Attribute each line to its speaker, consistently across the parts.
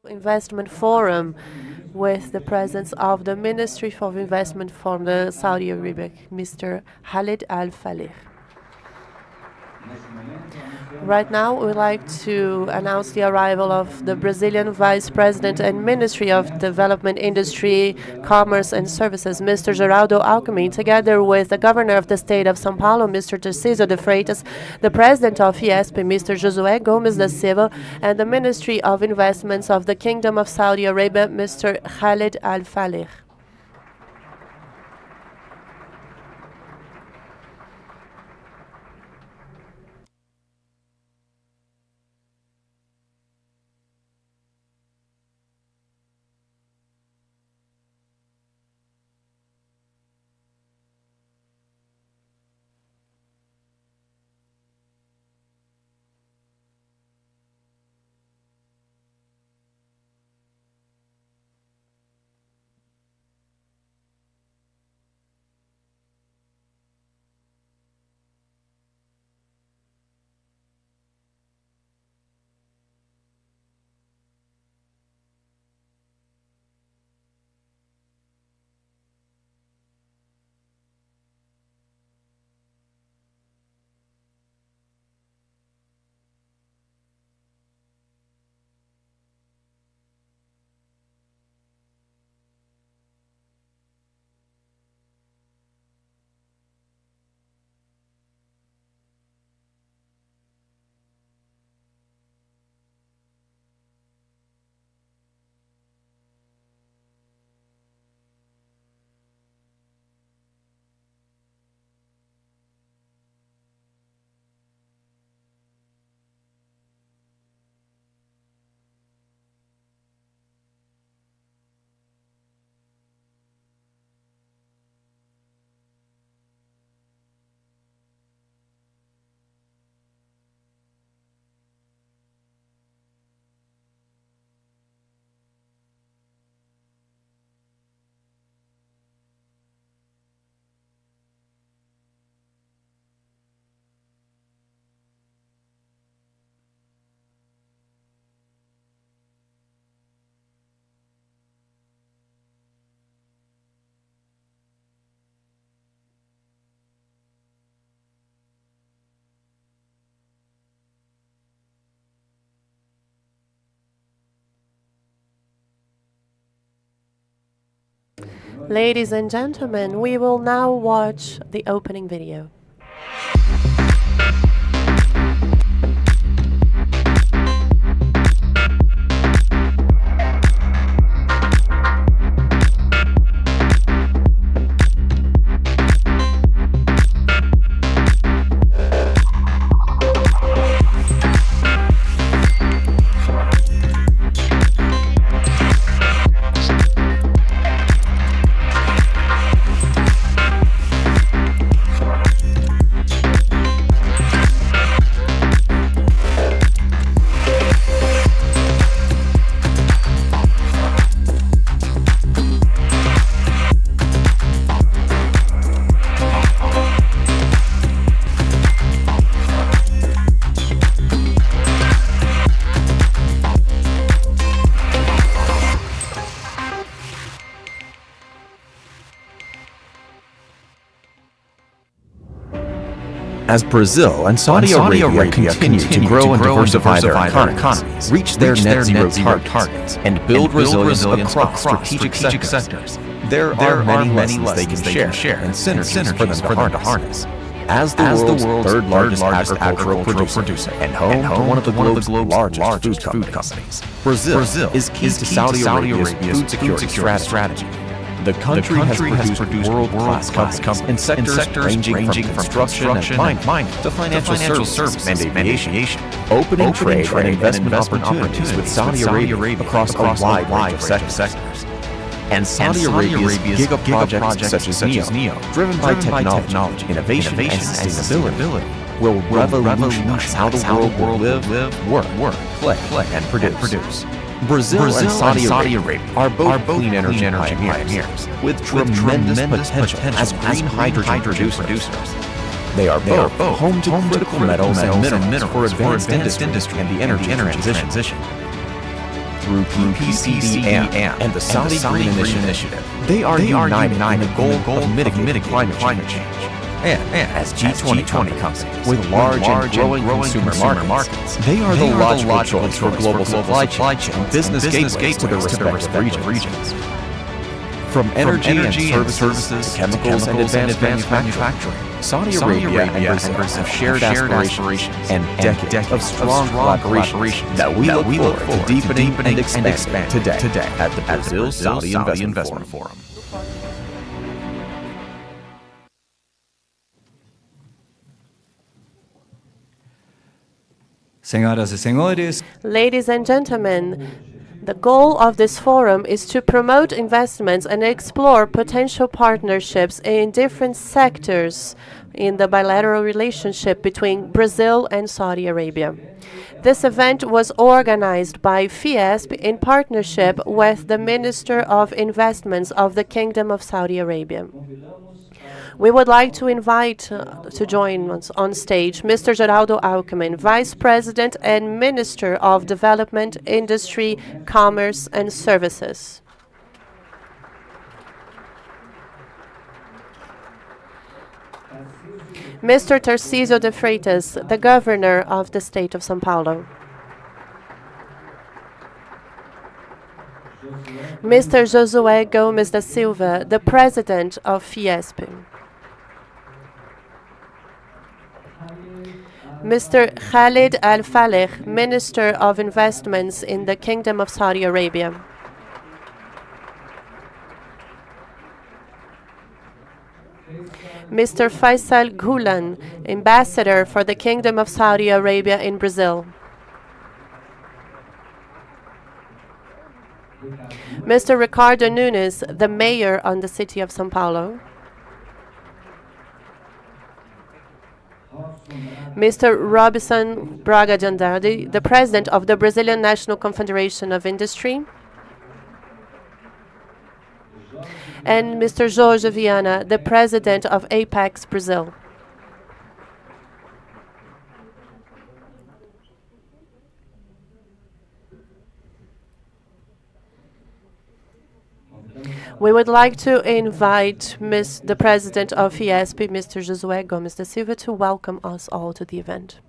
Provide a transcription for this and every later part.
Speaker 1: Investment Forum with the presence of the Ministry of Investment from the Saudi Arabia, Mr. Khalid Al Falih. Right now, we'd like to announce the arrival of the Brazilian Vice President and Ministry of Development, Industry, Commerce and Services, Mr. Geraldo Alckmin, together with the Governor of the State of São Paulo, Mr. Tarcísio de Freitas, the President of Fiesp, Mr. Josué Gomes da Silva, and the Ministry of Investments of the Kingdom of Saudi Arabia, Mr. Khalid Al Falih. Ladies and gentlemen, we will now watch the opening video.
Speaker 2: As Brazil and Saudi Arabia continue to grow and diversify their economies, reach their net zero targets, and build resilience across strategic sectors, there are many lessons they can share and synergies for them to harness. As the world's third largest agricultural producer and home to one of the globe's largest food companies, Brazil is key to Saudi Arabia's food security strategy. The country has produced world-class companies in sectors ranging from construction and mining to financial services and aviation, opening trade and investment opportunities with Saudi Arabia across a wide range of sectors. And Saudi Arabia's giga projects such as NEO, driven by technology, innovation, and sustainability, will revolutionize how the world will live, work, play, and produce. Brazil and Saudi Arabia are both clean energy pioneers with tremendous potential as green hydrogen producers. They are both home to critical metals and minerals for advanced industry and the energy transition. through PPCD and the Saudi Green Initiative. They are united in the goal of mitigating climate change. And as G20 companies with large and growing consumer markets, they are the logical choice for global supply chain and business gateways to their respective regions. From energy and services to chemicals and advanced manufacturing, Saudi Arabia and Brazil have shared aspirations and decades of strong collaboration that we look forward to deepening and expanding today at the Brazil-Saudi Investment Forum.
Speaker 3: Senhoras e senhores,
Speaker 1: Ladies and gentlemen, the goal of this forum is to promote investments and explore potential partnerships in different sectors in the bilateral relationship between Brazil and Saudi Arabia. This event was organized by FIESP in partnership with the Minister of Investments of the Kingdom of Saudi Arabia. We would like to invite to join us on stage Mr. Geraldo Alckmin, Vice President and Minister of Development, Industry, Commerce and Services. Mr. Tarcísio de Freitas, the Governor of the State of São Paulo. Mr. Josué Gomes da Silva, the President of FIESP. Mr. Khalid Al-Faleh, Minister of Investments in the Kingdom of Saudi Arabia. Mr. Faisal Ghulan, Ambassador for the Kingdom of Saudi Arabia in Brazil. Mr. Ricardo Nunes, the Mayor on the City of São Paulo. Mr. Robson Braga de Andrade, the President of the Brazilian National Confederation of Industry. And Mr. Jorge Viana, the President of Apex Brazil. We would like to invite the President of FIESP, Mr. Josué Gomes da Silva, to welcome us all to the event.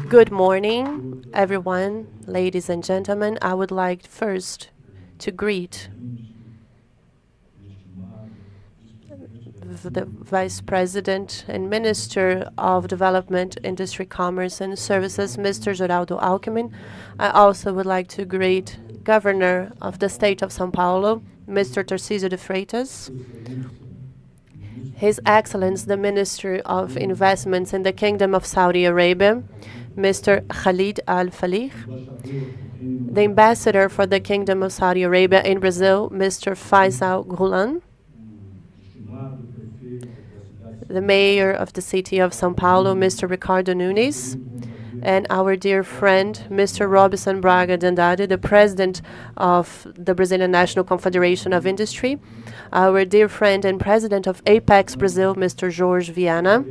Speaker 1: Good morning, everyone, ladies and gentlemen. I would like first to greet the Vice President and Minister of Development, Industry, Commerce and Services, Mr. Geraldo Alckmin. I also would like to greet Governor of the State of São Paulo, Mr. Tarcísio de Freitas, His Excellency the Minister of Investments in the Kingdom of Saudi Arabia, Mr. Khalid Al-Faleh, the Ambassador for the Kingdom of Saudi Arabia in Brazil, Mr. Faisal Ghulan, the Mayor of the City of São Paulo, Mr. Ricardo Nunes, and our dear friend, Mr. Robson Braga de Andrade, the President of the Brazilian National Confederation of Industry, our dear friend and President of Apex Brazil, Mr. Jorge Viana.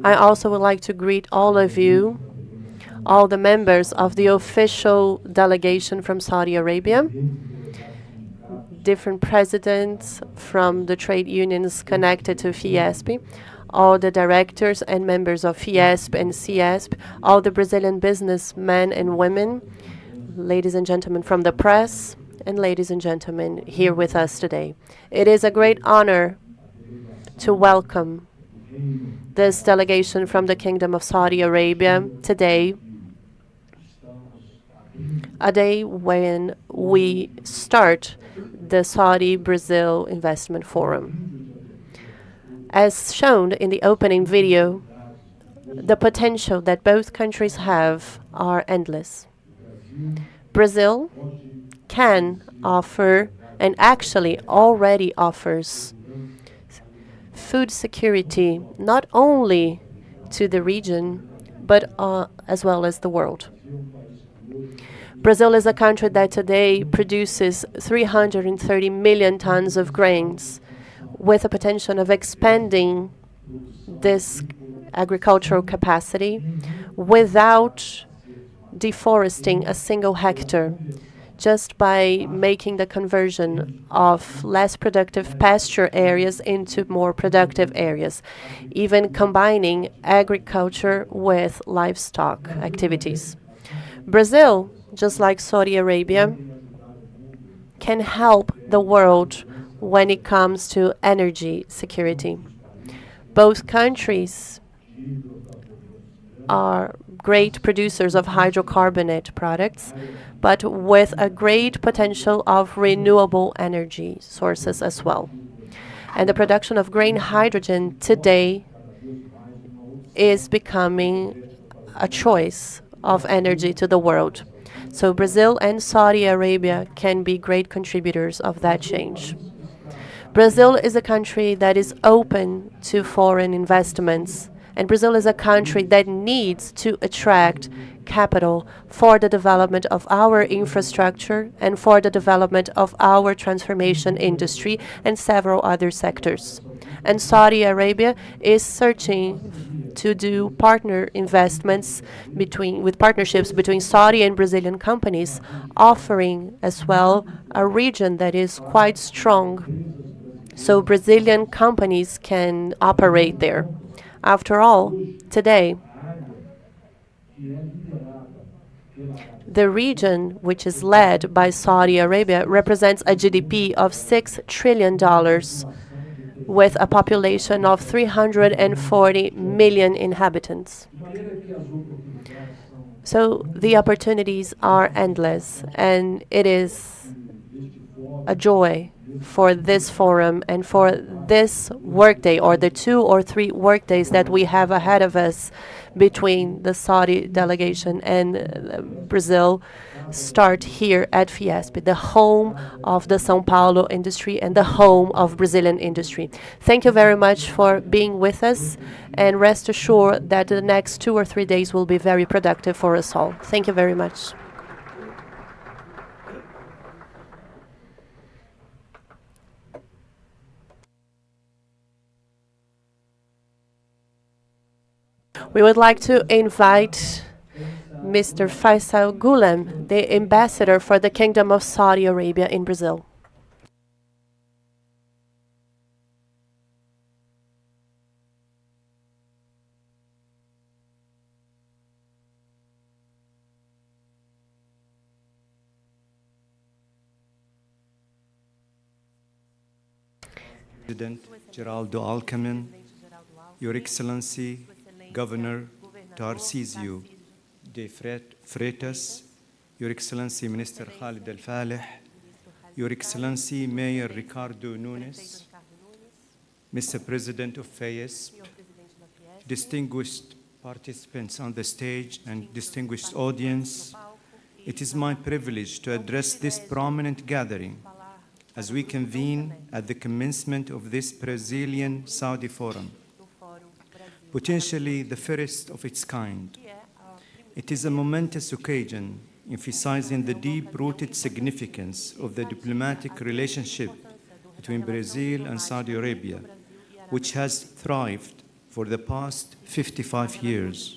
Speaker 1: I also would like to greet all of you, all the members of the official delegation from Saudi Arabia, different presidents from the trade unions connected to FIESP, all the directors and members of FIESP and CIESP, all the Brazilian businessmen and women, ladies and gentlemen from the press, and ladies and gentlemen here with us today. It is a great honor to welcome this delegation from the Kingdom of Saudi Arabia today, a day when we start the Saudi-Brazil Investment Forum. As shown in the opening video, the potential that both countries have are endless. Brazil can offer, and actually already offers, food security not only to the region, but as well as the world. Brazil is a country that today produces 330 million tons of grains, with a potential of expanding this agricultural capacity without deforesting a single hectare, just by making the conversion of less productive pasture areas into more productive areas, even combining agriculture with livestock activities. Brazil, just like Saudi Arabia, can help the world when it comes to energy security. Both countries are great producers of hydrocarbonate products, but with a great potential of renewable energy sources as well. And the production of green hydrogen today is becoming a choice of energy to the world. So Brazil and Saudi Arabia can be great contributors of that change. Brazil is a country that is open to foreign investments, and Brazil is a country that needs to attract capital for the development of our infrastructure and for the development of our transformation industry and several other sectors. And Saudi Arabia is searching to do partner investments with partnerships between Saudi and Brazilian companies, offering as well a region that is quite strong so Brazilian companies can operate there. After all, today, the region, which is led by Saudi Arabia, represents a GDP of $6 trillion with a population of 340 million inhabitants. So the opportunities are endless, and it is a joy for this forum and for this workday, or the 2 or 3 workdays that we have ahead of us between the Saudi delegation and Brazil, start here at Fiesp, the home of the São Paulo industry and the home of Brazilian industry. Thank you very much for being with us, and rest assured that the next 2 or 3 days will be very productive for us all. Thank you very much. We would like to invite Mr. Faisal Gulem, the ambassador for the Kingdom of Saudi Arabia in Brazil.
Speaker 3: President Geraldo Alckmin, Your Excellency, Governor Tarcísio de Freitas, Your Excellency Minister Khalid Al-Falih, Your Excellency Mayor Ricardo Nunes, Mr. President of Fiesp, distinguished participants on the stage and distinguished audience, it is my privilege to address this prominent gathering as we convene at the commencement of this Brazilian-Saudi Forum, potentially the first of its kind. It is a momentous occasion emphasizing the deep-rooted significance of the diplomatic relationship between Brazil and Saudi Arabia, which has thrived for the past 55 years.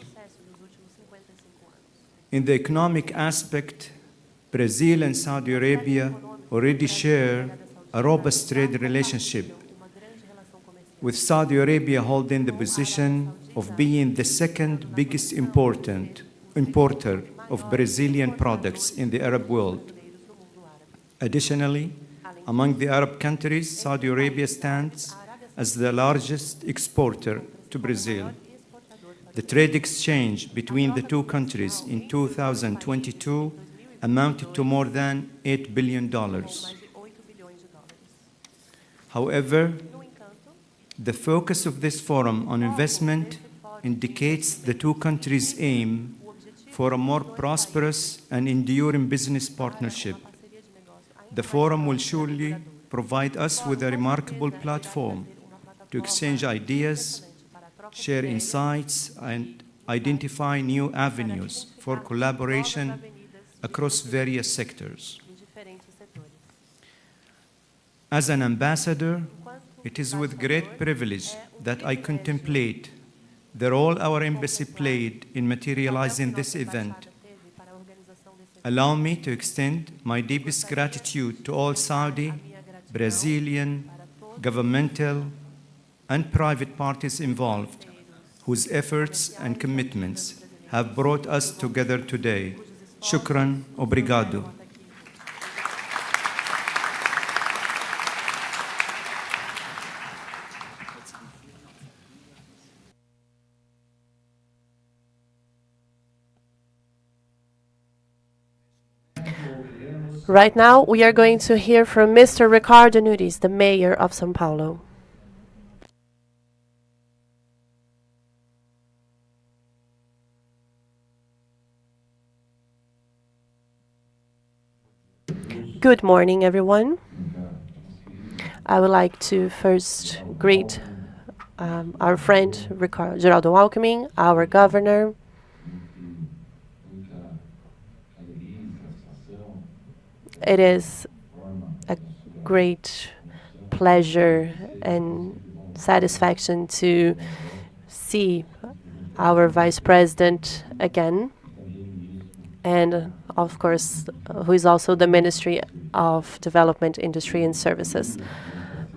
Speaker 3: In the economic aspect, Brazil and Saudi Arabia already share a robust trade relationship, with Saudi Arabia holding the position of being the second biggest importer of Brazilian products in the Arab world. Additionally, among the Arab countries, Saudi Arabia stands as the largest exporter to Brazil. The trade exchange between the two countries in 2022 amounted to more than $8 billion. However, the focus of this forum on investment indicates the two countries' aim for a more prosperous and enduring business partnership. The forum will surely provide us with a remarkable platform to exchange ideas, share insights, and identify new avenues for collaboration across various sectors. As an ambassador, It is with great privilege that I contemplate the role our embassy played in materializing this event. Allow me to extend my deepest gratitude to all Saudi, Brazilian, governmental, and private parties involved, whose efforts and commitments have brought us together today. Shukran, obrigado.
Speaker 1: Right now, we are going to hear from Mr. Ricardo Nunes, the mayor of São Paulo. Good morning, everyone. I would like to first greet our friend Geraldo Alckmin, our governor. It is a great pleasure and satisfaction to see our vice president again, and of course, who is also the Ministry of Development, Industry and Services.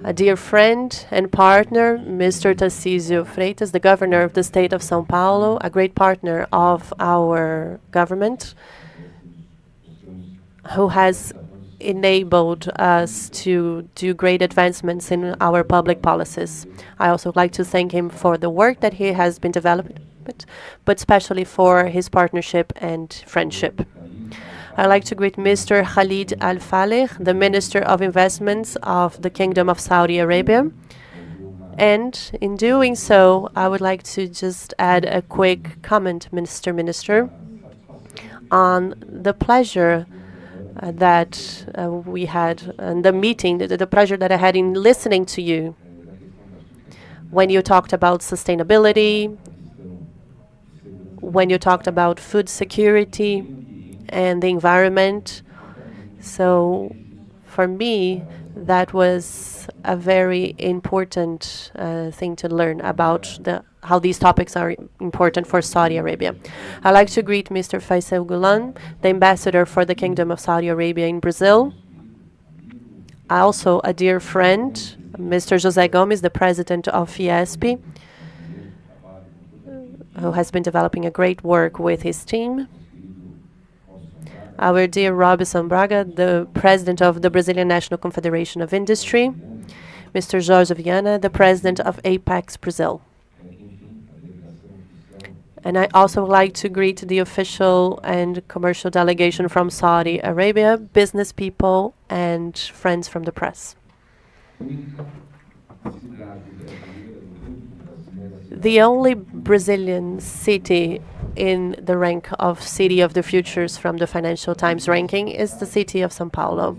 Speaker 1: A dear friend and partner, Mr. Tarcísio Freitas, the governor of the state of São Paulo, a great partner of our government, who has enabled us to do great advancements in our public policies. I also like to thank him for the work that he has been developing, but especially for his partnership and friendship. I'd like to greet Mr. Khalid Al Faleh, the Minister of Investments of the Kingdom of Saudi Arabia. And in doing so, I would like to just add a quick comment, Mr. Minister, on the pleasure that we had and the meeting, the pleasure that I had in listening to you when you talked about sustainability, when you talked about food security and the environment. So for me, that was a very important thing to learn about how these topics are important for Saudi Arabia. I'd like to greet Mr. Faisal Gulan, the ambassador for the Kingdom of Saudi Arabia in Brazil. Also a dear friend, Mr. José Gomes, the president of Fiesp, who has been developing a great work with his team. Our dear Robson Braga, the president of the Brazilian National Confederation of Industry. Mr. Jorge Viana, the president of Apex Brazil. And I also would like to greet the official and commercial delegation from Saudi Arabia, business people, and friends from the press. The only Brazilian city in the rank of City of the Futures from the Financial Times ranking is the city of São Paulo.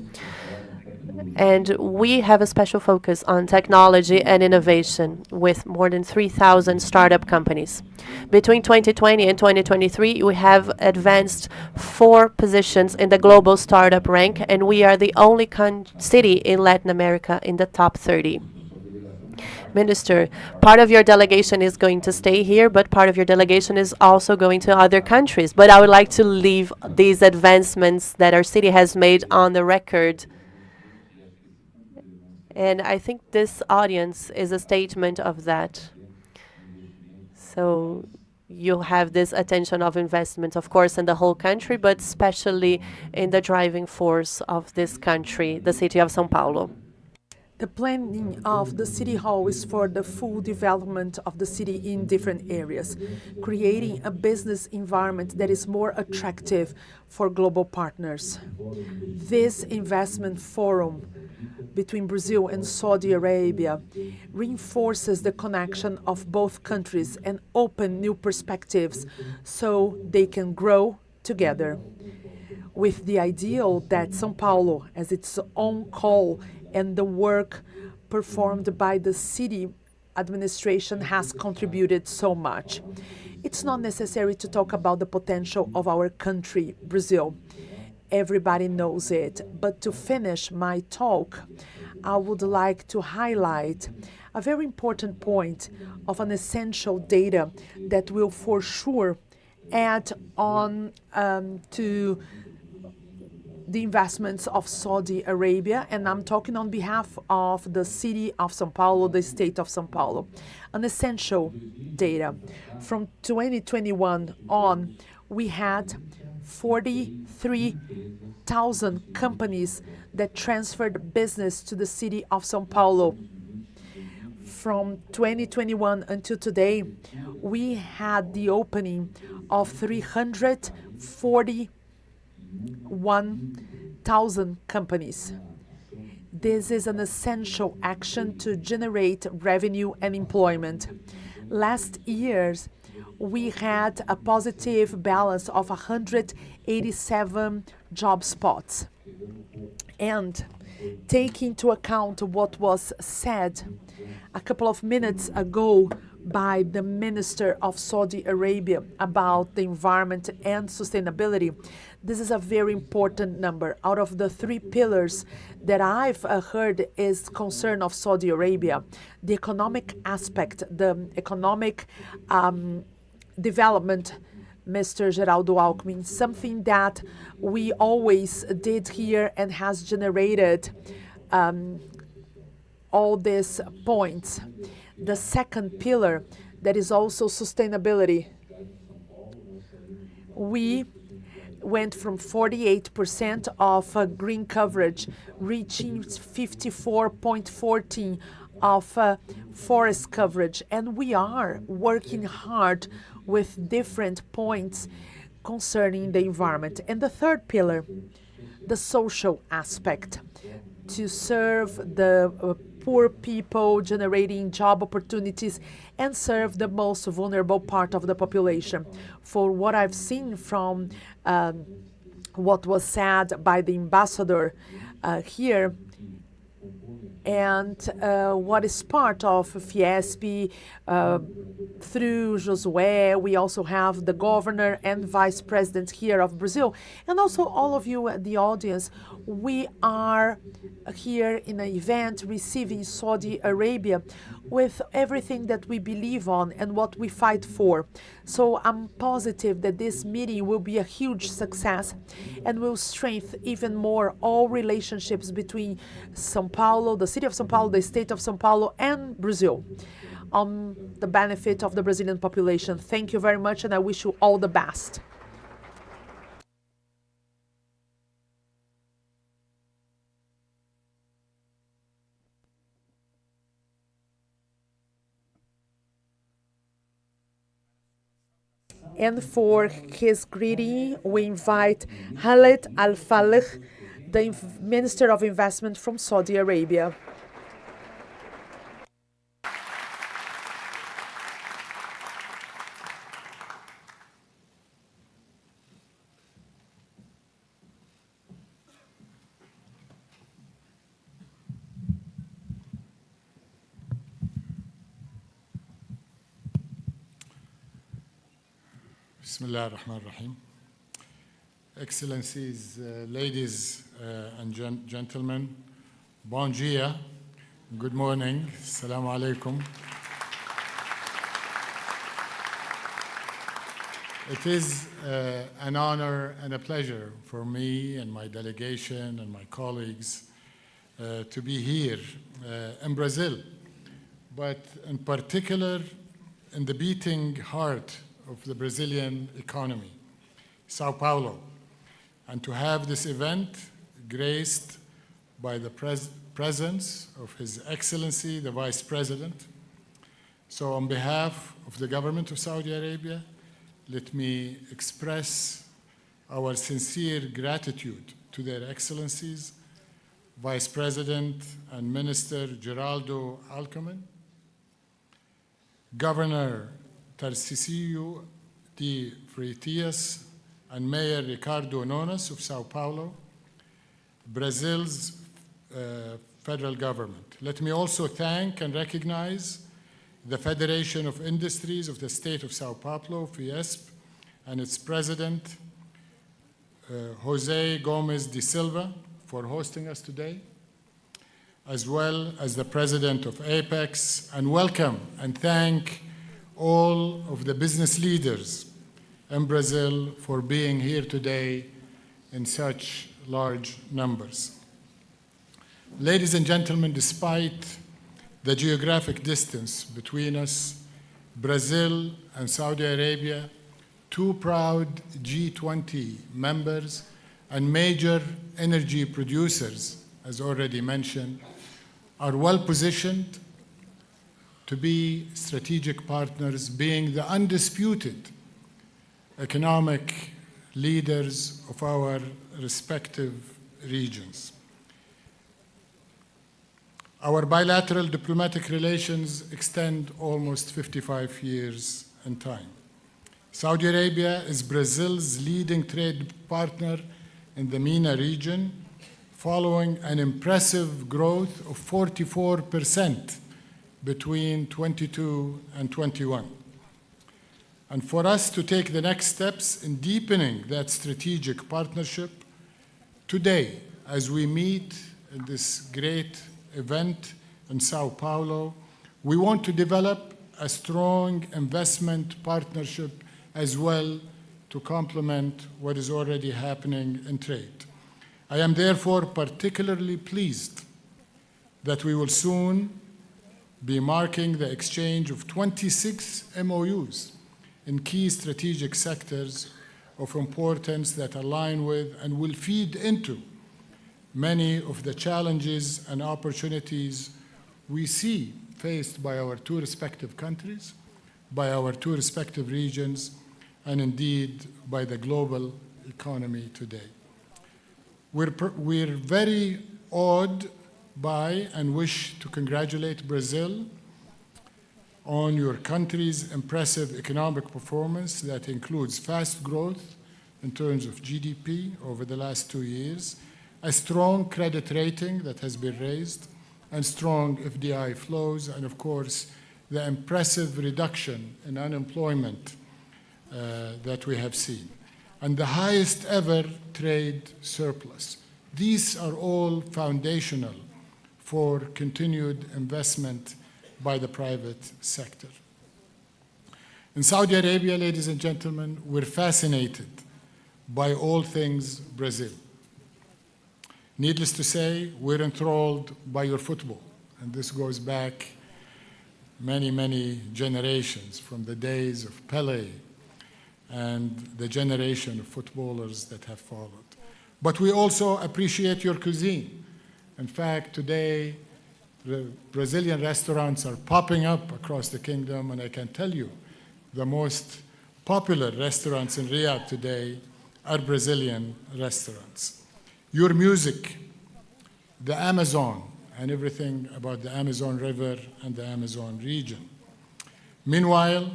Speaker 1: And we have a special focus on technology and innovation with more than 3,000 startup companies. Between 2020 and 2023, we have advanced 4 positions in the global startup rank, and we are the only city in Latin America in the top 30. Minister, part of your delegation is going to stay here, but part of your delegation is also going to other countries. But I would like to leave these advancements that our city has made on the record. And I think this audience is a statement of that. So you have this attention of investment, of course, in the whole country, but especially in the driving force of this country, the city of São Paulo.
Speaker 4: The planning of the City Hall is for the full development of the city in different areas, creating a business environment that is more attractive for global partners. This investment forum between Brazil and Saudi Arabia reinforces the connection of both countries and open new perspectives so they can grow together. With the ideal that São Paulo, as its own call, and the work performed by the city administration has contributed so much. It's not necessary to talk about the potential of our country, Brazil. Everybody knows it. But to finish my talk, I would like to highlight a very important point of an essential data that will for sure add on to the investments of Saudi Arabia, and I'm talking on behalf of the city of São Paulo, the state of São Paulo. An essential data. From 2021 on, we had 43,000 companies that transferred business to the city of São Paulo. From 2021 until today, we had the opening of 341,000 companies. This is an essential action to generate revenue and employment. Last years, we had a positive balance of 187 job spots. And take into account what was said a couple of minutes ago by the Minister of Saudi Arabia about the environment and sustainability, this is a very important number. Out of the 3 pillars that I've heard is concern of Saudi Arabia, the economic aspect, the economic development, Mr. Geraldo Alckmin, something that we always did here and has generated all these points. The second pillar, that is also sustainability. We went from 48% of green coverage, reaching 54.14 of forest coverage. And we are working hard with different points concerning the environment. And the third pillar, the social aspect, to serve the poor people, generating job opportunities, and serve the most vulnerable part of the population. For what I've seen from what was said by the ambassador here, and what is part of Fiesp, through Josué, we also have the governor and vice president here of Brazil, and also all of you at the audience. We are here in an event receiving Saudi Arabia with everything that we believe on and what we fight for. So I'm positive that this meeting will be a huge success and will strengthen even more all relationships between São Paulo, the city of São Paulo, the state of São Paulo, and Brazil, on the benefit of the Brazilian population. Thank you very much, and I wish you all the best. And for his greeting, we invite Khaled Al Faleh, the Minister of Investment from Saudi Arabia.
Speaker 5: Bismillah ar-Rahman ar-Rahim. Excellencies, ladies and gentlemen, bon dia, good morning, assalamu alaikum. It is an honor and a pleasure for me and my delegation and my colleagues to be here in Brazil, but in particular in the beating heart of the Brazilian economy, Sao Paulo, and to have this event graced by the presence of His Excellency, the Vice President. So on behalf of the government of Saudi Arabia, let me express our sincere gratitude to their Excellencies, Vice President and Minister Geraldo Alckmin, Governor Tarcísio de Freitas, and Mayor Ricardo Nunes of Sao Paulo, Brazil's federal government. Let me also thank and recognize the Federation of Industries of the State of Sao Paulo, Fiesp, and its president, Jose Gomes de Silva, for hosting us today. as well as the president of APEX, and welcome and thank all of the business leaders in Brazil for being here today in such large numbers. Ladies and gentlemen, despite the geographic distance between us, Brazil and Saudi Arabia, two proud G20 members and major energy producers, as already mentioned, are well positioned to be strategic partners, being the undisputed economic leaders of our respective regions. Our bilateral diplomatic relations extend almost 55 years in time. Saudi Arabia is Brazil's leading trade partner in the MENA region, following an impressive growth of 44% between 22 and 21. And for us to take the next steps in deepening that strategic partnership, today, as we meet in this great event in Sao Paulo, we want to develop a strong investment partnership as well to complement what is already happening in trade. I am therefore particularly pleased that we will soon be marking the exchange of 26 MOUs in key strategic sectors of importance that align with and will feed into many of the challenges and opportunities we see faced by our two respective countries, by our two respective regions, and indeed by the global economy today. We're very awed by and wish to congratulate Brazil on your country's impressive economic performance that includes fast growth in terms of GDP over the last 2 years, a strong credit rating that has been raised, and strong FDI flows, and of course, the impressive reduction in unemployment that we have seen, and the highest ever trade surplus. These are all foundational for continued investment by the private sector. In Saudi Arabia, ladies and gentlemen, we're fascinated by all things Brazil. Needless to say, we're enthralled by your football, and this goes back many, many generations, from the days of Pelé and the generation of footballers that have followed. But we also appreciate your cuisine. In fact, today, the Brazilian restaurants are popping up across the kingdom, and I can tell you, the most popular restaurants in Riyadh today are Brazilian restaurants. Your music, the Amazon, and everything about the Amazon River and the Amazon region. Meanwhile,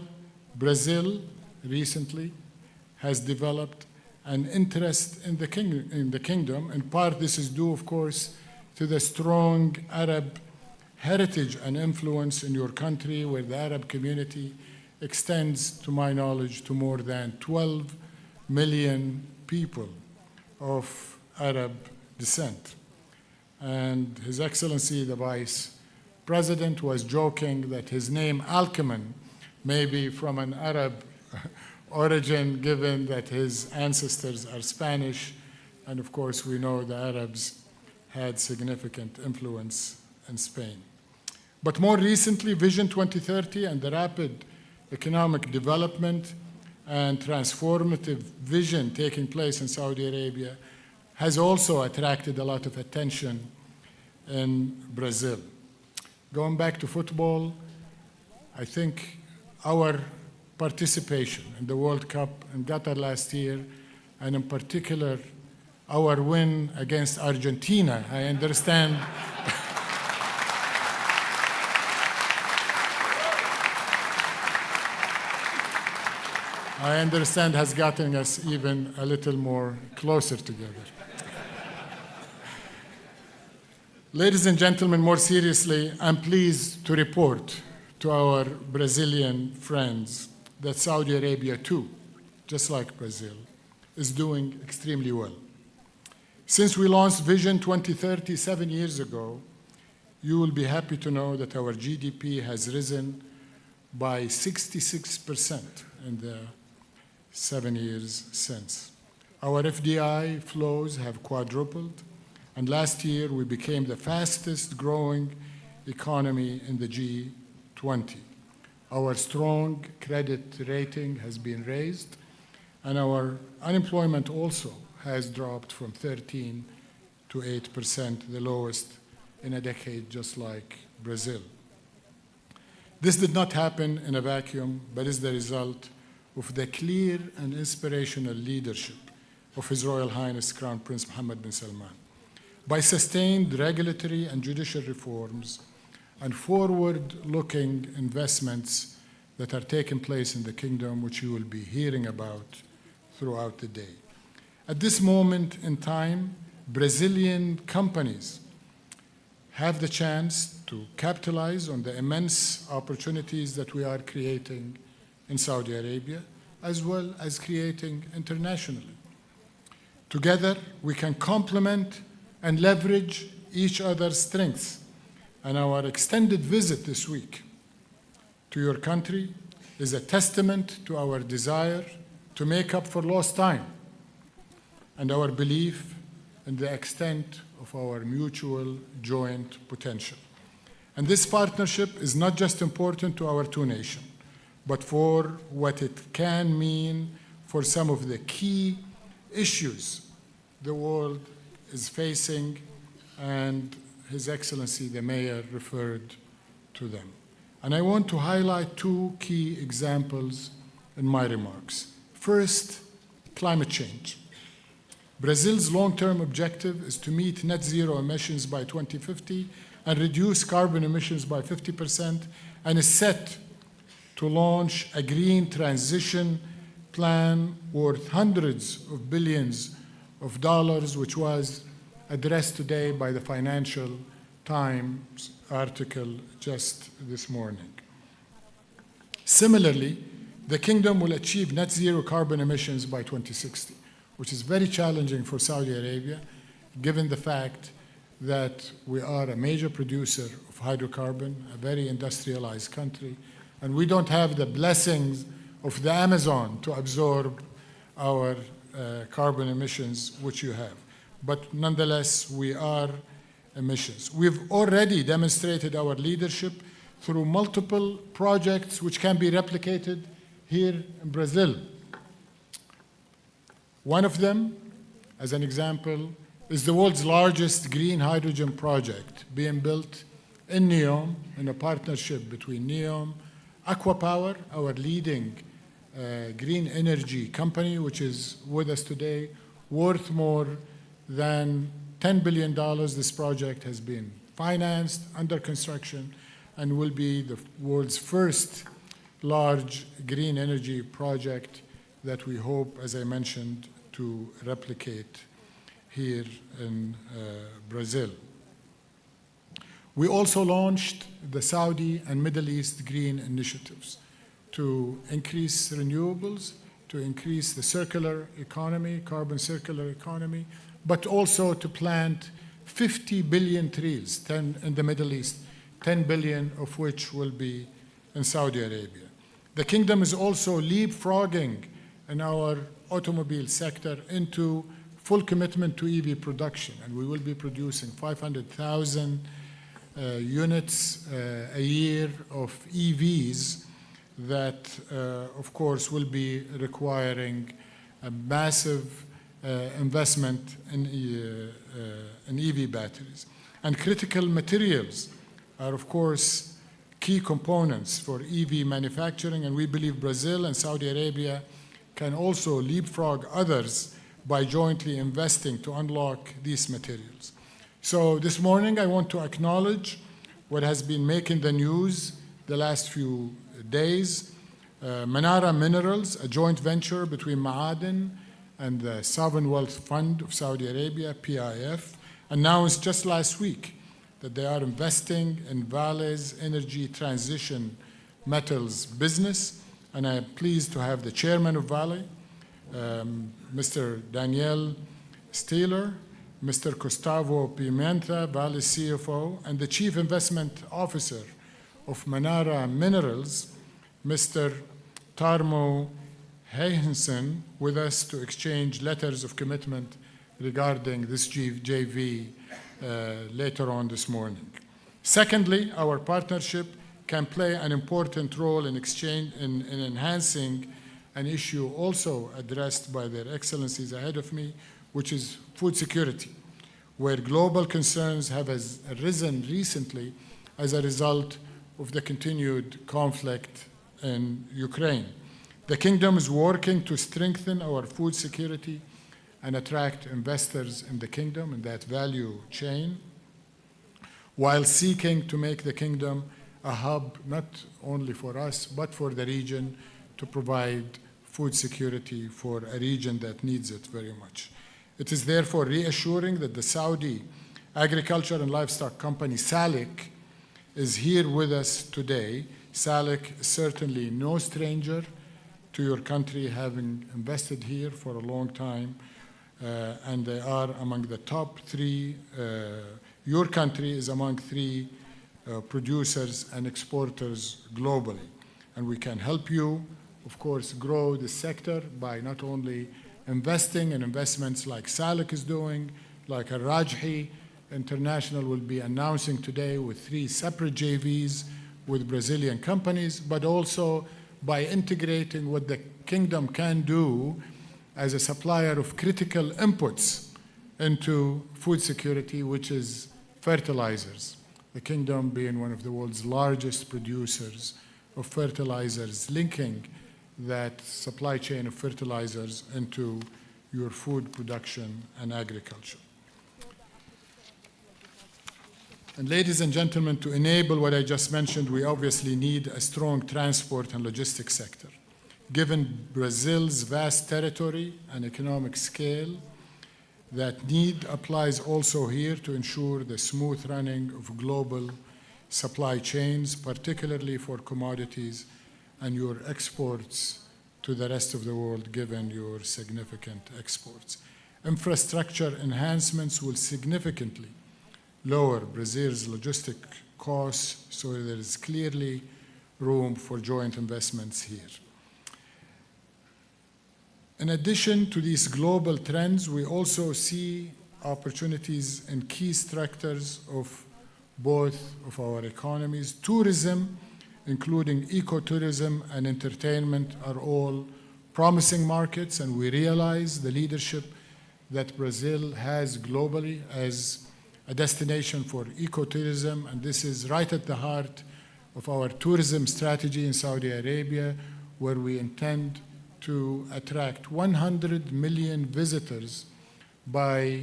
Speaker 5: Brazil recently has developed an interest in the kingdom. In part, this is due, of course, to the strong Arab heritage and influence in your country, where the Arab community extends, to my knowledge, to more than 12 million people of Arab descent. And His Excellency, the Vice President, was joking that his name, Alkeman, may be from an Arab origin, given that his ancestors are Spanish, and of course we know the Arabs had significant influence in Spain. But more recently, Vision 2030 and the rapid economic development and transformative vision taking place in Saudi Arabia has also attracted a lot of attention in Brazil. Going back to football, I think our participation in the World Cup in Qatar last year, and in particular our win against Argentina, I understand has gotten us even a little more closer together. Ladies and gentlemen, more seriously, I'm pleased to report to our Brazilian friends that Saudi Arabia too, just like Brazil, is doing extremely well. Since we launched Vision 2030 7 years ago, you will be happy to know that our GDP has risen by 66% in the 7 years since. Our FDI flows have quadrupled, and last year we became the fastest growing economy in the G20. Our strong credit rating has been raised, and our unemployment also has dropped from 13 to 8%, the lowest in a decade, just like Brazil. This did not happen in a vacuum, but is the result of the clear and inspirational leadership of His Royal Highness Crown Prince Mohammed bin Salman. By sustained regulatory and judicial reforms and forward-looking investments that are taking place in the kingdom, which you will be hearing about throughout the day. At this moment in time, Brazilian companies have the chance to capitalize on the immense opportunities that we are creating in Saudi Arabia, as well as creating internationally. Together, we can complement and leverage each other's strengths. And our extended visit this week to your country is a testament to our desire to make up for lost time and our belief in the extent of our mutual joint potential. And this partnership is not just important to our two nations, but for what it can mean for some of the key issues the world is facing, and His Excellency the Mayor referred to them. And I want to highlight two key examples in my remarks. First, climate change. Brazil's long-term objective is to meet net zero emissions by 2050 and reduce carbon emissions by 50%, and is set to launch a green transition plan worth hundreds of billions of dollars, which was addressed today by the Financial Times article just this morning. Similarly, the kingdom will achieve net zero carbon emissions by 2060, which is very challenging for Saudi Arabia, given the fact that we are a major producer of hydrocarbon, a very industrialized country, and we don't have the blessings of the Amazon to absorb our carbon emissions, which you have. But nonetheless, we are emissions. We've already demonstrated our leadership through multiple projects which can be replicated here in Brazil. One of them, as an example, is the world's largest green hydrogen project being built in NEOM in a partnership between NEOM, ACWA Power, our leading green energy company, which is with us today, worth more than $10 billion. This project has been financed, under construction, and will be the world's first large green energy project that we hope, as I mentioned, to replicate here in Brazil. We also launched the Saudi and Middle East green initiatives to increase renewables, to increase the circular economy, carbon circular economy, but also to plant 50 billion trees in the Middle East, 10 billion of which will be in Saudi Arabia. The kingdom is also leapfrogging in our automobile sector into full commitment to EV production, and we will be producing 500,000 units a year of EVs that, of course, will be requiring a massive investment in EV batteries. And critical materials are, of course, key components for EV manufacturing, and we believe Brazil and Saudi Arabia can also leapfrog others by jointly investing to unlock these materials. So this morning, I want to acknowledge what has been making the news the last few days. Manara Minerals, a joint venture between Ma'aden and the Sovereign Wealth Fund of Saudi Arabia, PIF, announced just last week that they are investing in Vale's energy transition metals business, and I am pleased to have the chairman of Vale, Mr. Daniel Stieler, Mr. Gustavo Pimenta, Vale CFO, and the Chief Investment Officer of Manara Minerals, Mr. Tarmo Heijensen, with us to exchange letters of commitment regarding this JV later on this morning. Secondly, our partnership can play an important role in enhancing an issue also addressed by their excellencies ahead of me, which is food security, where global concerns have arisen recently as a result of the continued conflict in Ukraine. The Kingdom is working to strengthen our food security and attract investors in the Kingdom in that value chain, while seeking to make the Kingdom a hub not only for us, but for the region, to provide food security for a region that needs it very much. It is therefore reassuring that the Saudi Agriculture and Livestock Company, SALIC, is here with us today. SALIC is certainly no stranger to your country, having invested here for a long time, and they are among the top three. Your country is among three producers and exporters globally, and we can help you, of course, grow the sector by not only investing in investments like SALIC is doing, like Al-Rajhi International will be announcing today with 3 separate JVs with Brazilian companies, but also by integrating what the Kingdom can do as a supplier of critical inputs into food security, which is fertilizers. The Kingdom being one of the world's largest producers of fertilizers, linking that supply chain of fertilizers into your food production and agriculture. And ladies and gentlemen, to enable what I just mentioned, we obviously need a strong transport and logistics sector. Given Brazil's vast territory and economic scale, that need applies also here to ensure the smooth running of global supply chains, particularly for commodities and your exports to the rest of the world, given your significant exports. Infrastructure enhancements will significantly lower Brazil's logistic costs, so there is clearly room for joint investments here. In addition to these global trends, we also see opportunities in key structures of both of our economies. Tourism, including ecotourism and entertainment, are all promising markets, and we realize the leadership that Brazil has globally as a destination for ecotourism, and this is right at the heart of our tourism strategy in Saudi Arabia, where we intend to attract 100 million visitors by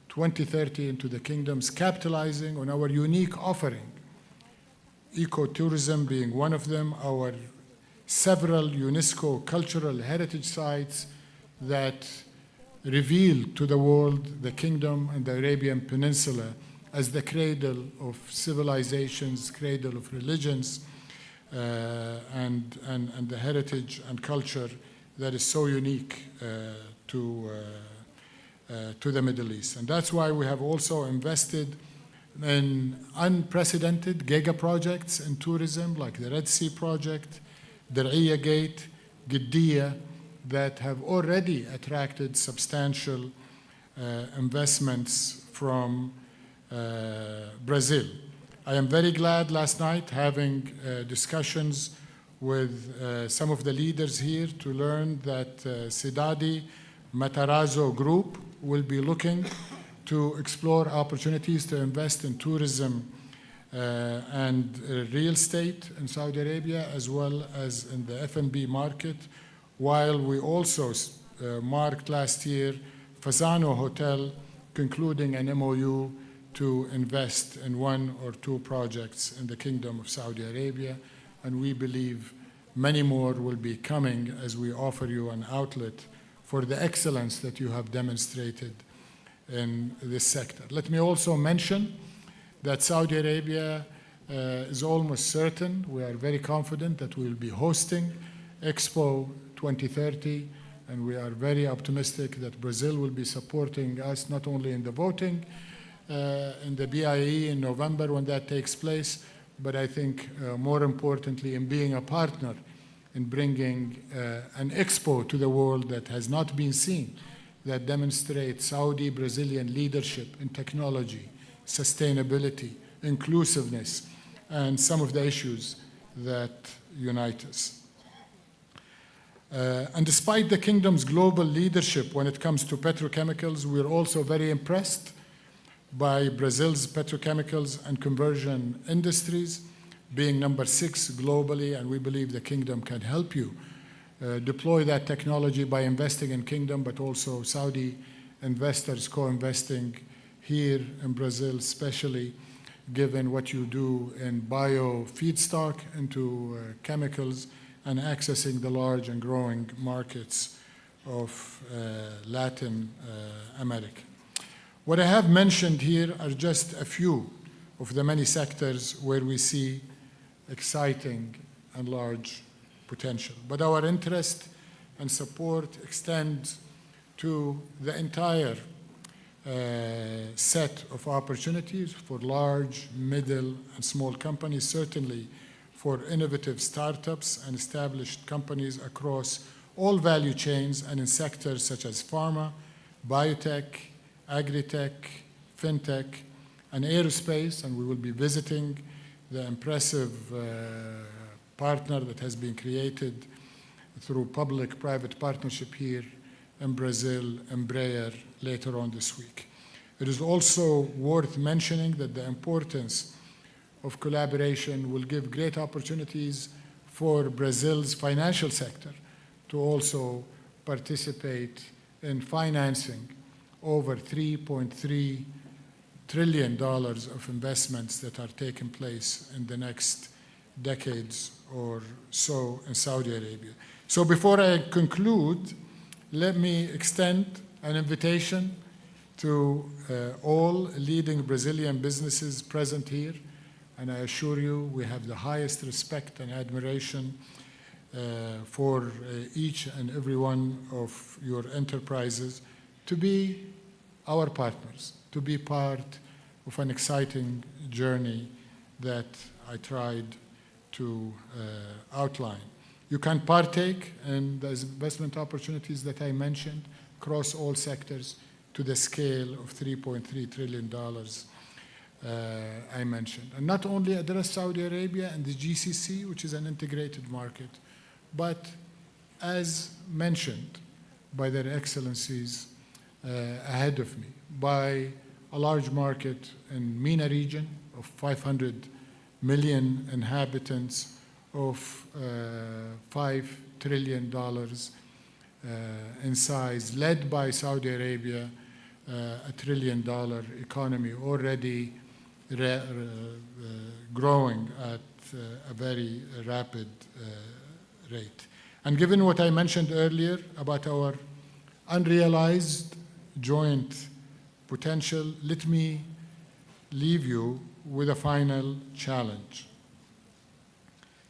Speaker 5: 2030 into the Kingdoms, capitalizing on our unique offering, ecotourism being one of them, our several UNESCO cultural heritage sites that reveal to the world the Kingdom and the Arabian Peninsula as the cradle of civilizations, cradle of religions, and the heritage and culture that is so unique to the Middle East. And that's why we have also invested in unprecedented giga projects in tourism, like the Red Sea Project, Dir'iyah Gate, Qiddiya, that have already attracted substantial investments from Brazil. I am very glad last night having discussions with some of the leaders here to learn that Cidade Matarazzo Group will be looking to explore opportunities to invest in tourism and real estate in Saudi Arabia, as well as in the F&B market, while we also marked last year Fasano Hotel concluding an MOU to invest in 1 or 2 projects in the Kingdom of Saudi Arabia, and we believe many more will be coming as we offer you an outlet for the excellence that you have demonstrated in this sector. Let me also mention that Saudi Arabia is almost certain, we are very confident that we will be hosting Expo 2030 and we are very optimistic that Brazil will be supporting us not only in the voting in the BIE in November when that takes place, but I think more importantly in being a partner in bringing an expo to the world that has not been seen, that demonstrates Saudi-Brazilian leadership in technology, sustainability, inclusiveness, and some of the issues that unite us. And despite the kingdom's global leadership when it comes to petrochemicals, we're also very impressed by Brazil's petrochemicals and conversion industries, being number 6 globally, and we believe the kingdom can help you deploy that technology by investing in kingdom, but also Saudi investors co-investing here in Brazil, especially given what you do in bio feedstock into chemicals and accessing the large and growing markets of Latin America. What I have mentioned here are just a few of the many sectors where we see exciting and large potential. But our interest and support extends to the entire set of opportunities for large, middle, and small companies, certainly for innovative startups and established companies across all value chains and in sectors such as pharma, biotech, agri-tech, fintech, and aerospace, and we will be visiting the impressive partner that has been created through public-private partnership here in Brazil, Embraer, later on this week. It is also worth mentioning that the importance of collaboration will give great opportunities for Brazil's financial sector to also participate in financing over $3.3 trillion of investments that are taking place in the next decades or so in Saudi Arabia. So before I conclude, let me extend an invitation to all leading Brazilian businesses present here, and I assure you we have the highest respect and admiration for each and every one of your enterprises to be our partners, to be part of an exciting journey that I tried to outline. You can partake in the investment opportunities that I mentioned across all sectors to the scale of $3.3 trillion I mentioned. And not only address Saudi Arabia and the GCC, which is an integrated market, but as mentioned by their excellencies ahead of me, by a large market in MENA region of 500 million inhabitants, of $5 trillion in size, led by Saudi Arabia, $1 trillion economy already growing at a very rapid rate. And given what I mentioned earlier about our unrealized joint potential, let me leave you with a final challenge.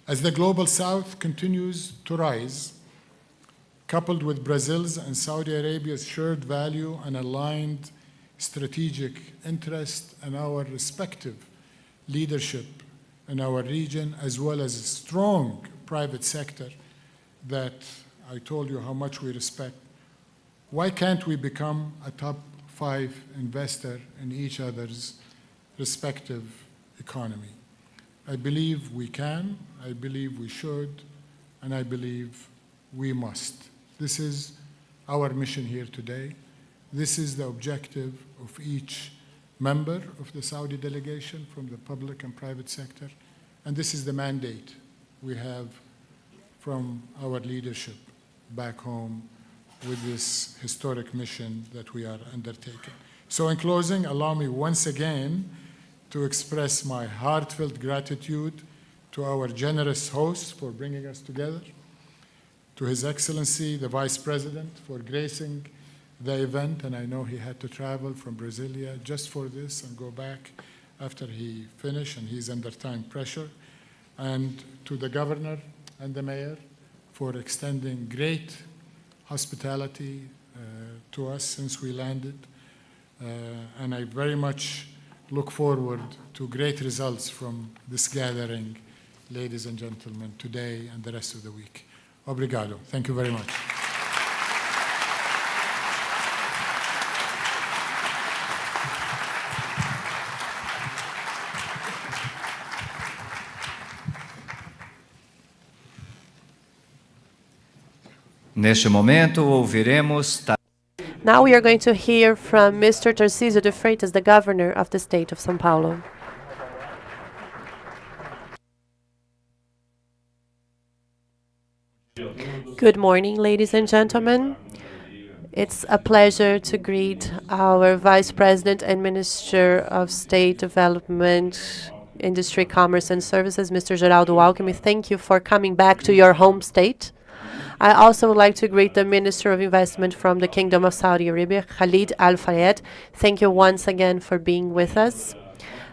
Speaker 5: As the Global South continues to rise, coupled with Brazil's and Saudi Arabia's shared value and aligned strategic interest and our respective leadership in our region, as well as a strong private sector that I told you how much we respect, why can't we become a top 5 investor in each other's respective economy? I believe we can, I believe we should, and I believe we must. This is our mission here today. This is the objective of each member of the Saudi delegation from the public and private sector, and this is the mandate we have from our leadership back home with this historic mission that we are undertaking. So in closing, allow me once again to express my heartfelt gratitude to our generous host for bringing us together, to His Excellency, the Vice President, for gracing the event, and I know he had to travel from Brasilia just for this and go back after he finished, and he's under time pressure, and to the Governor and the Mayor for extending great hospitality to us since we landed. And I very much look forward to great results from this gathering, ladies and gentlemen, today and the rest of the week. Obrigado. Thank you very much.
Speaker 6: Neste momento, ouviremos.
Speaker 1: Now we are going to hear from Mr. Tarcísio de Freitas, the governor of the state of São Paulo. Good morning, ladies and gentlemen. It's a pleasure to greet our Vice President and Minister of State Development, Industry, Commerce and Services, Mr. Geraldo Alckmin. Thank you for coming back to your home state. I also would like to greet the Minister of Investment from the Kingdom of Saudi Arabia, Khalid Al Fayed. Thank you once again for being with us.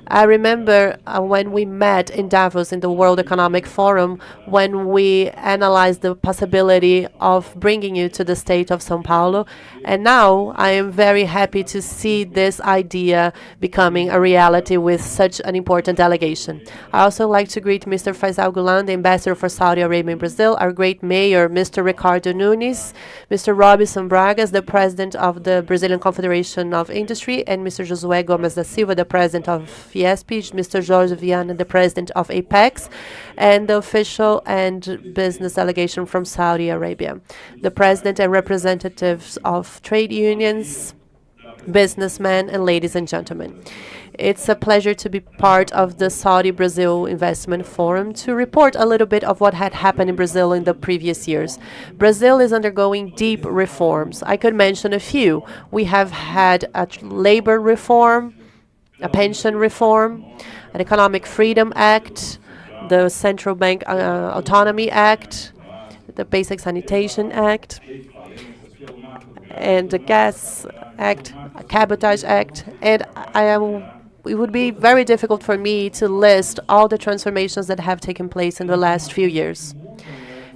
Speaker 1: I remember when we met in Davos in the World Economic Forum, when we analyzed the possibility of bringing you to the state of São Paulo. And now I am very happy to see this idea becoming a reality with such an important delegation. I also like to greet Mr. Faisal Gulan, the ambassador for Saudi Arabia in Brazil, our great mayor, Mr. Ricardo Nunes, Mr. Robson Bragas, the president of the Brazilian Confederation of Industry, and Mr. Josué Gomes da Silva, the president of Fiesp, Mr. Jorge Viana, the president of Apex, and the official and business delegation from Saudi Arabia, the president and representatives of trade unions, businessmen, and ladies and gentlemen. It's a pleasure to be part of the Saudi-Brazil Investment Forum to report a little bit of what had happened in Brazil in the previous years. Brazil is undergoing deep reforms. I could mention a few. We have had a labor reform, a pension reform, an Economic Freedom Act, the Central Bank Autonomy Act, the Basic Sanitation Act, and the Gas Act, Cabotage Act, and it would be very difficult for me to list all the transformations that have taken place in the last few years.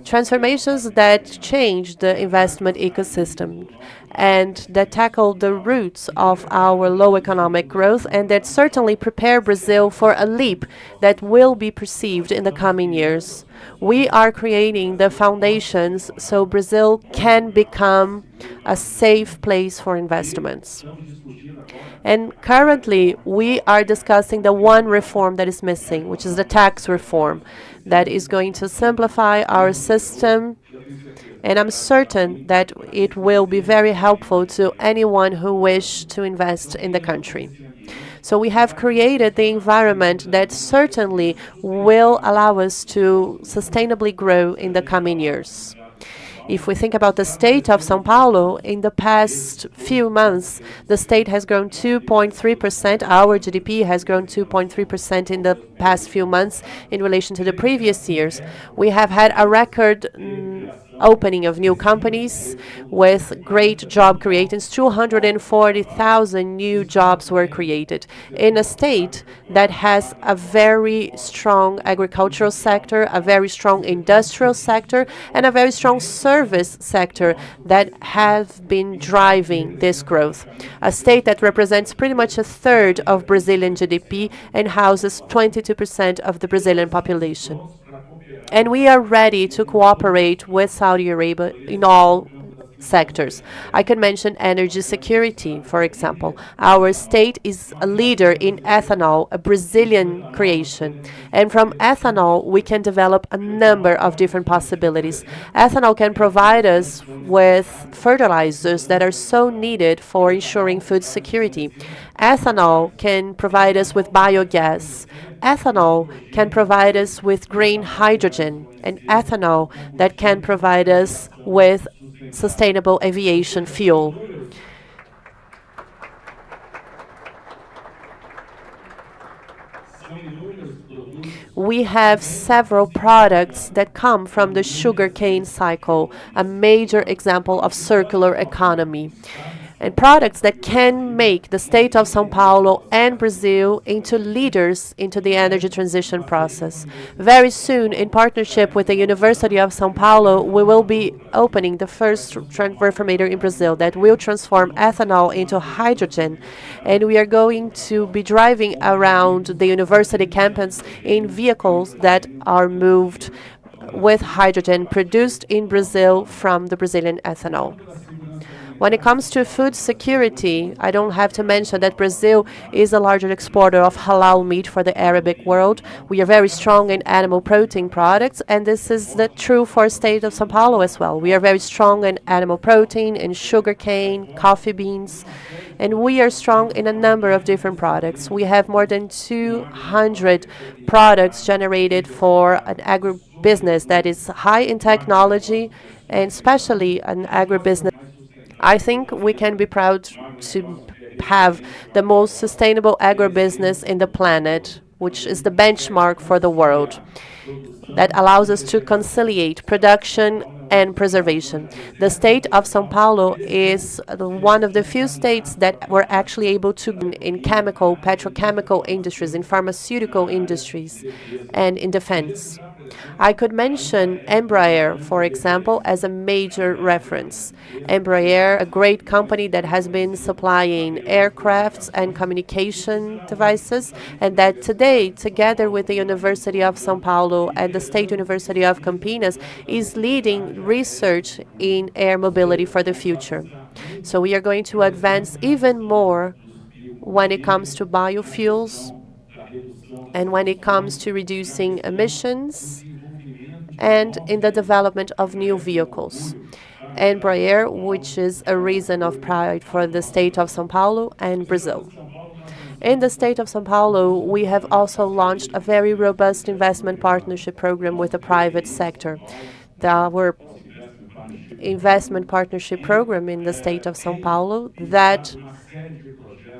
Speaker 1: Transformations that change the investment ecosystem and that tackle the roots of our low economic growth and that certainly prepare Brazil for a leap that will be perceived in the coming years. We are creating the foundations so Brazil can become a safe place for investments. And currently, we are discussing the one reform that is missing, which is the tax reform, that is going to simplify our system. And I'm certain that it will be very helpful to anyone who wishes to invest in the country. So we have created the environment that certainly will allow us to sustainably grow in the coming years. If we think about the state of São Paulo, in the past few months, the state has grown 2.3%. Our GDP has grown 2.3% in the past few months in relation to the previous years. We have had a record opening of new companies with great job creations. 240,000 new jobs were created in a state that has a very strong agricultural sector, a very strong industrial sector, and a very strong service sector that have been driving this growth. A state that represents pretty much a third of Brazilian GDP and houses 22% of the Brazilian population. And we are ready to cooperate with Saudi Arabia in all sectors. I could mention energy security, for example. Our state is a leader in ethanol, a Brazilian creation. And from ethanol, we can develop a number of different possibilities. Ethanol can provide us with fertilizers that are so needed for ensuring food security. Ethanol can provide us with biogas. Ethanol can provide us with green hydrogen, and ethanol that can provide us with sustainable aviation fuel. We have several products that come from the sugarcane cycle, a major example of circular economy. and products that can make the state of São Paulo and Brazil into leaders into the energy transition process. Very soon, in partnership with the University of São Paulo, we will be opening the first transformator in Brazil that will transform ethanol into hydrogen. And we are going to be driving around the university campus in vehicles that are moved with hydrogen produced in Brazil from the Brazilian ethanol. When it comes to food security, I don't have to mention that Brazil is a larger exporter of halal meat for the Arabic world. We are very strong in animal protein products, and this is true for the state of São Paulo as well. We are very strong in animal protein, in sugarcane, coffee beans, and we are strong in a number of different products. We have more than 200 products generated for an agribusiness that is high in technology, and especially an agribusiness. I think we can be proud to have the most sustainable agribusiness in the planet, which is the benchmark for the world, that allows us to conciliate production and preservation. The state of São Paulo is one of the few states that were actually able to, in chemical, petrochemical industries, in pharmaceutical industries, and in defense. I could mention Embraer, for example, as a major reference. Embraer, a great company that has been supplying aircrafts and communication devices, and that today, together with the University of São Paulo and the State University of Campinas, is leading research in air mobility for the future. So we are going to advance even more when it comes to biofuels, and when it comes to reducing emissions, and in the development of new vehicles. Embraer, which is a reason of pride for the state of São Paulo and Brazil. In the state of São Paulo, we have also launched a very robust investment partnership program with the private sector. Our investment partnership program in the state of São Paulo that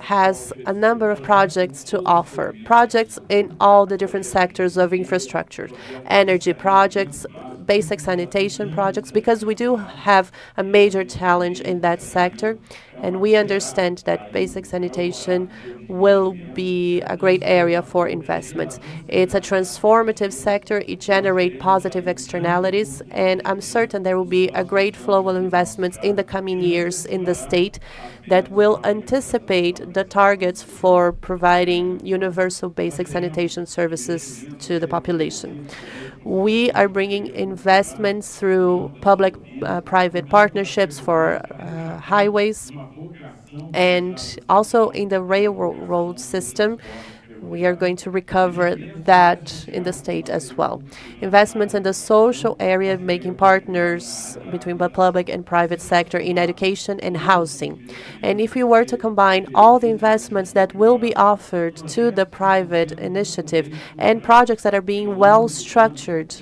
Speaker 1: has a number of projects to offer. Projects in all the different sectors of infrastructure, energy projects, basic sanitation projects, because we do have a major challenge in that sector, and we understand that basic sanitation will be a great area for investments. It's a transformative sector, it generates positive externalities, and I'm certain there will be a great flow of investments in the coming years in the state that will anticipate the targets for providing universal basic sanitation services to the population. We are bringing investments through public-private partnerships for highways, and also in the railroad system. We are going to recover that in the state as well. Investments in the social area, making partners between the public and private sector in education and housing. And if we were to combine all the investments that will be offered to the private initiative and projects that are being well structured,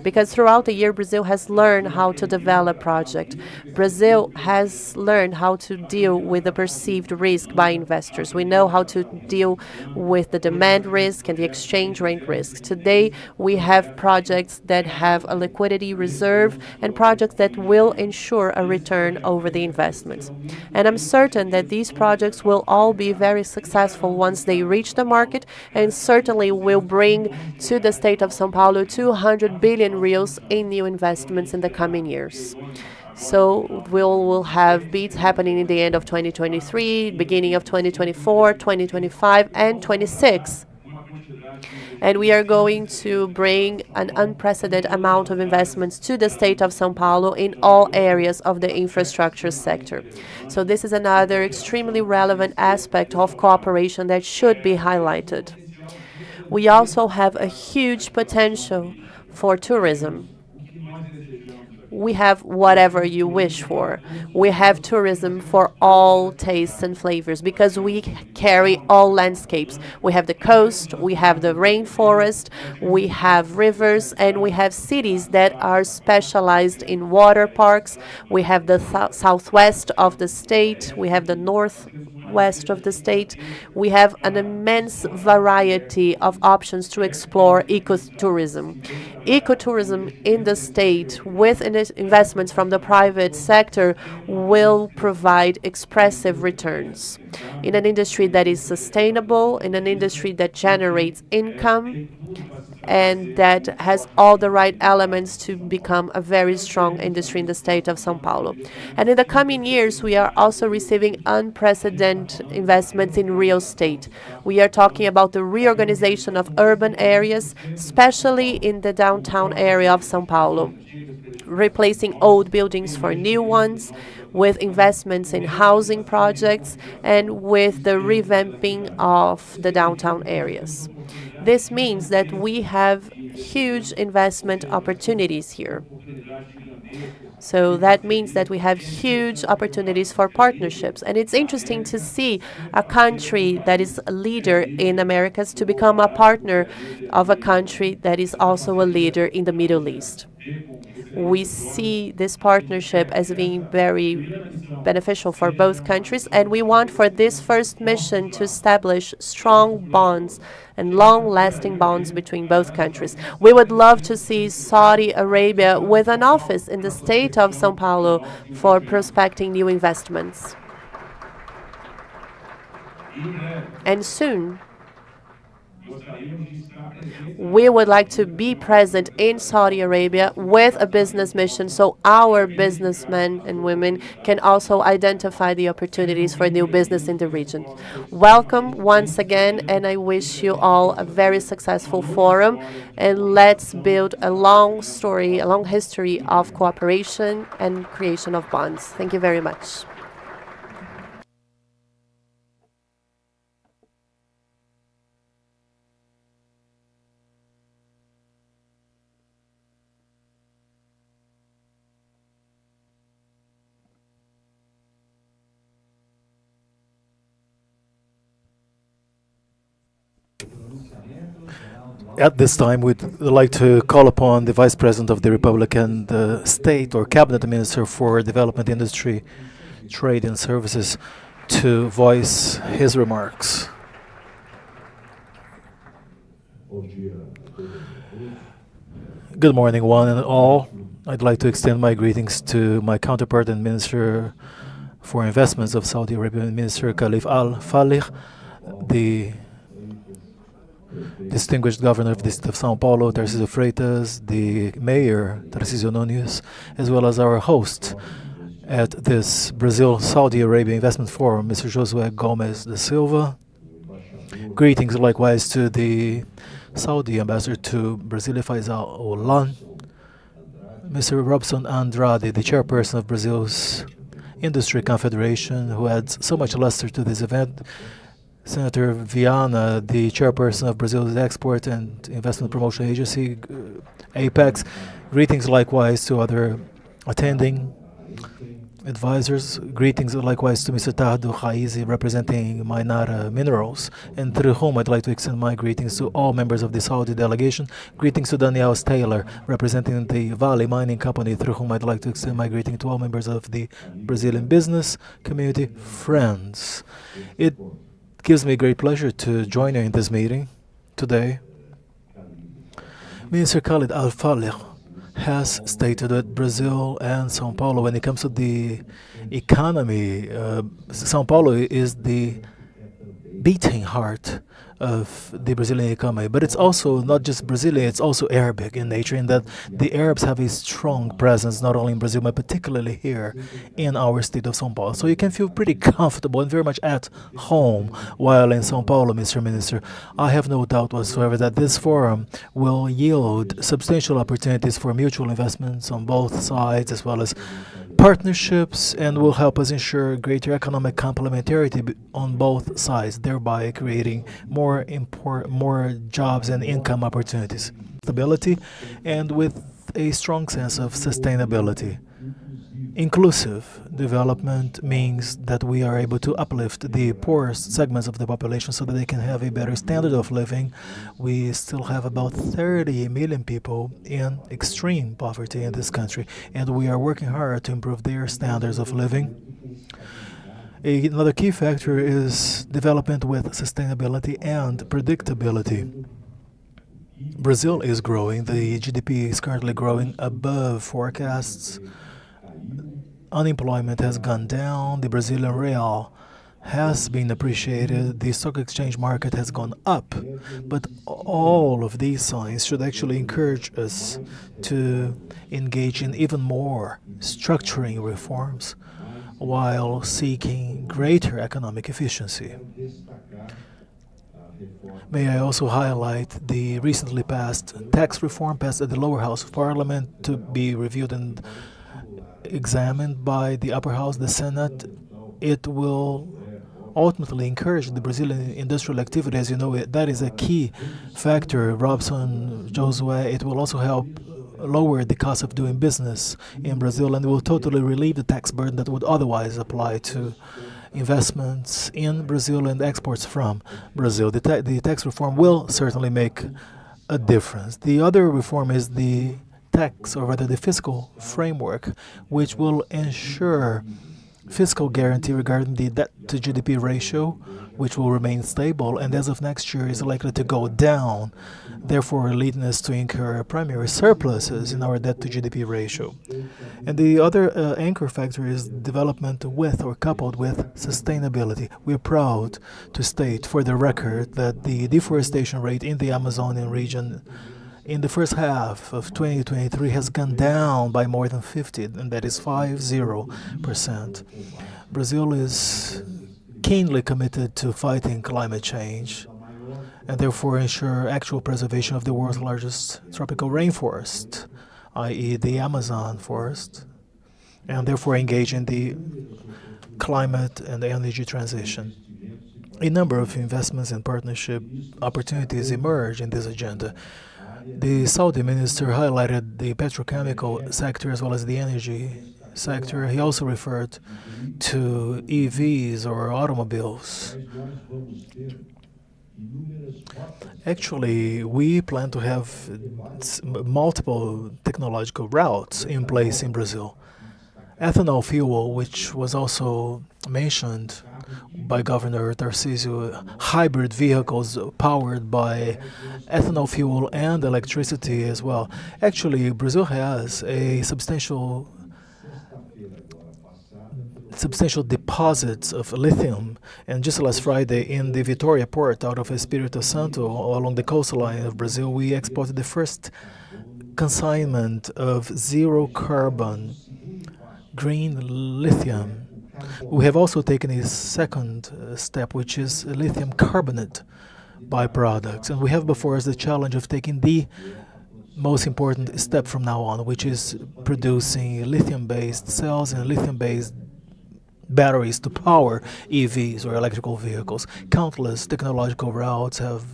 Speaker 1: because throughout the year, Brazil has learned how to develop projects. Brazil has learned how to deal with the perceived risk by investors. We know how to deal with the demand risk and the exchange rate risk. Today, we have projects that have a liquidity reserve and projects that will ensure a return over the investments. And I'm certain that these projects will all be very successful once they reach the market, and certainly will bring to the state of São Paulo 200 billion reals in new investments in the coming years. So we'll have bids happening in the end of 2023, beginning of 2024, 2025, and 26. And we are going to bring an unprecedented amount of investments to the state of São Paulo in all areas of the infrastructure sector. So this is another extremely relevant aspect of cooperation that should be highlighted. We also have a huge potential for tourism. We have whatever you wish for. We have tourism for all tastes and flavors because we carry all landscapes. We have the coast, we have the rainforest, we have rivers, and we have cities that are specialized in water parks. We have the southwest of the state, we have the southwest of the state, we have an immense variety of options to explore ecotourism. Ecotourism in the state, with investments from the private sector, will provide expressive returns in an industry that is sustainable, in an industry that generates income, and that has all the right elements to become a very strong industry in the state of São Paulo. And in the coming years, we are also receiving unprecedented investments in real estate. We are talking about the reorganization of urban areas, especially in the downtown area of São Paulo, replacing old buildings for new ones, with investments in housing projects, and with the revamping of the downtown areas. This means that we have huge investment opportunities here. So that means that we have huge opportunities for partnerships. And it's interesting to see a country that is a leader in Americas to become a partner of a country that is also a leader in the Middle East. We see this partnership as being very beneficial for both countries, and we want for this first mission to establish strong bonds and long-lasting bonds between both countries. We would love to see Saudi Arabia with an office in the state of São Paulo for prospecting new investments. And soon, we would like to be present in Saudi Arabia with a business mission so our businessmen and women can also identify the opportunities for new business in the region. Welcome once again, and I wish you all a very successful forum. And let's build a long story, a long history of cooperation and creation of bonds. Thank you very much.
Speaker 7: At this time, we'd like to call upon the Vice President of the Republic and the State or Cabinet Minister for Development, Industry, Trade and Services to voice his remarks. Good morning, one and all. I'd like to extend my greetings to my counterpart and Minister for Investments of Saudi Arabia, Minister Khalif Al Falih, the distinguished governor of the state of São Paulo, Tarcísio Freitas, the mayor, Tarcísio Nunes, as well as our host at this Brazil-Saudi Arabia Investment Forum, Mr. Josué Gomes da Silva. Greetings likewise to the Saudi ambassador to Brasilia, Faisal Olan, Mr. Robson Andrade, the chairperson of Brazil's Industry Confederation, who adds so much luster to this event, Senator Viana, the chairperson of Brazil's Export and Investment Promotion Agency, APEX. Greetings likewise to other attending advisors. Greetings likewise to Mr. Tardo Khaizi, representing Mainara Minerals, and through whom I'd like to extend my greetings to all members of the Saudi delegation. Greetings to Daniel Taylor, representing the Vale Mining Company, through whom I'd like to extend my greeting to all members of the Brazilian business community. Friends, it gives me great pleasure to join you in this meeting today. Minister Khalid Al Falih has stated that Brazil and São Paulo, when it comes to the economy, São Paulo is the beating heart of the Brazilian economy. But it's also not just Brazilian, it's also Arabic in nature, in that the Arabs have a strong presence, not only in Brazil, but particularly here in our state of São Paulo. So you can feel pretty comfortable and very much at home while in São Paulo, Mr. Minister. I have no doubt whatsoever that this forum will yield substantial opportunities for mutual investments on both sides, as well as partnerships, and will help us ensure greater economic complementarity on both sides, thereby creating more jobs and income opportunities. Stability, and with a strong sense of sustainability. Inclusive development means that we are able to uplift the poorest segments of the population so that they can have a better standard of living. We still have about 30 million people in extreme poverty in this country, and we are working hard to improve their standards of living. Another key factor is development with sustainability and predictability. Brazil is growing. The GDP is currently growing above forecasts. Unemployment has gone down. The Brazilian real has been appreciated. The stock exchange market has gone up. But all of these signs should actually encourage us to engage in even more structuring reforms while seeking greater economic efficiency. May I also highlight the recently passed tax reform passed at the lower house of parliament to be reviewed and examined by the upper house, the Senate. It will ultimately encourage the Brazilian industrial activity. As you know, that is a key factor. Robson, Josue, it will also help lower the cost of doing business in Brazil, and will totally relieve the tax burden that would otherwise apply to investments in Brazil and exports from Brazil. The tax reform will certainly make a difference. The other reform is the tax, or rather the fiscal framework, which will ensure fiscal guarantee regarding the debt to GDP ratio, which will remain stable and as of next year is likely to go down, therefore leading us to incur primary surpluses in our debt to GDP ratio. And the other anchor factor is development with or coupled with sustainability. We are proud to state for the record that the deforestation rate in the Amazonian region in the first half of 2023 has gone down by more than 50, and that is 50%. Brazil is keenly committed to fighting climate change and therefore ensure actual preservation of the world's largest tropical rainforest, i.e. the Amazon forest, and therefore engage in the climate and energy transition. A number of investments and partnership opportunities emerge in this agenda. The Saudi minister highlighted the petrochemical sector as well as the energy sector. He also referred to EVs or automobiles. Actually, we plan to have multiple technological routes in place in Brazil. Ethanol fuel, which was also mentioned by Governor Tarcísio, hybrid vehicles powered by ethanol fuel and electricity as well. Actually, Brazil has a substantial deposits of lithium, and just last Friday in the Vitória port out of Espírito Santo along the coastline of Brazil, we exported the first consignment of zero carbon green lithium. We have also taken a second step, which is lithium carbonate byproducts, and we have before us the challenge of taking the most important step from now on, which is producing lithium-based cells and lithium-based batteries to power EVs or electrical vehicles. Countless technological routes have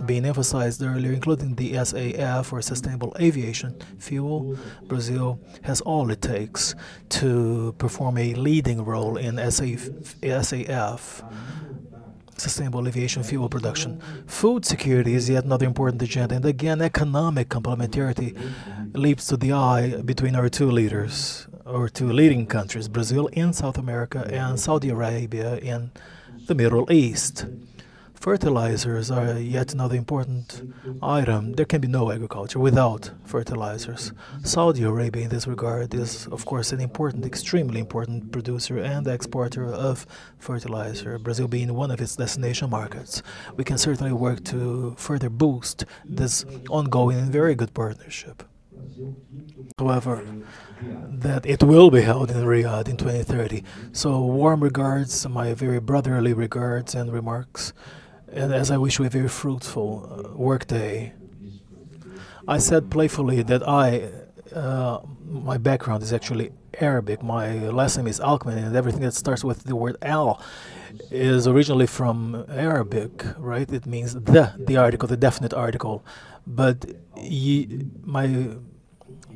Speaker 7: been emphasized earlier, including the SAF or Sustainable Aviation Fuel. Brazil has all it takes to perform a leading role in SAF, Sustainable Aviation Fuel production. Food security is yet another important agenda, and again, economic complementarity leaps to the eye between our two leaders, or two leading countries, Brazil in South America and Saudi Arabia in the Middle East. Fertilizers are yet another important item. There can be no agriculture without fertilizers. Saudi Arabia in this regard is, of course, an important, extremely important producer and exporter of fertilizer, Brazil being one of its destination markets. We can certainly work to further boost this ongoing and very good partnership. However, that it will be held in Riyadh in 2030. So warm regards, my very brotherly regards and remarks, and as I wish you a very fruitful workday. I said playfully that my background is actually Arabic. My last name is Alkman, and everything that starts with the word al is originally from Arabic, right? It means the article, the definite article. But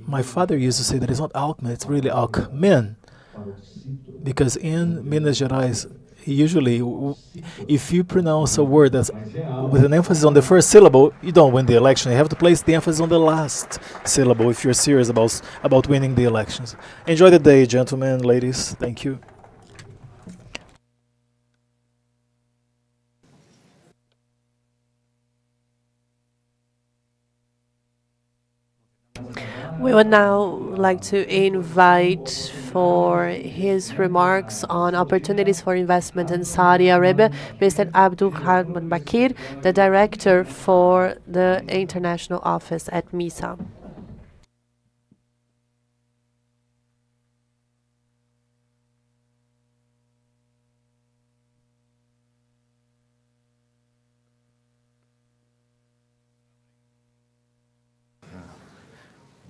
Speaker 7: my father used to say that it's not Alckmin, it's really Alckmin. Because in Minas Gerais, usually, if you pronounce a word that's with an emphasis on the first syllable, you don't win the election. You have to place the emphasis on the last syllable if you're serious about winning the elections. Enjoy the day, gentlemen, ladies. Thank you.
Speaker 1: We would now like to invite for his remarks on opportunities for investment in Saudi Arabia, Mr. Abdul Rahman Bakir, the director for the international office at MISA.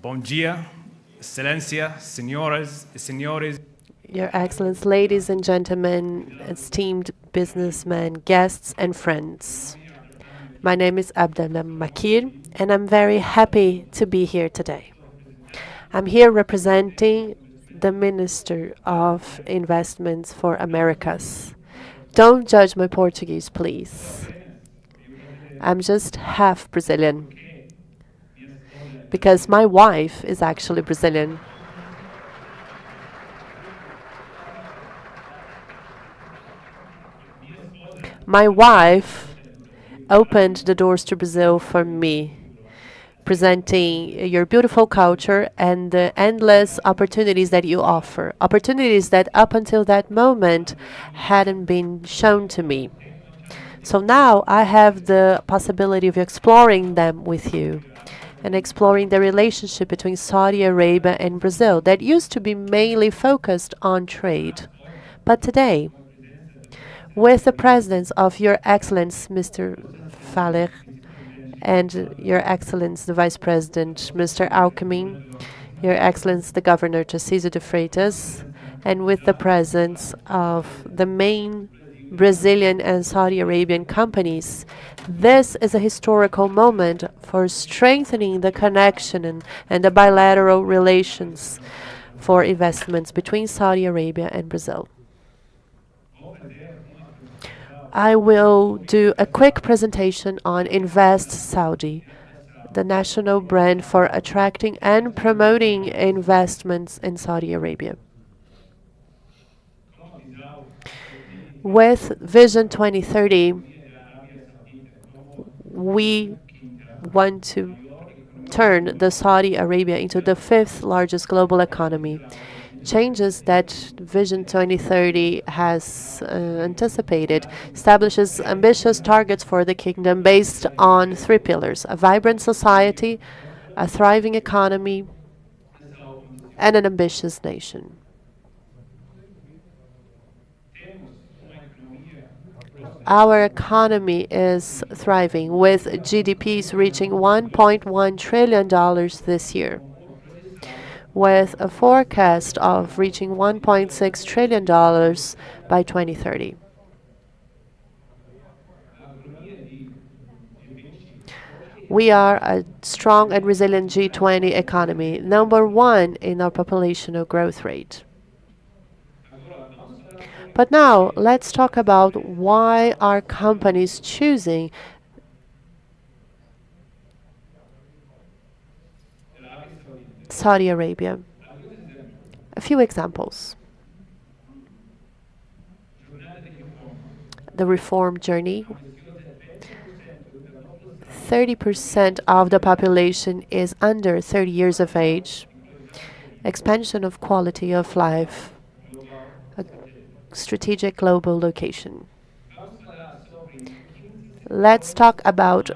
Speaker 8: Bom dia, Excelência, senhoras e senhores.
Speaker 1: Your Excellency, ladies and gentlemen, esteemed businessmen, guests, and friends. My name is Abdullah Makir, and I'm very happy to be here today. I'm here representing the Minister of Investments for Americas. Don't judge my Portuguese, please. I'm just half Brazilian, because my wife is actually Brazilian. My wife opened the doors to Brazil for me, presenting your beautiful culture and the endless opportunities that you offer. Opportunities that up until that moment hadn't been shown to me. So now I have the possibility of exploring them with you and exploring the relationship between Saudi Arabia and Brazil that used to be mainly focused on trade. But today, with the presence of Your Excellence, Mr. Faleh, and Your Excellence, the Vice President, Mr. Alckmin, Your Excellence, the Governor, Tarcísio de Freitas, and with the presence of the main Brazilian and Saudi Arabian companies, this is a historical moment for strengthening the connection and the bilateral relations for investments between Saudi Arabia and Brazil. I will do a quick presentation on Invest Saudi, the national brand for attracting and promoting investments in Saudi Arabia. With Vision 2030, we want to turn the Saudi Arabia into the 5th largest global economy. Changes that Vision 2030 has anticipated establishes ambitious targets for the kingdom based on 3 pillars: a vibrant society, a thriving economy, and an ambitious nation. Our economy is thriving, with GDPs reaching $1.1 trillion this year, with a forecast of reaching $1.6 trillion by 2030. We are a strong and resilient G20 economy, number 1 in our populational growth rate. But now, let's talk about why are companies choosing Saudi Arabia. A few examples. The reform journey. 30% of the population is under 30 years of age. Expansion of quality of life. A strategic global location. Let's talk about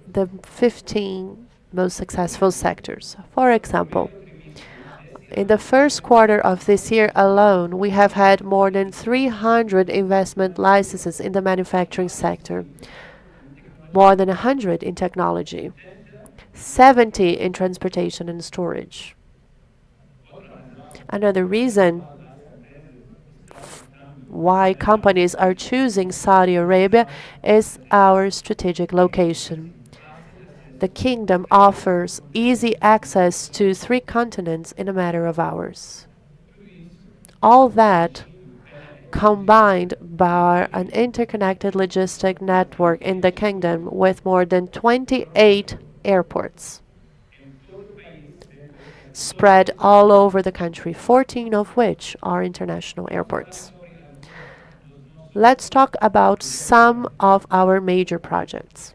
Speaker 1: the 15 most successful sectors. For example, in the first quarter of this year alone, we have had more than 300 investment licenses in the manufacturing sector, more than 100 in technology, 70 in transportation and storage. Another reason why companies are choosing Saudi Arabia is our strategic location. The kingdom offers easy access to 3 continents in a matter of hours. All that combined by an interconnected logistic network in the kingdom with more than 28 airports spread all over the country, 14 of which are international airports. Let's talk about some of our major projects.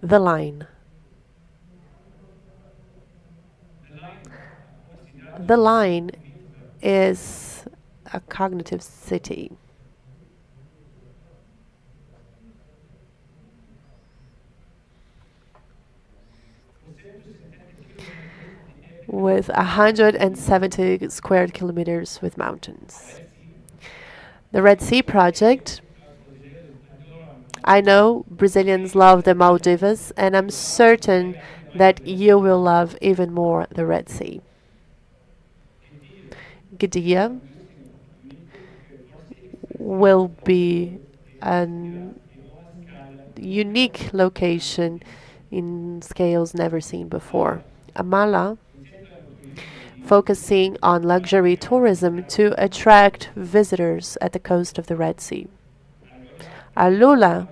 Speaker 1: The Line. The line is a cognitive city. With 170 square kilometers with mountains. The Red Sea project. I know Brazilians love the Maldives, and I'm certain that you will love even more the Red Sea. Gdynia will be a unique location in scales never seen before. Amala, focusing on luxury tourism to attract visitors at the coast of the Red Sea. Alula,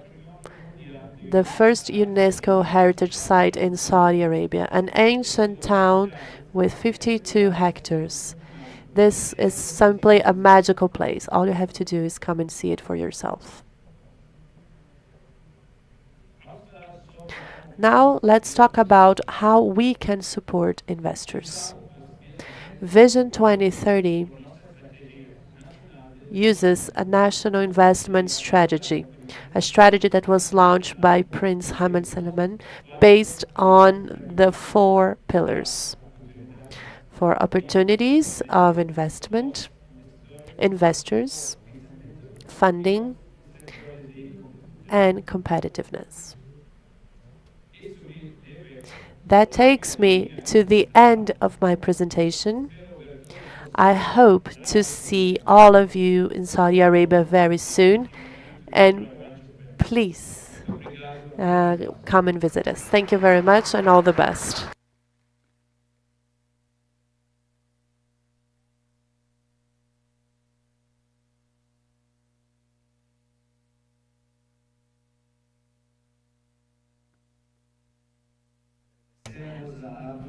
Speaker 1: the first UNESCO heritage site in Saudi Arabia, an ancient town with 52 hectares. This is simply a magical place. All you have to do is come and see it for yourself. Now let's talk about how we can support investors. Vision 2030 uses a national investment strategy, a strategy that was launched by Prince Hamad Salman based on the 4 pillars for opportunities of investment, investors, funding, and competitiveness. That takes me to the end of my presentation. I hope to see all of you in Saudi Arabia very soon, and please come and visit us. Thank you very much and all the best.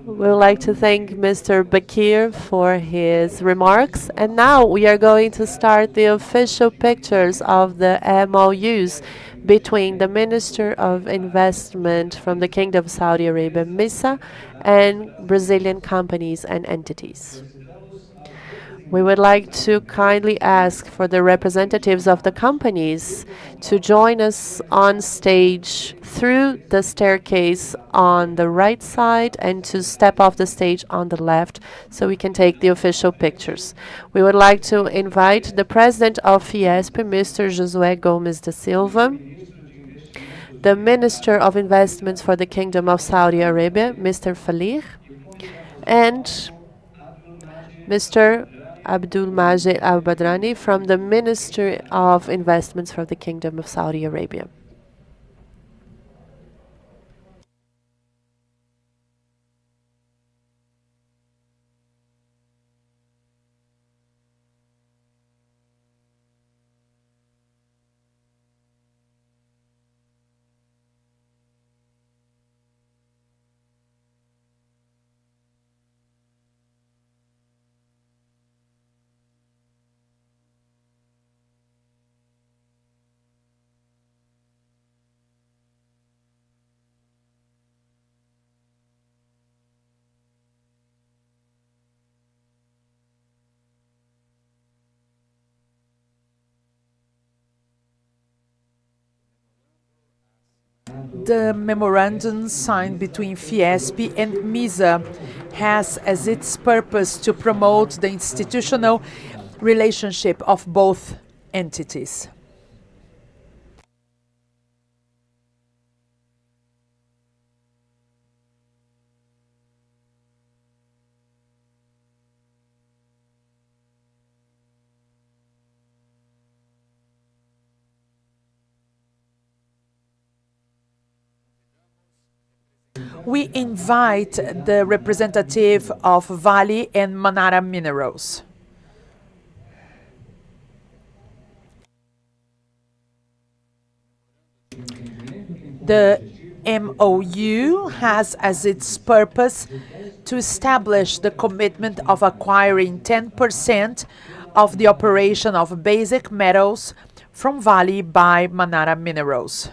Speaker 1: We would like to thank Mr. Bakir for his remarks. And now we are going to start the official pictures of the MOUs between the Minister of Investment from the Kingdom of Saudi Arabia, MISA, and Brazilian companies and entities. We would like to kindly ask for the representatives of the companies to join us on stage through the staircase on the right side and to step off the stage on the left so we can take the official pictures. We would like to invite the President of Fiesp, Mr. Josué Gomes da Silva, the Minister of Investments for the Kingdom of Saudi Arabia, Mr. Falir, and Mr. Abdul Majid Al Badrani from the Ministry of Investments for the Kingdom of Saudi Arabia.
Speaker 4: The memorandum signed between Fiesp and MISA has as its purpose to promote the institutional relationship of both entities. We invite the representative of Vale and Manara Minerals. The MOU has as its purpose to establish the commitment of acquiring 10% of the operation of basic metals from Vale by Manara Minerals.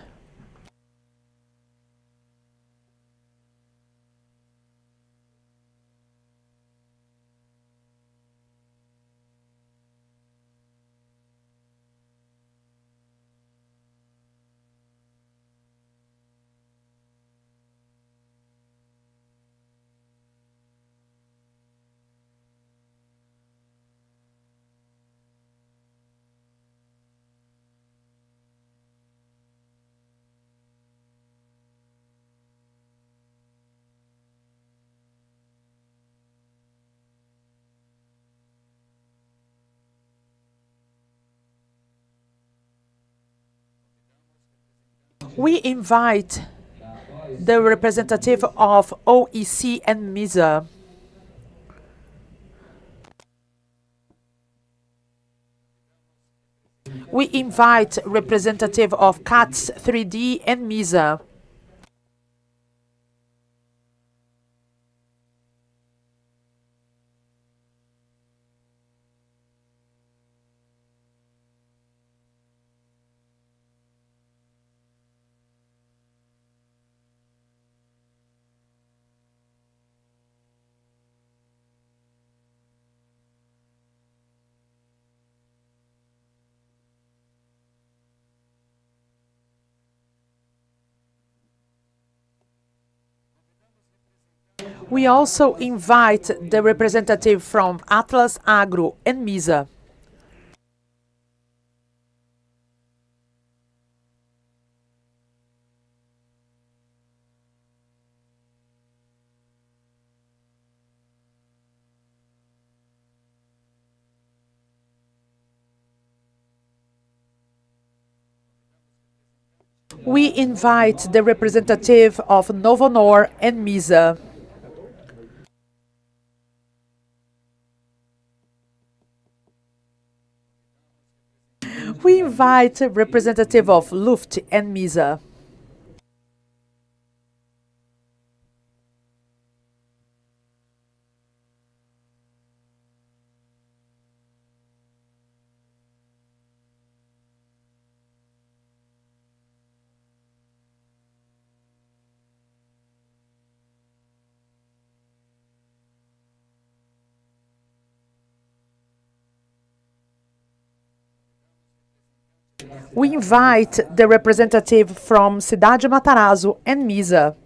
Speaker 4: We invite the representative of OEC and MISA. We invite representative of CATS 3D and MISA. We also invite the representative from Atlas Agro and MISA. We invite the representative of Novonor and MISA. We invite a representative of Luft and MISA. We invite the representative from Cidade Matarazzo and MISA.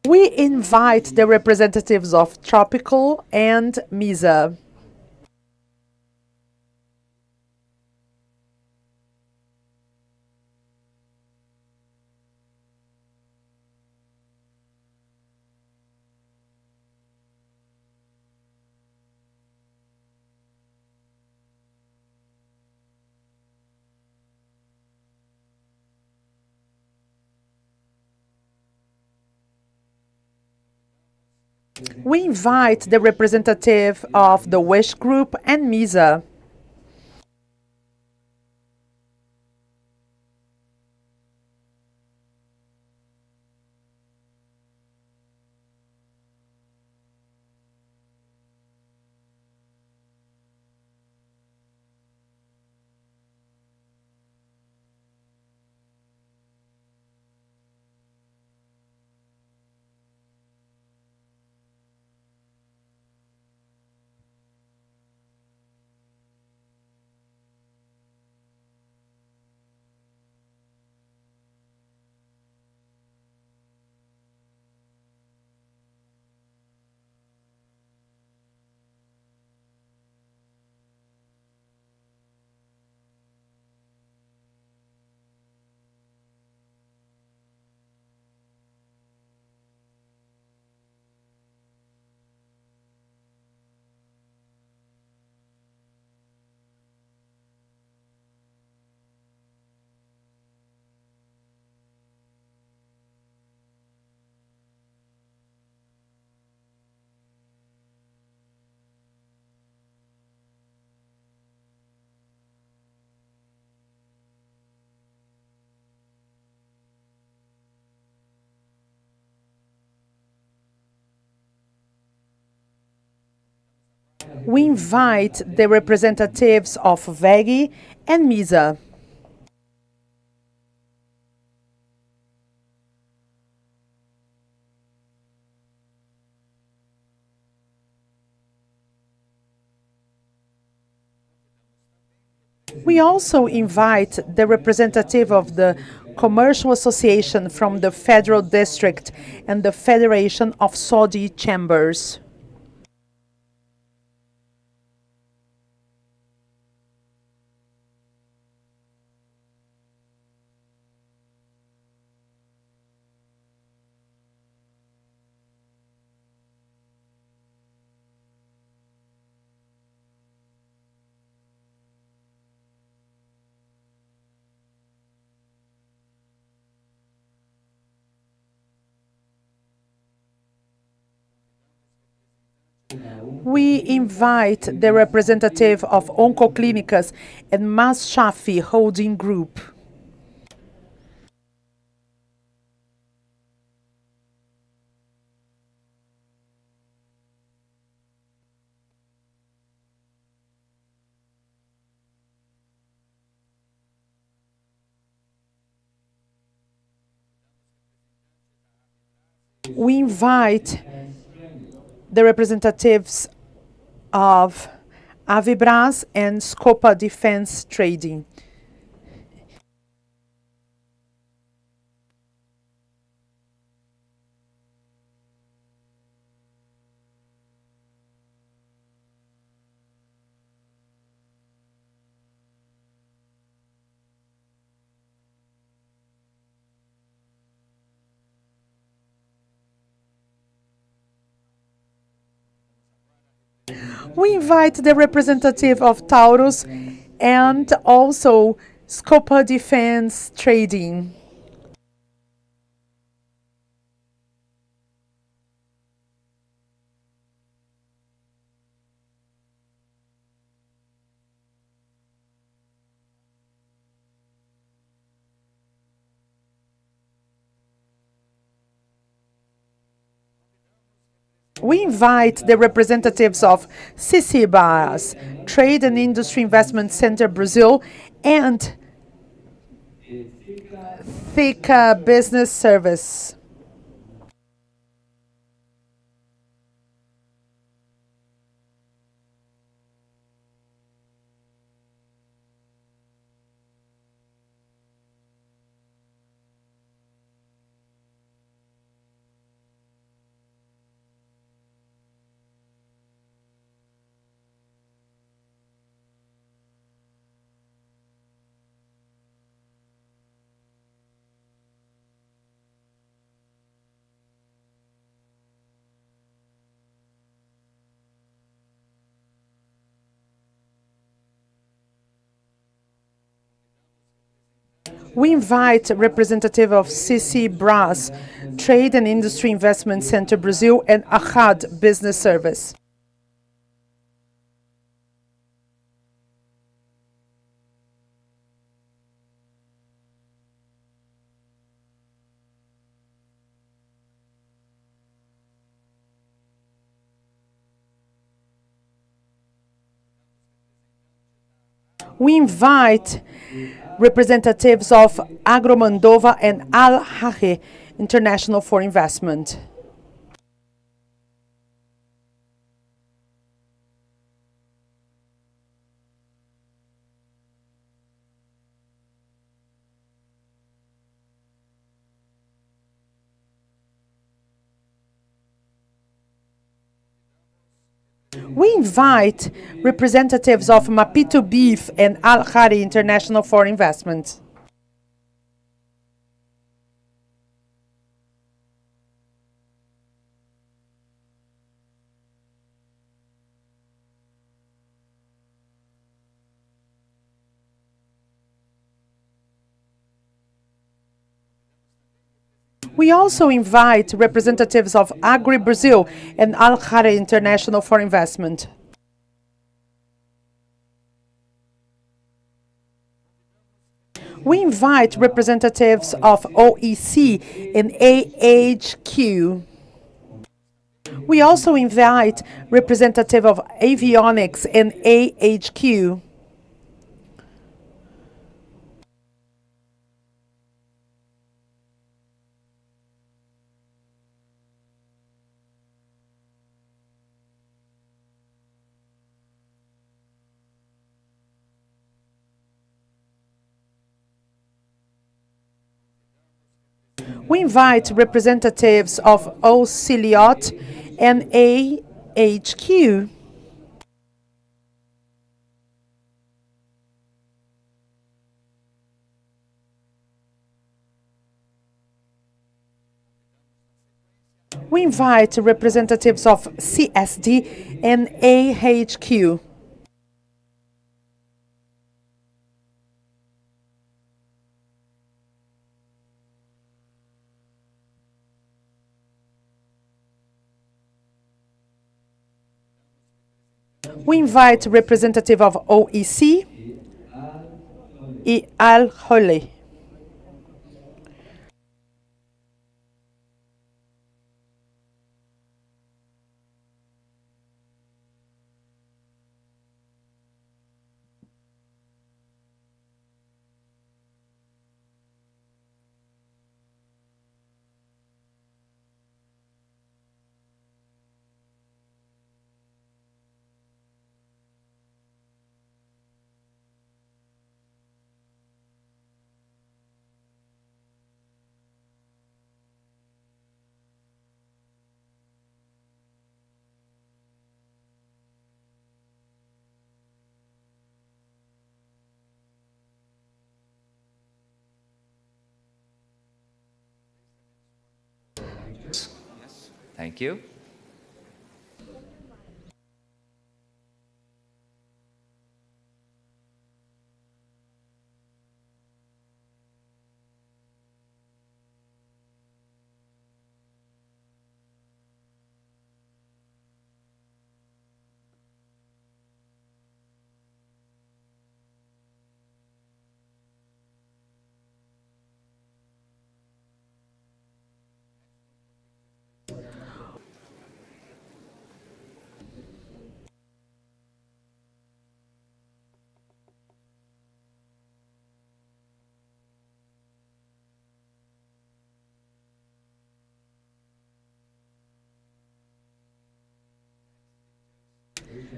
Speaker 4: We invite the representatives of Tropical and MISA. We invite the representative of the Wish Group and MISA. We invite the representatives of WEG and MISA. We also invite the representative of the Commercial Association from the Federal District and the Federation of Saudi Chambers. We invite the representative of Oncoclínicas and Mashafi Holding Group. We invite the representatives of Avibras and Scopa Defense Trading. We invite the representative of Taurus and also Scopa Defense Trading. We invite the representatives of Cicibras, Trade and Industry Investment Center Brazil, and Thika Business Service. We invite representative of Cicibras, Trade and Industry Investment Center Brazil, and Ahad Business Service. We invite representatives of Agromandova and Al Hahe International for Investment. We invite representatives of Mapito Beef and Al Khari International for Investment. We also invite representatives of Agri Brazil and Al Khari International for Investment. We invite representatives of OEC and AHQ. We also invite representative of Avionics and AHQ. We invite representatives of Ociliot and AHQ. We invite representatives of CSD and AHQ. We invite representative of OEC, Al Holey.
Speaker 6: Thank you.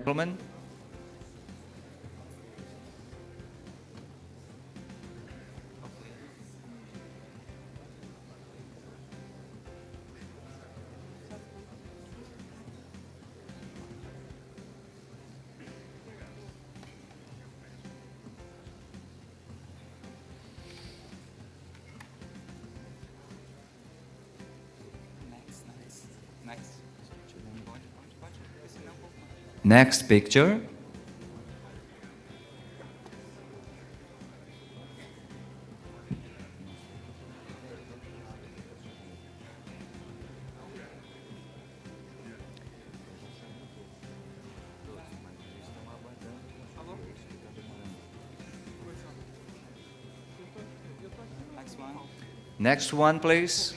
Speaker 6: Gentlemen. Next picture. Next one, please.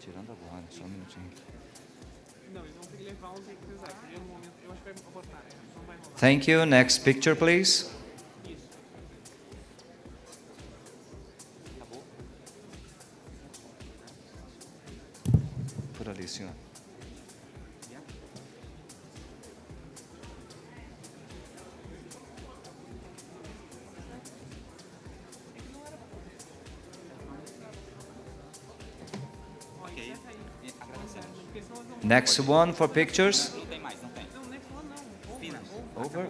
Speaker 6: Tirando agora, só um minutinho. Não, eles vão ter que levar um tempo exato. No momento, eu acho que vai botar. Não vai rolar. Thank you. Next picture, please. Acabou? Por ali, senhor. Next one for pictures. Over.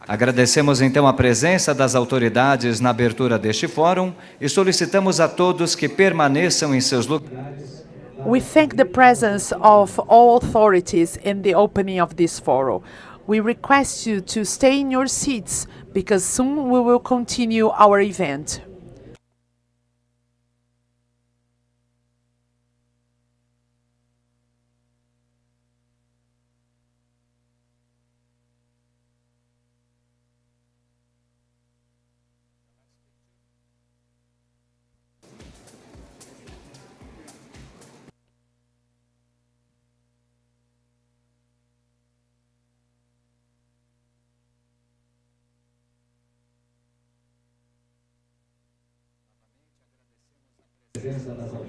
Speaker 6: Agradecemos então a presença das autoridades na abertura deste fórum e solicitamos a todos que permaneçam em seus lugares.
Speaker 4: We thank the presence of all authorities in the opening of this forum. We request you to stay in your seats because soon we will continue our event.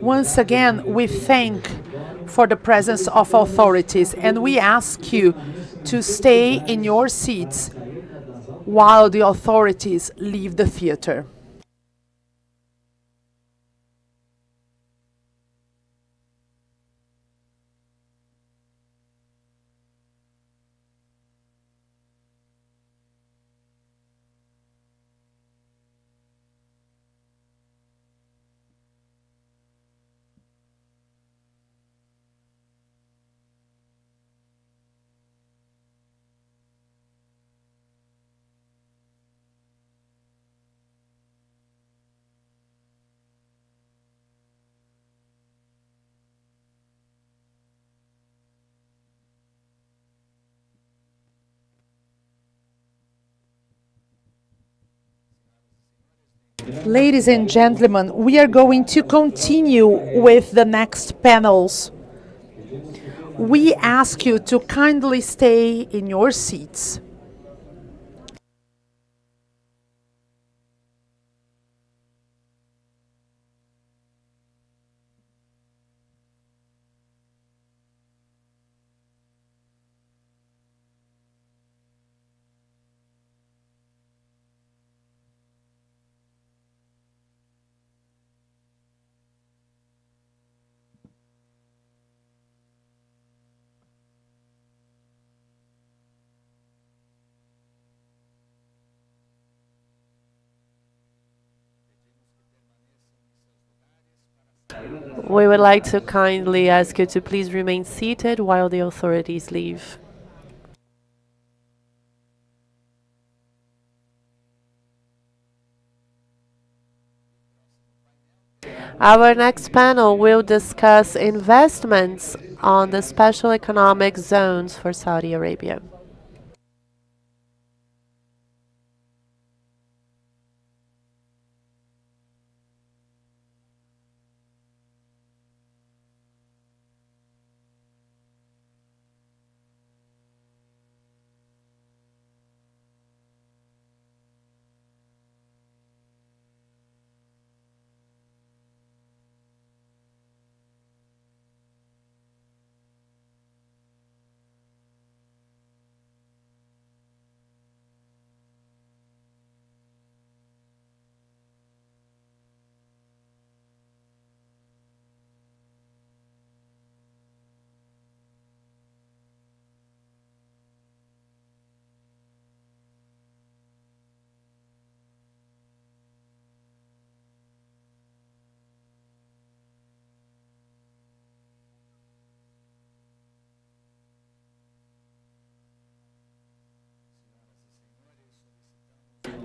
Speaker 4: Once again, we thank for the presence of authorities and we ask you to stay in your seats while the authorities leave the theater. Ladies and gentlemen, we are going to continue with the next panels. We ask you to kindly stay in your seats.
Speaker 1: We would like to kindly ask you to please remain seated while the authorities leave. Our next panel will discuss investments on the special economic zones for Saudi Arabia.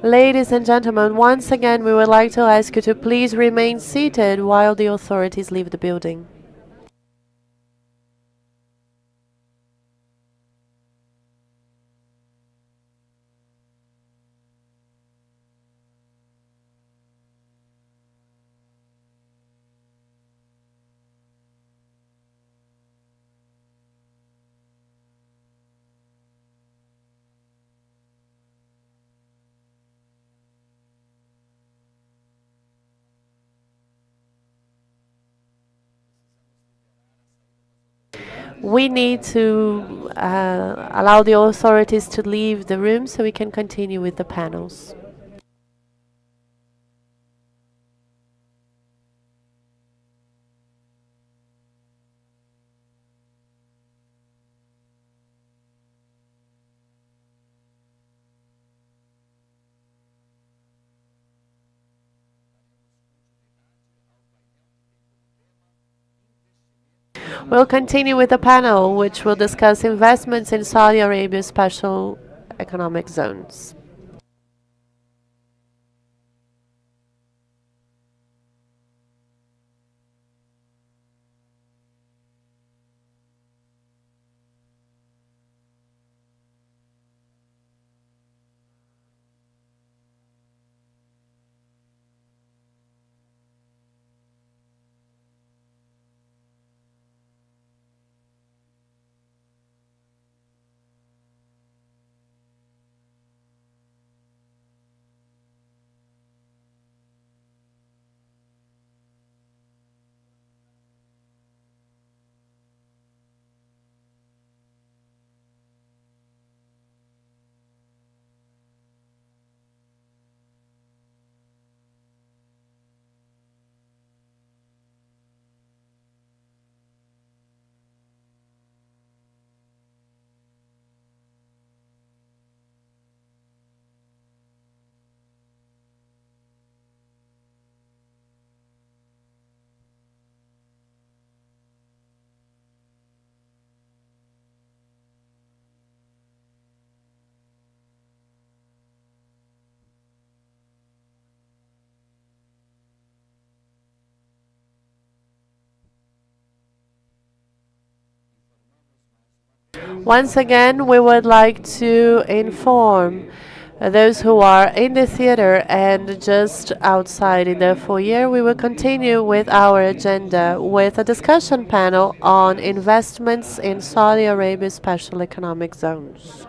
Speaker 1: Ladies and gentlemen, once again, we would like to ask you to please remain seated while the authorities leave the building. We need to allow the authorities to leave the room so we can continue with the panels. We'll continue with the panel, which will discuss investments in Saudi Arabia's special economic zones. Once again, we would like to inform Those who are in the theater and just outside in the foyer, we will continue with our agenda with a discussion panel on investments in Saudi Arabia's special economic zones.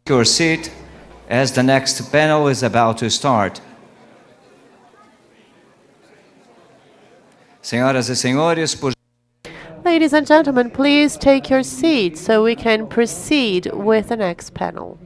Speaker 6: Your seat as the next panel is about to start. Senhoras e senhores, por
Speaker 1: Ladies and gentlemen, please take your seats so we can proceed with the next panel.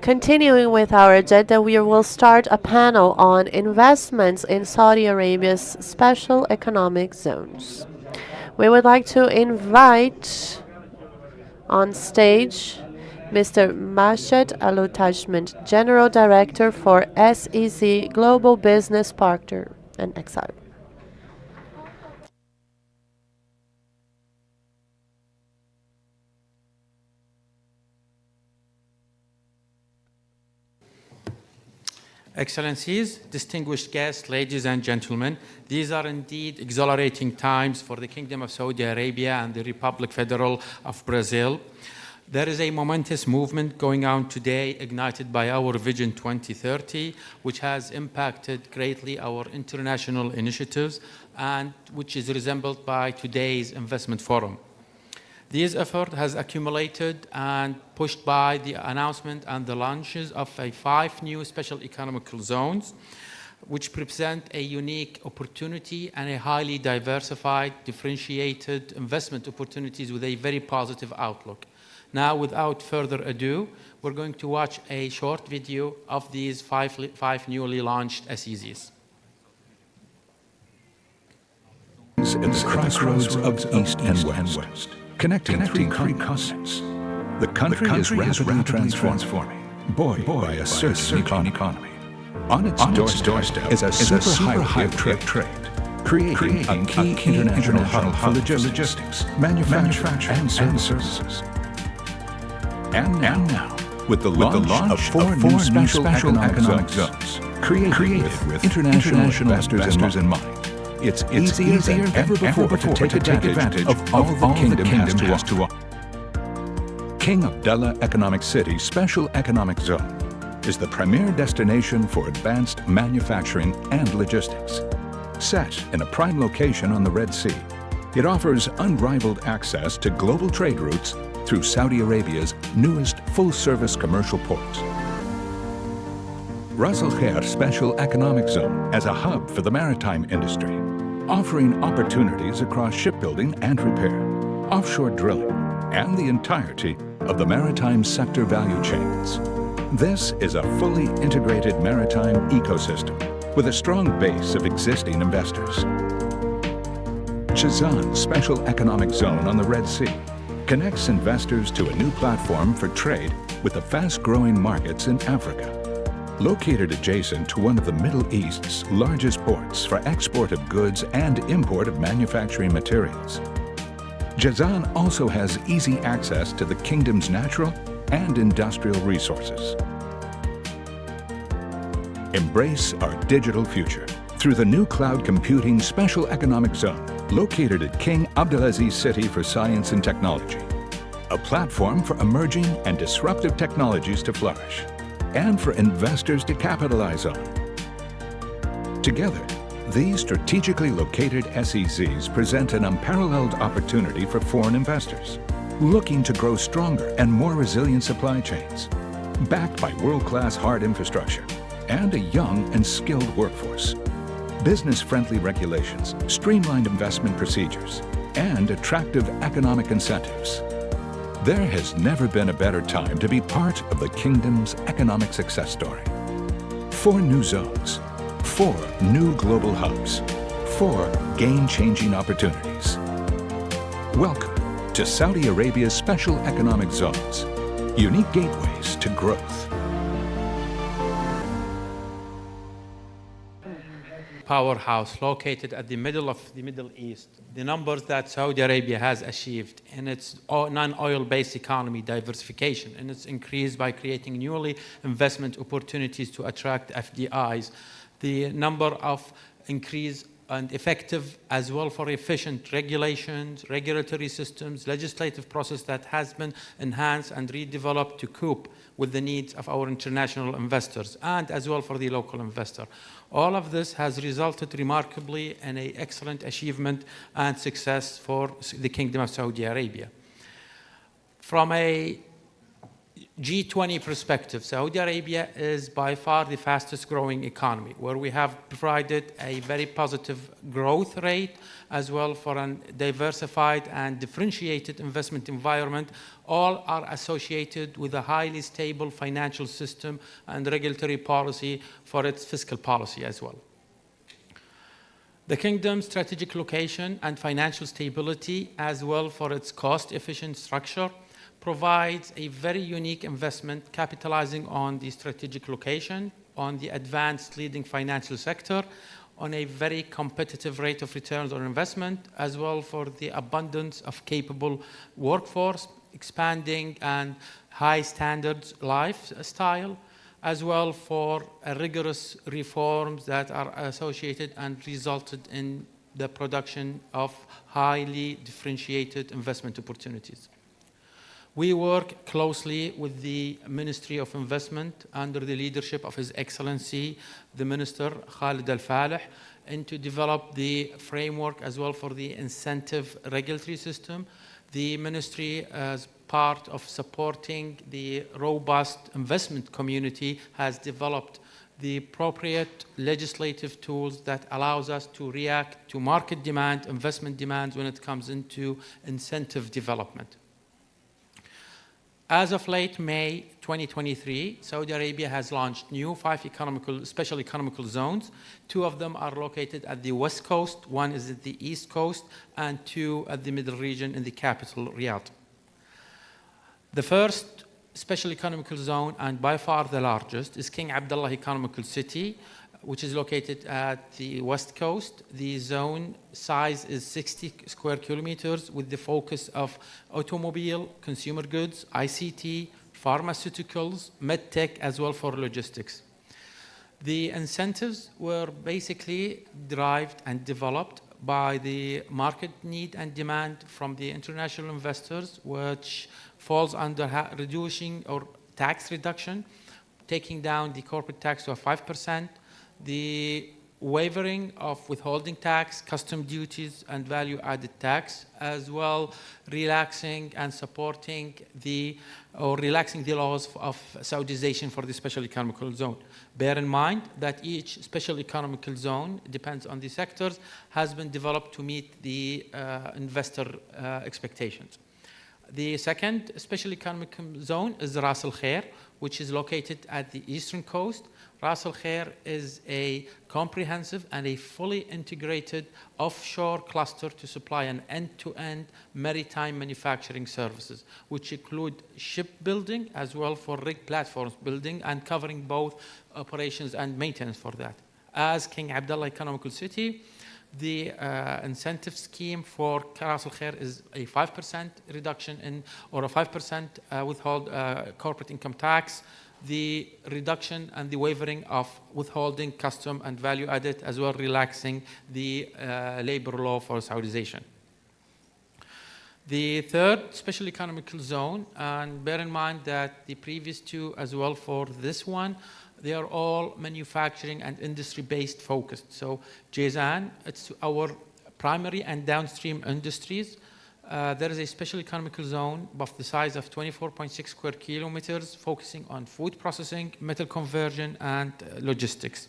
Speaker 1: Continuing with our agenda, we will start a panel on investments in Saudi Arabia's special economic zones. We would like to invite on stage Mr. Mashed Al-Tajmand, General Director for SEZ Global Business Partner and Exile.
Speaker 9: Excellencies, distinguished guests, ladies and gentlemen, these are indeed exhilarating times for the Kingdom of Saudi Arabia and the Republic Federal of Brazil. There is a momentous movement going on today, ignited by our Vision 2030, which has impacted greatly our international initiatives and which is resembled by today's investment forum. This effort has accumulated and pushed by the announcement and the launches of 5 new special economic zones, which present a unique opportunity and a highly diversified, differentiated investment opportunities with a very positive outlook. Now, without further ado, we're going to watch a short video of these 5 newly launched SEZs.
Speaker 10: At the crossroads of East and West. Connecting three continents. The country is rapidly transforming, buoyed by a surging economy. On its doorstep is a super highway of trade, creating a key international hub for logistics, manufacturing, and services. And now, with the launch of 4 new special economic zones, created with international investors in mind, it's easier than ever before to take advantage of all the kingdom has to offer. King Abdullah Economic City Special Economic Zone is the premier destination for advanced manufacturing and logistics. Set in a prime location on the Red Sea, it offers unrivaled access to global trade routes through Saudi Arabia's newest full-service commercial ports. Ras Al Khair Special Economic Zone as a hub for the maritime industry, offering opportunities across shipbuilding and repair, offshore drilling, and the entirety of the maritime sector value chains. This is a fully integrated maritime ecosystem with a strong base of existing investors. Jazan Special Economic Zone on the Red Sea connects investors to a new platform for trade with the fast-growing markets in Africa. Located adjacent to one of the Middle East's largest ports for export of goods and import of manufacturing materials. Jazan also has easy access to the kingdom's natural and industrial resources. Embrace our digital future through the new cloud computing special economic zone located at King Abdulaziz City for Science and Technology, a platform for emerging and disruptive technologies to flourish and for investors to capitalize on. Together, these strategically located SEZs present an unparalleled opportunity for foreign investors looking to grow stronger and more resilient supply chains, backed by world-class hard infrastructure and a young and skilled workforce, business-friendly regulations, streamlined investment procedures, and attractive economic incentives. There has never been a better time to be part of the Kingdom's economic success story. 4 new zones, 4 new global hubs, 4 game-changing opportunities. Welcome to Saudi Arabia's special economic zones, unique gateways to growth.
Speaker 9: Powerhouse located at the middle of the Middle East. The numbers that Saudi Arabia has achieved in its non-oil-based economy diversification and its increase by creating newly investment opportunities to attract FDIs, the number of increase and effective as well for efficient regulations, regulatory systems, legislative process that has been enhanced and redeveloped to cope with the needs of our international investors and as well for the local investor. All of this has resulted remarkably in an excellent achievement and success for the Kingdom of Saudi Arabia. From a G20 perspective, Saudi Arabia is by far the fastest growing economy, where we have provided a very positive growth rate as well for a diversified and differentiated investment environment. All are associated with a highly stable financial system and regulatory policy for its fiscal policy as well. The Kingdom's strategic location and financial stability as well for its cost-efficient structure provides a very unique investment capitalizing on the strategic location, on the advanced leading financial sector, on a very competitive rate of returns on investment, as well for the abundance of capable workforce, expanding and high standards lifestyle, as well for rigorous reforms that are associated and resulted in the production of highly differentiated investment opportunities. We work closely with the Ministry of Investment under the leadership of His Excellency, the Minister Khalid Al-Falih, and to develop the framework as well for the incentive regulatory system. The Ministry, as part of supporting the robust investment community, has developed the appropriate legislative tools that allows us to react to market demand, investment demands when it comes into incentive development. As of late May 2023, Saudi Arabia has launched new 5 special economical zones. 2 of them are located at the west coast, 1 is at the east coast, and 2 at the middle region in the capital, Riyadh. The first special economical zone, and by far the largest, is King Abdullah Economical City, which is located at the west coast. The zone size is 60 square kilometers with the focus of automobile, consumer goods, ICT, pharmaceuticals, medtech, as well for logistics. The incentives were basically derived and developed by the market need and demand from the international investors, which falls under reducing or tax reduction, taking down the corporate tax to 5%, the waiving of withholding tax, custom duties, and value-added tax, as well relaxing and supporting relaxing the laws of Saudization for the special economical zone. Bear in mind that each special economical zone, depends on the sectors, has been developed to meet the investor expectations. The second special economic zone is Ras Al Khair, which is located at the eastern coast. Ras Al Khair is a comprehensive and a fully integrated offshore cluster to supply an end-to-end maritime manufacturing services, which include shipbuilding as well for rig platforms building and covering both operations and maintenance for that. As King Abdullah Economical City, the incentive scheme for Ras Al Khair is a 5% reduction in, or a 5% withhold corporate income tax, the reduction and the waiving of withholding custom and value added, as well relaxing the labor law for Saudization. The third special economical zone, and bear in mind that the previous two as well for this one, they are all manufacturing and industry-based focused. So Jazan, it's our primary and downstream industries. There is a special economical zone of the size of 24.6 square kilometers, focusing on food processing, metal conversion, and logistics.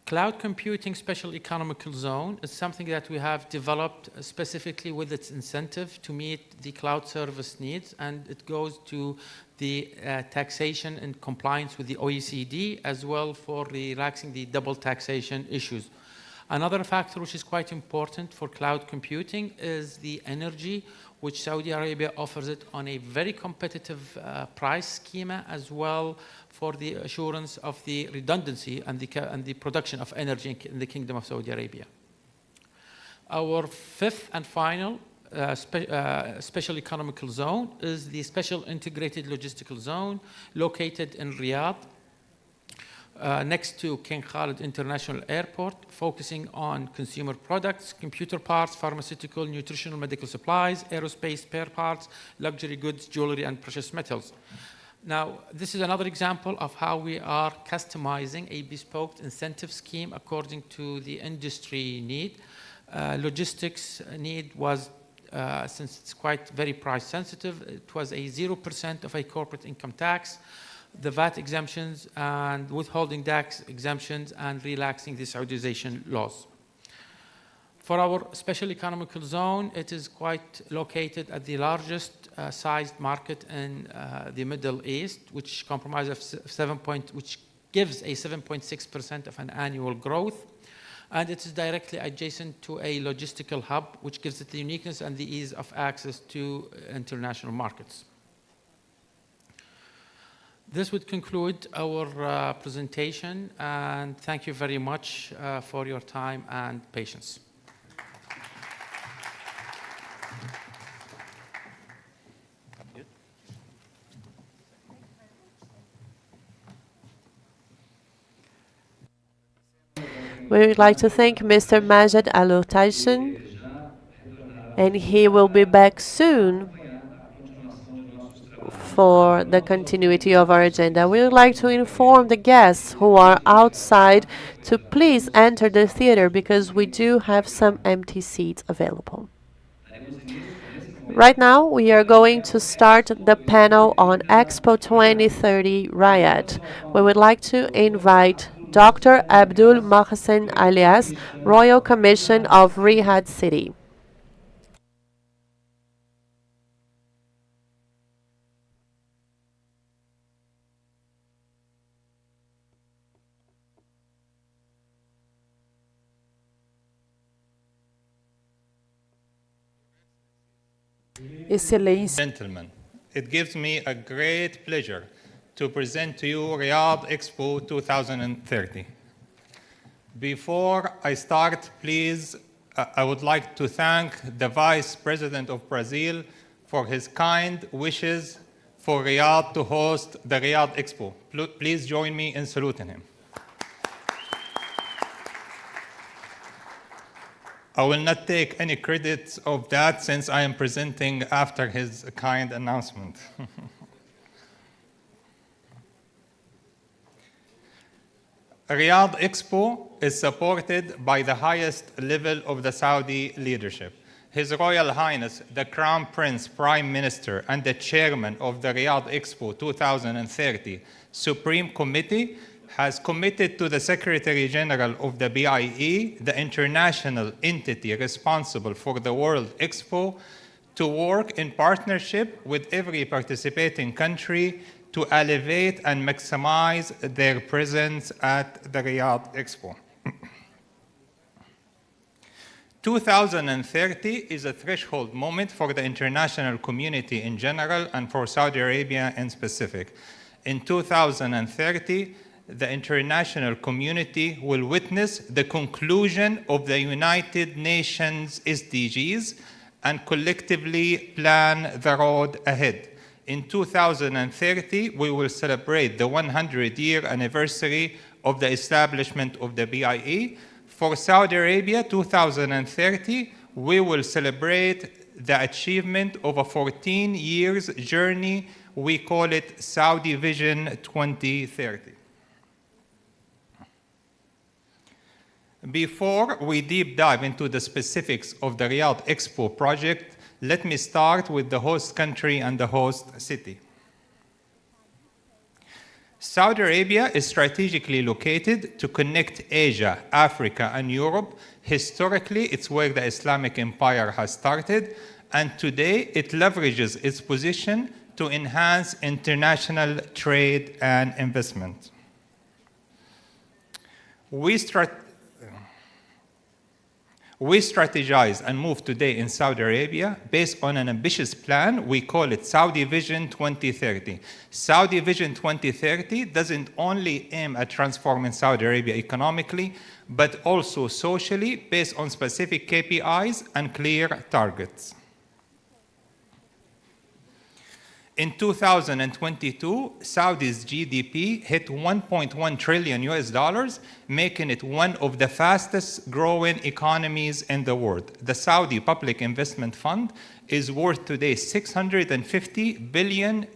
Speaker 9: Cloud computing special economical zone is something that we have developed specifically with its incentive to meet the cloud service needs, and it goes to the taxation and compliance with the OECD, as well for relaxing the double taxation issues. Another factor which is quite important for cloud computing is the energy, which Saudi Arabia offers it on a very competitive price schema, as well for the assurance of the redundancy and the production of energy in the Kingdom of Saudi Arabia. Our fifth and final special economical zone is the Special Integrated Logistical Zone, located in Riyadh, next to King Khalid International Airport, focusing on consumer products, computer parts, pharmaceutical, nutritional, medical supplies, aerospace spare parts, luxury goods, jewelry, and precious metals. Now, this is another example of how we are customizing a bespoke incentive scheme according to the industry need. Logistics need was, since it's quite very price sensitive, it was a 0% of a corporate income tax, the VAT exemptions and withholding tax exemptions, and relaxing the Saudization laws. For our special economical zone, it is quite located at the largest sized market in the Middle East, which comprises of which gives a 7.6% of an annual growth. And it is directly adjacent to a logistical hub, which gives it the uniqueness and the ease of access to international markets. This would conclude our presentation, and thank you very much for your time and patience.
Speaker 1: We would like to thank Mr. Majed Al-Taysin, and he will be back soon for the continuity of our agenda. We would like to inform the guests who are outside to please enter the theater, because we do have some empty seats available. Right now, we are going to start the panel on Expo 2030 Riyadh. We would like to invite Dr. Abdul Mohsen Alias, Royal Commission of Riyadh City.
Speaker 11: Gentlemen, it gives me a great pleasure to present to you Riyadh Expo 2030. Before I start, please, I would like to thank the Vice President of Brazil for his kind wishes for Riyadh to host the Riyadh Expo. Please join me in saluting him. I will not take any credit of that, since I am presenting after his kind announcement. Riyadh Expo is supported by the highest level of the Saudi leadership. His Royal Highness, the Crown Prince, Prime Minister, and the Chairman of the Riyadh Expo 2030 Supreme Committee has committed to the Secretary General of the BIE, the international entity responsible for the World Expo, to work in partnership with every participating country to elevate and maximize their presence at the Riyadh Expo. 2030 is a threshold moment for the international community in general and for Saudi Arabia in specific. In 2030, the international community will witness the conclusion of the United Nations SDGs and collectively plan the road ahead. In 2030, we will celebrate the 100-year anniversary of the establishment of the BIE. For Saudi Arabia, 2030, we will celebrate the achievement of a 14 years journey. We call it Saudi Vision 2030. Before we deep dive into the specifics of the Riyadh Expo project, let me start with the host country and the host city. Saudi Arabia is strategically located to connect Asia, Africa, and Europe. Historically, it's where the Islamic Empire has started, and today it leverages its position to enhance international trade and investment. We strategize and move today in Saudi Arabia based on an ambitious plan. We call it Saudi Vision 2030. Saudi Vision 2030 doesn't only aim at transforming Saudi Arabia economically, but also socially based on specific KPIs and clear targets. In 2022, Saudi's GDP hit $1.1 trillion, making it one of the fastest growing economies in the world. The Saudi Public Investment Fund is worth today $650 billion,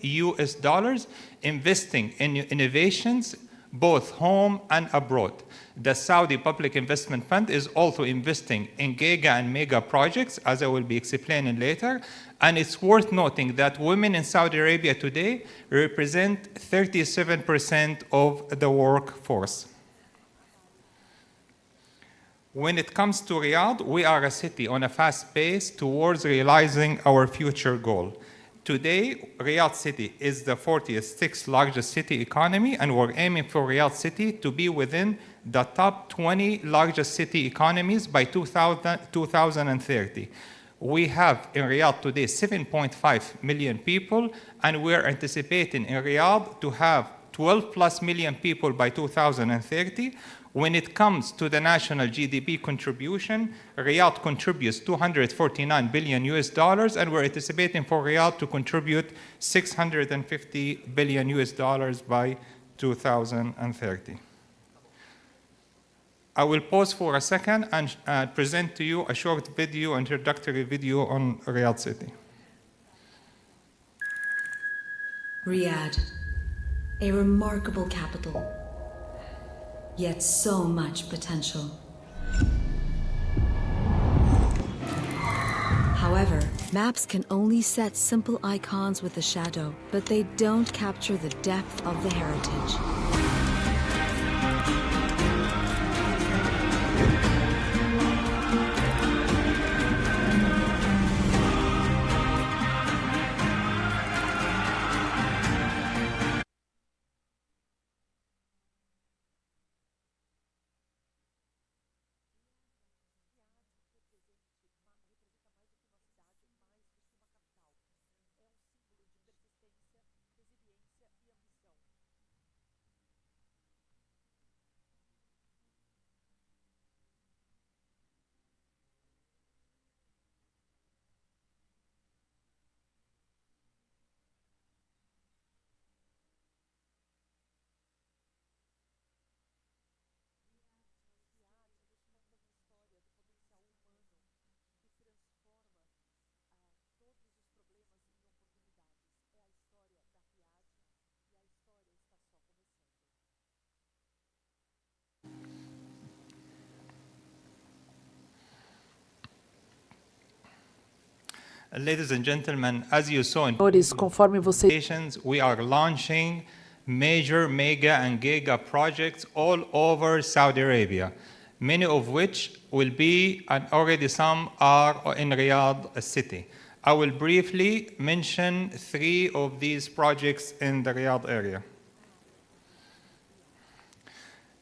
Speaker 11: investing in innovations both home and abroad. The Saudi Public Investment Fund is also investing in giga and mega projects, as I will be explaining later. And it's worth noting that women in Saudi Arabia today represent 37% of the workforce. When it comes to Riyadh, we are a city on a fast pace towards realizing our future goal. Today, Riyadh City is the 46th largest city economy, and we're aiming for Riyadh City to be within the top 20 largest city economies by 2030. We have in Riyadh today 7.5 million people, and we're anticipating in Riyadh to have 12 plus million people by 2030. When it comes to the national GDP contribution, Riyadh contributes $249 billion, and we're anticipating for Riyadh to contribute $650 billion by 2030. I will pause for a second and present to you a short video, introductory video on Riyadh City.
Speaker 12: Riyadh, a remarkable capital, yet so much potential. However, maps can only set simple icons with a shadow, but they don't capture the depth of the heritage.
Speaker 11: Ladies and gentlemen, as you saw in
Speaker 4: Conforme você
Speaker 11: we are launching major mega and giga projects all over Saudi Arabia, many of which will be, and already some are in Riyadh city. I will briefly mention 3 of these projects in the Riyadh area.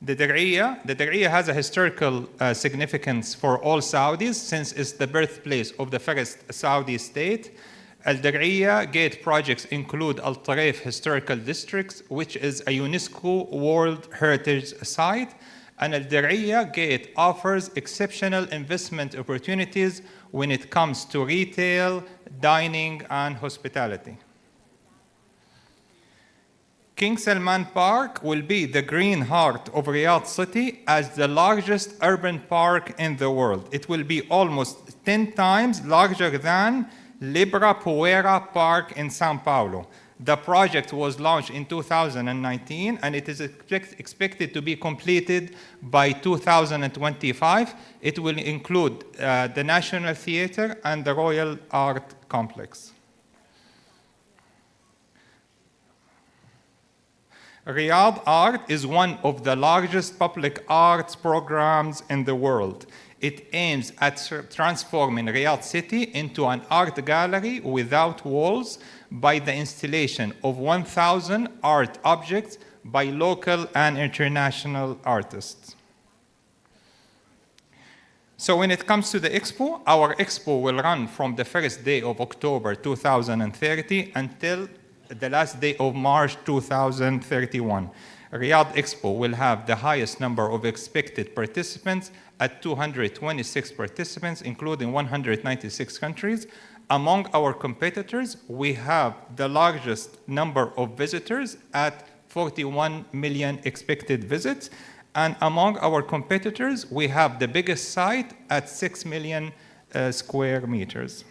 Speaker 11: The Diriyah has a historical significance for all Saudis since it's the birthplace of the first Saudi state. Al Diriyah Gate projects include Al Tarif Historical Districts, which is a UNESCO World Heritage Site, and Al Diriyah Gate offers exceptional investment opportunities when it comes to retail, dining, and hospitality. King Salman Park will be the green heart of Riyadh City as the largest urban park in the world. It will be almost 10 times larger than Libra Puera Park in Sao Paulo. The project was launched in 2019 and it is expected to be completed by 2025. It will include the National Theatre and the Royal Art Complex. Riyadh Art is one of the largest public arts programs in the world. It aims at transforming Riyadh City into an art gallery without walls by the installation of 1,000 art objects by local and international artists. So when it comes to the expo, our expo will run from the first day of October 2030 until the last day of March 2031. Riyadh Expo will have the highest number of expected participants at 226 participants, including 196 countries. Among our competitors, we have the largest number of visitors at 41 million expected visits. And among our competitors, we have the biggest site at 6 million square meters.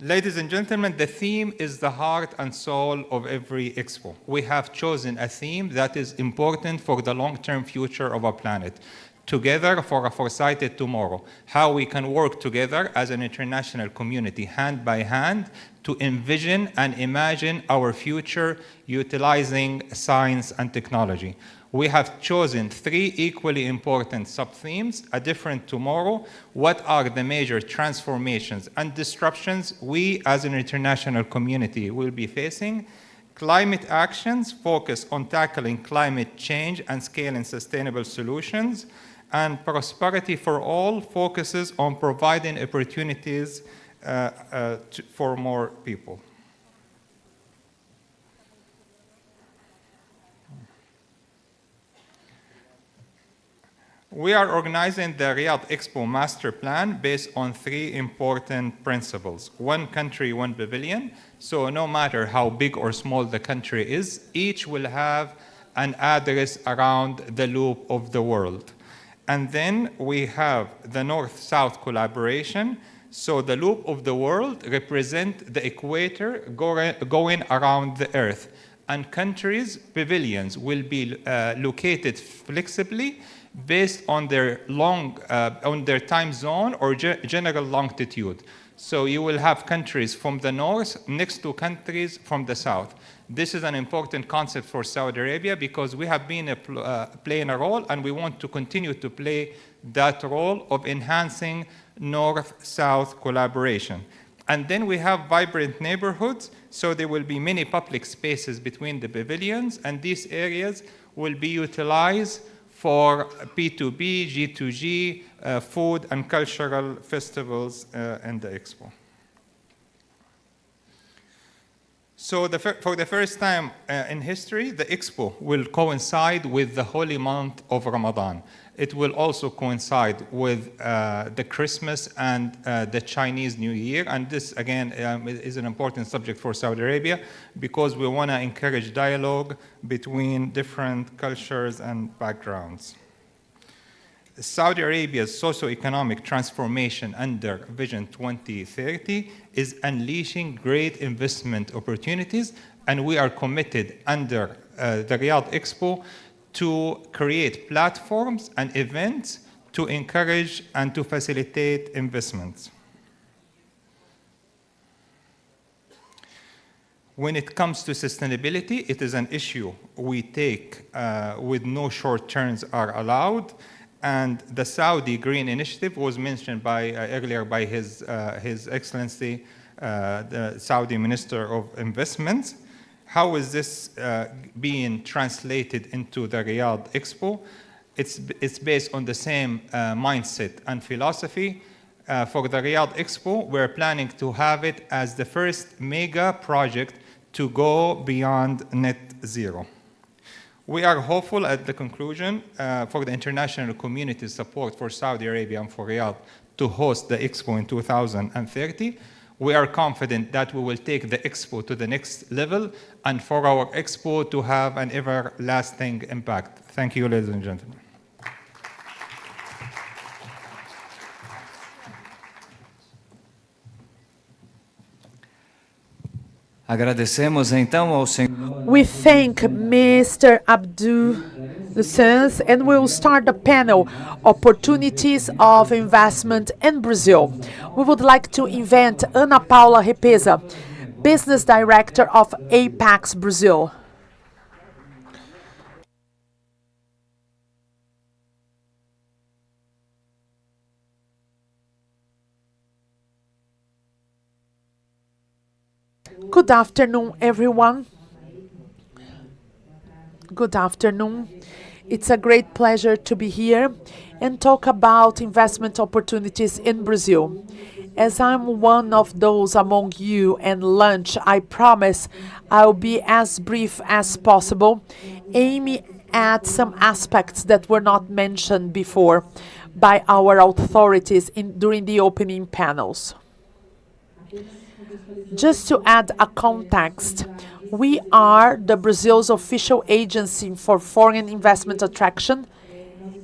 Speaker 11: Ladies and gentlemen, the theme is the heart and soul of every expo. We have chosen a theme that is important for the long-term future of our planet. Together for a foresighted tomorrow. How we can work together as an international community, hand by hand, to envision and imagine our future utilizing science and technology. We have chosen 3 equally important sub-themes: a different tomorrow, what are the major transformations and disruptions we as an international community will be facing, climate actions focus on tackling climate change and scaling sustainable solutions, and prosperity for all focuses on providing opportunities for more people. We are organizing the Riyadh Expo Master Plan based on 3 important principles. 1 country, 1 pavilion. So no matter how big or small the country is, each will have an address around the loop of the world. And then we have the North-South collaboration. So the loop of the world represent the equator going around the Earth. And countries' pavilions will be located flexibly based on their time zone or general longitude. So you will have countries from the north next to countries from the south. This is an important concept for Saudi Arabia because we have been playing a role and we want to continue to play that role of enhancing north-south collaboration. And then we have vibrant neighborhoods, so there will be many public spaces between the pavilions, and these areas will be utilized for P2P, G2G, food and cultural festivals in the expo. So for the first time in history, the expo will coincide with the holy month of Ramadan. It will also coincide with the Christmas and the Chinese New Year. And this, again, is an important subject for Saudi Arabia because we want to encourage dialogue between different cultures and backgrounds. Saudi Arabia's socio-economic transformation under Vision 2030 is unleashing great investment opportunities, and we are committed under the Riyadh Expo to create platforms and events to encourage and to facilitate investments. When it comes to sustainability, it is an issue we take with no short turns are allowed. And the Saudi Green Initiative was mentioned earlier by His Excellency, the Saudi Minister of Investments. How is this being translated into the Riyadh Expo? It's based on the same mindset and philosophy. For the Riyadh Expo, we're planning to have it as the first mega project to go beyond net zero. We are hopeful at the conclusion for the international community's support for Saudi Arabia and for Riyadh to host the Expo in 2030. We are confident that we will take the Expo to the next level and for our Expo to have an everlasting impact. Thank you, ladies and gentlemen.
Speaker 6: Agradecemos então ao senhor.
Speaker 4: We thank Mr. Abdul Lucens, and we'll start the panel, Opportunities of Investment in Brazil. We would like to invite Ana Paula Repesa, Business Director of Apex Brazil. Good afternoon, everyone. Good afternoon. It's a great pleasure to be here and talk about investment opportunities in Brazil. As I'm one of those among you and lunch, I promise I'll be as brief as possible, aiming at some aspects that were not mentioned before by our authorities during the opening panels. Just to add a context, we are the Brazil's official agency for foreign investment attraction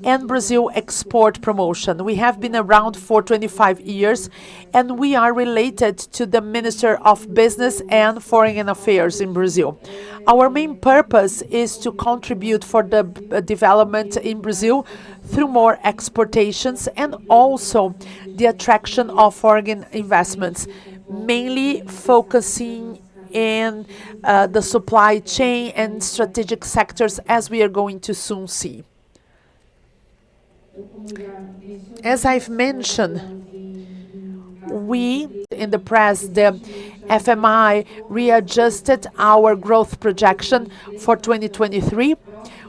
Speaker 4: and Brazil export promotion. We have been around for 25 years and we are related to the Minister of Business and Foreign Affairs in Brazil. Our main purpose is to contribute for the development in Brazil through more exportations and also the attraction of foreign investments, mainly focusing in the supply chain and strategic sectors, as we are going to soon see. As I've mentioned, we in the press, the FMI readjusted our growth projection for 2023.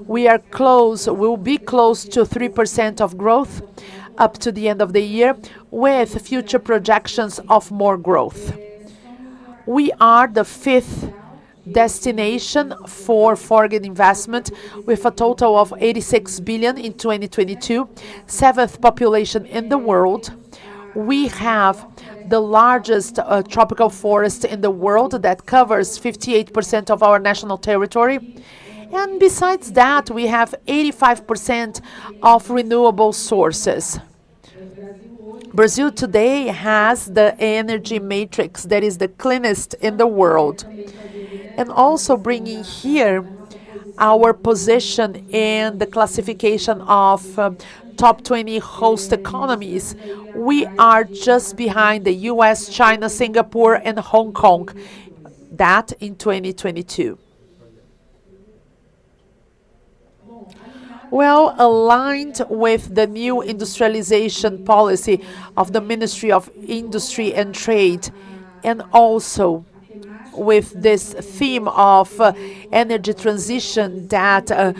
Speaker 4: We'll be close to 3% of growth up to the end of the year, with future projections of more growth. We are the 5th destination for foreign investment with a total of 86 billion in 2022, 7th population in the world. We have the largest tropical forest in the world that covers 58% of our national territory. And besides that, we have 85% of renewable sources. Brazil today has the energy matrix that is the cleanest in the world. And also bringing here our position in the classification of top 20 host economies, we are just behind the US, China, Singapore, and Hong Kong, that in 2022. Well, aligned with the new industrialization policy of the Ministry of Industry and Trade, and also with this theme of energy transition that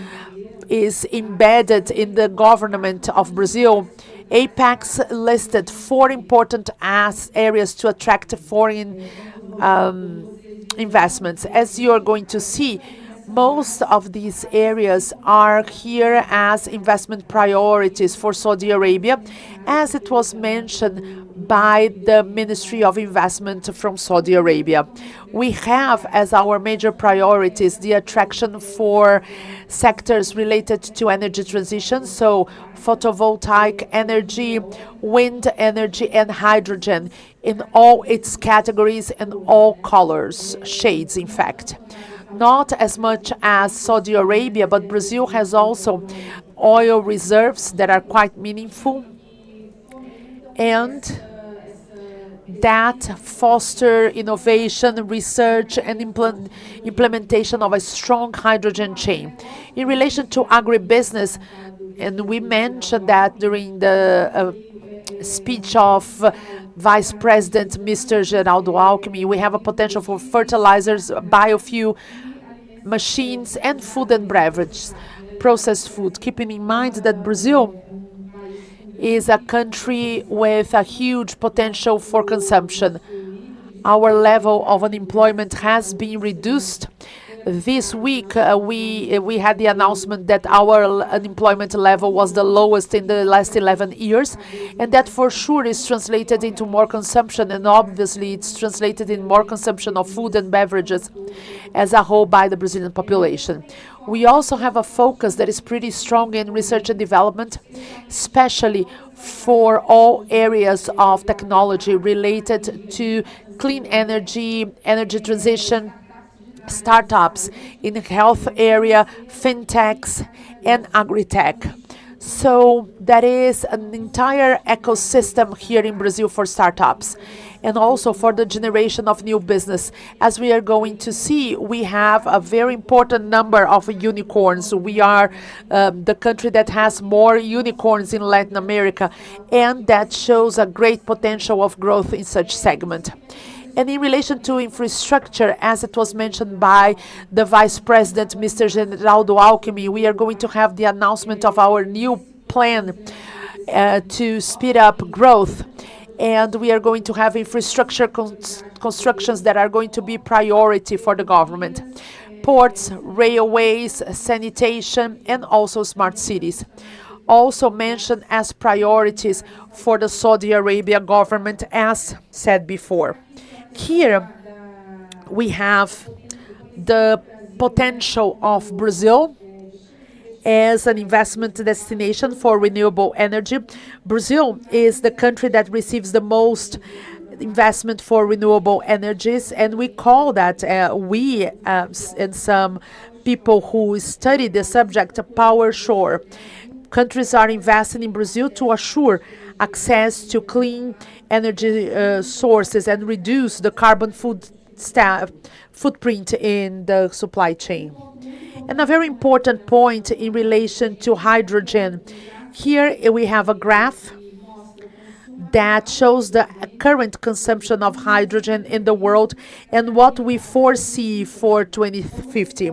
Speaker 4: is embedded in the government of Brazil, Apex listed 4 important areas to attract foreign investments. As you are going to see, most of these areas are here as investment priorities for Saudi Arabia, as it was mentioned by the Ministry of Investment from Saudi Arabia. We have as our major priorities the attraction for sectors related to energy transition, so photovoltaic energy, wind energy, and hydrogen in all its categories and all colors, shades in fact. Not as much as Saudi Arabia, but Brazil has also oil reserves that are quite meaningful. And that foster innovation, research, and implementation of a strong hydrogen chain. In relation to agribusiness, and we mentioned that during the speech of Vice President Mr. Geraldo Alckmin, we have a potential for fertilizers, biofuel, machines, and food and beverages, processed food, keeping in mind that Brazil is a country with a huge potential for consumption. Our level of unemployment has been reduced. This week, we had the announcement that our unemployment level was the lowest in the last 11 years, and that for sure is translated into more consumption, and obviously it's translated in more consumption of food and beverages as a whole by the Brazilian population. We also have a focus that is pretty strong in research and development, especially for all areas of technology related to clean energy, energy transition, startups in the health area, fintechs, and agri-tech. So that is an entire ecosystem here in Brazil for startups, and also for the generation of new business. As we are going to see, we have a very important number of unicorns. We are the country that has more unicorns in Latin America, and that shows a great potential of growth in such segment. And in relation to infrastructure, as it was mentioned by the Vice President, Mr. Geraldo Alckmin, we are going to have the announcement of our new plan to speed up growth. And we are going to have infrastructure constructions that are going to be priority for the government. Ports, railways, sanitation, and also smart cities. Also mentioned as priorities for the Saudi Arabia government, as said before. Here we have the potential of Brazil as an investment destination for renewable energy. Brazil is the country that receives the most investment for renewable energies, and we call that, and some people who study the subject, power shore. Countries are investing in Brazil to assure access to clean energy sources and reduce the carbon footprint in the supply chain. And a very important point in relation to hydrogen. Here we have a graph that shows the current consumption of hydrogen in the world and what we foresee for 2050.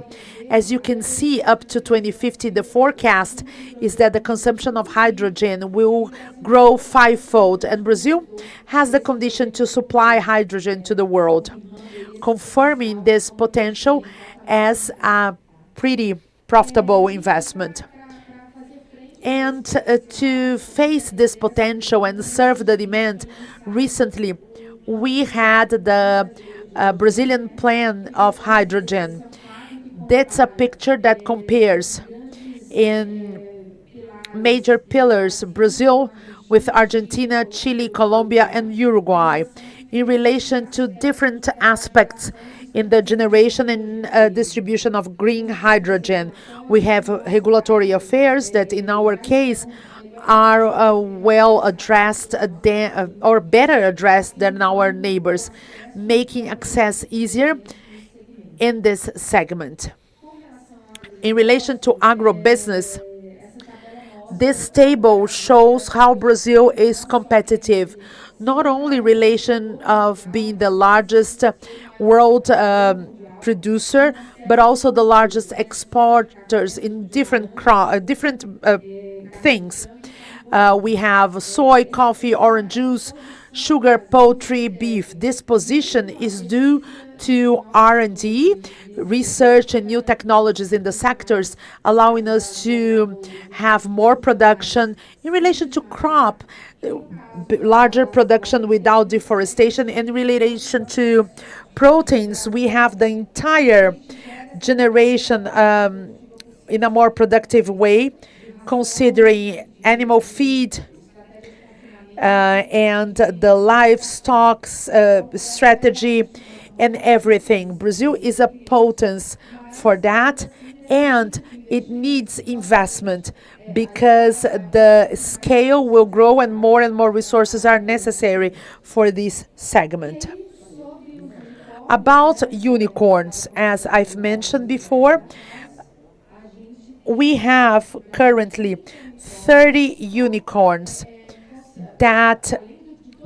Speaker 4: As you can see, up to 2050, the forecast is that the consumption of hydrogen will grow fivefold, and Brazil has the condition to supply hydrogen to the world, confirming this potential as a pretty profitable investment. And to face this potential and serve the demand, recently we had the Brazilian plan of hydrogen. That's a picture that compares in major pillars Brazil with Argentina, Chile, Colombia, and Uruguay in relation to different aspects in the generation and distribution of green hydrogen. We have regulatory affairs that in our case are well addressed or better addressed than our neighbors, making access easier in this segment. In relation to agribusiness, this table shows how Brazil is competitive, not only in relation of being the largest world producer, but also the largest exporters in different things. We have soy, coffee, orange juice, sugar, poultry, beef. This position is due to R&D, research and new technologies in the sectors, allowing us to have more production in relation to crop, larger production without deforestation. In relation to proteins, we have the entire generation in a more productive way, considering animal feed and the livestock strategy and everything. Brazil is a potence for that, and it needs investment because the scale will grow and more resources are necessary for this segment. About unicorns, as I've mentioned before, we have currently 30 unicorns that,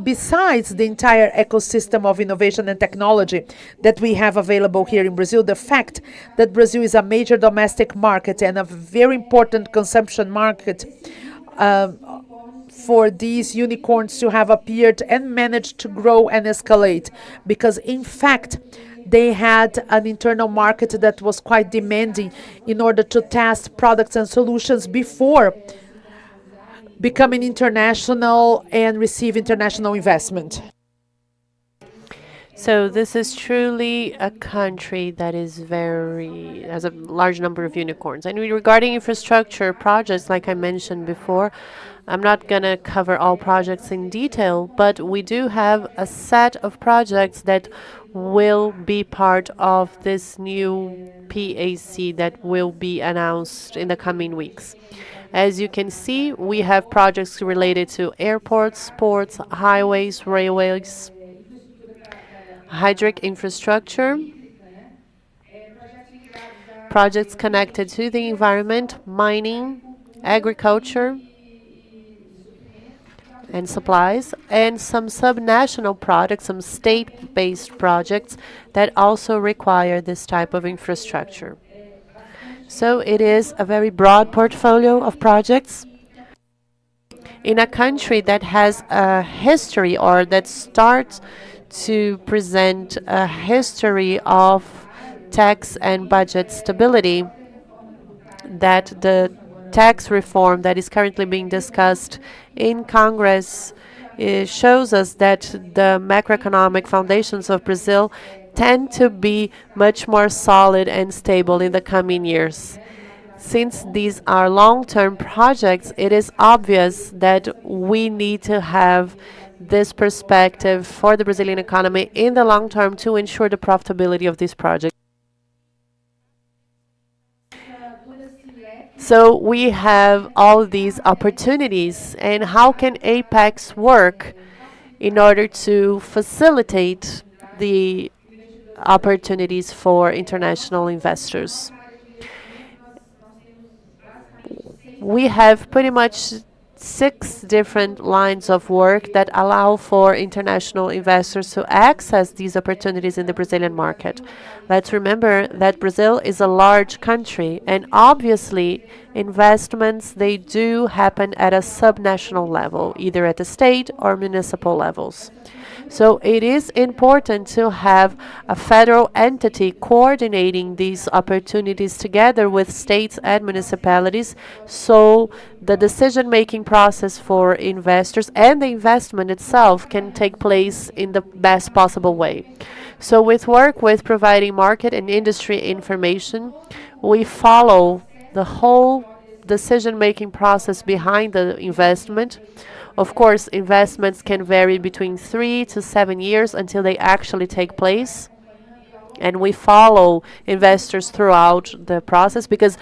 Speaker 4: besides the entire ecosystem of innovation and technology that we have available here in Brazil, the fact that Brazil is a major domestic market and a very important consumption market, for these unicorns to have appeared and managed to grow and escalate, because in fact they had an internal market that was quite demanding in order to test products and solutions before becoming international and receive international investment.
Speaker 1: So this is truly a country that is has a large number of unicorns. And regarding infrastructure projects, like I mentioned before, I'm not going to cover all projects in detail, but we do have a set of projects that will be part of this new PAC that will be announced in the coming weeks. As you can see, we have projects related to airports, ports, highways, railways, hydric infrastructure, projects connected to the environment, mining, agriculture, and supplies, and some subnational products, some state-based projects that also require this type of infrastructure. So it is a very broad portfolio of projects in a country that has a history, or that starts to present a history of tax and budget stability, that the tax reform that is currently being discussed in Congress shows us that the macroeconomic foundations of Brazil tend to be much more solid and stable in the coming years. Since these are long-term projects, it is obvious that we need to have this perspective for the Brazilian economy in the long term to ensure the profitability of these projects. So we have all these opportunities, and how can APEX work in order to facilitate the opportunities for international investors? We have pretty much 6 different lines of work that allow for international investors to access these opportunities in the Brazilian market. Let's remember that Brazil is a large country, and obviously investments, they do happen at a subnational level, either at the state or municipal levels. So it is important to have a federal entity coordinating these opportunities together with states and municipalities, so the decision-making process for investors and the investment itself can take place in the best possible way. So with work with providing market and industry information, we follow the whole decision-making process behind the investment. Of course, investments can vary between 3 to 7 years until they actually take place. And we follow investors throughout the process, because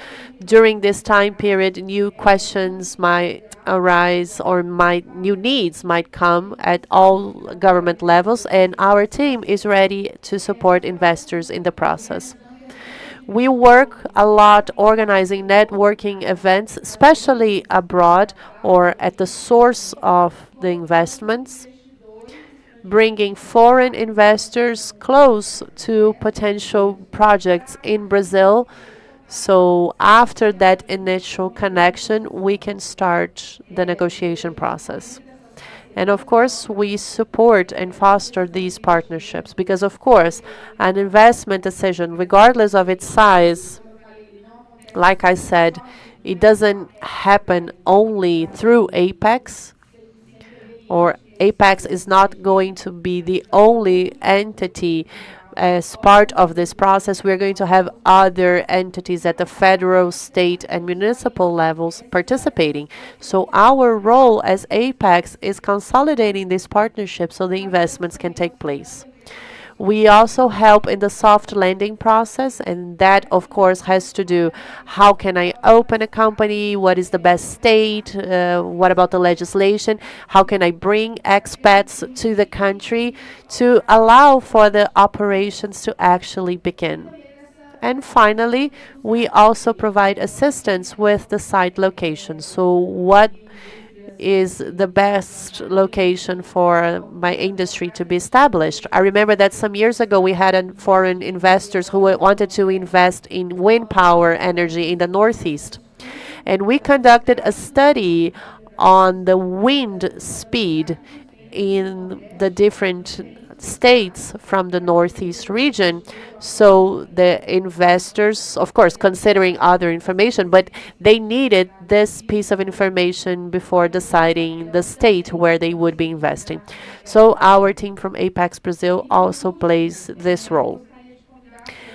Speaker 1: during this time period, new questions might arise, or new needs might come at all government levels, and our team is ready to support investors in the process. We work a lot organizing networking events, especially abroad or at the source of the investments, bringing foreign investors close to potential projects in Brazil. So after that initial connection, we can start the negotiation process. And of course, we support and foster these partnerships because, of course, an investment decision, regardless of its size, like I said, it doesn't happen only through APEX, or APEX is not going to be the only entity as part of this process. We're going to have other entities at the federal, state, and municipal levels participating. So our role as APEX is consolidating this partnership so the investments can take place. We also help in the soft landing process, and that, of course, has to do how can I open a company, what is the best state, what about the legislation, how can I bring expats to the country to allow for the operations to actually begin. And finally, we also provide assistance with the site location. So what is the best location for my industry to be established? I remember that some years ago we had foreign investors who wanted to invest in wind power energy in the Northeast. And we conducted a study on the wind speed in the different states from the Northeast region. So the investors, of course, considering other information, but they needed this piece of information before deciding the state where they would be investing. So our team from Apex Brazil also plays this role.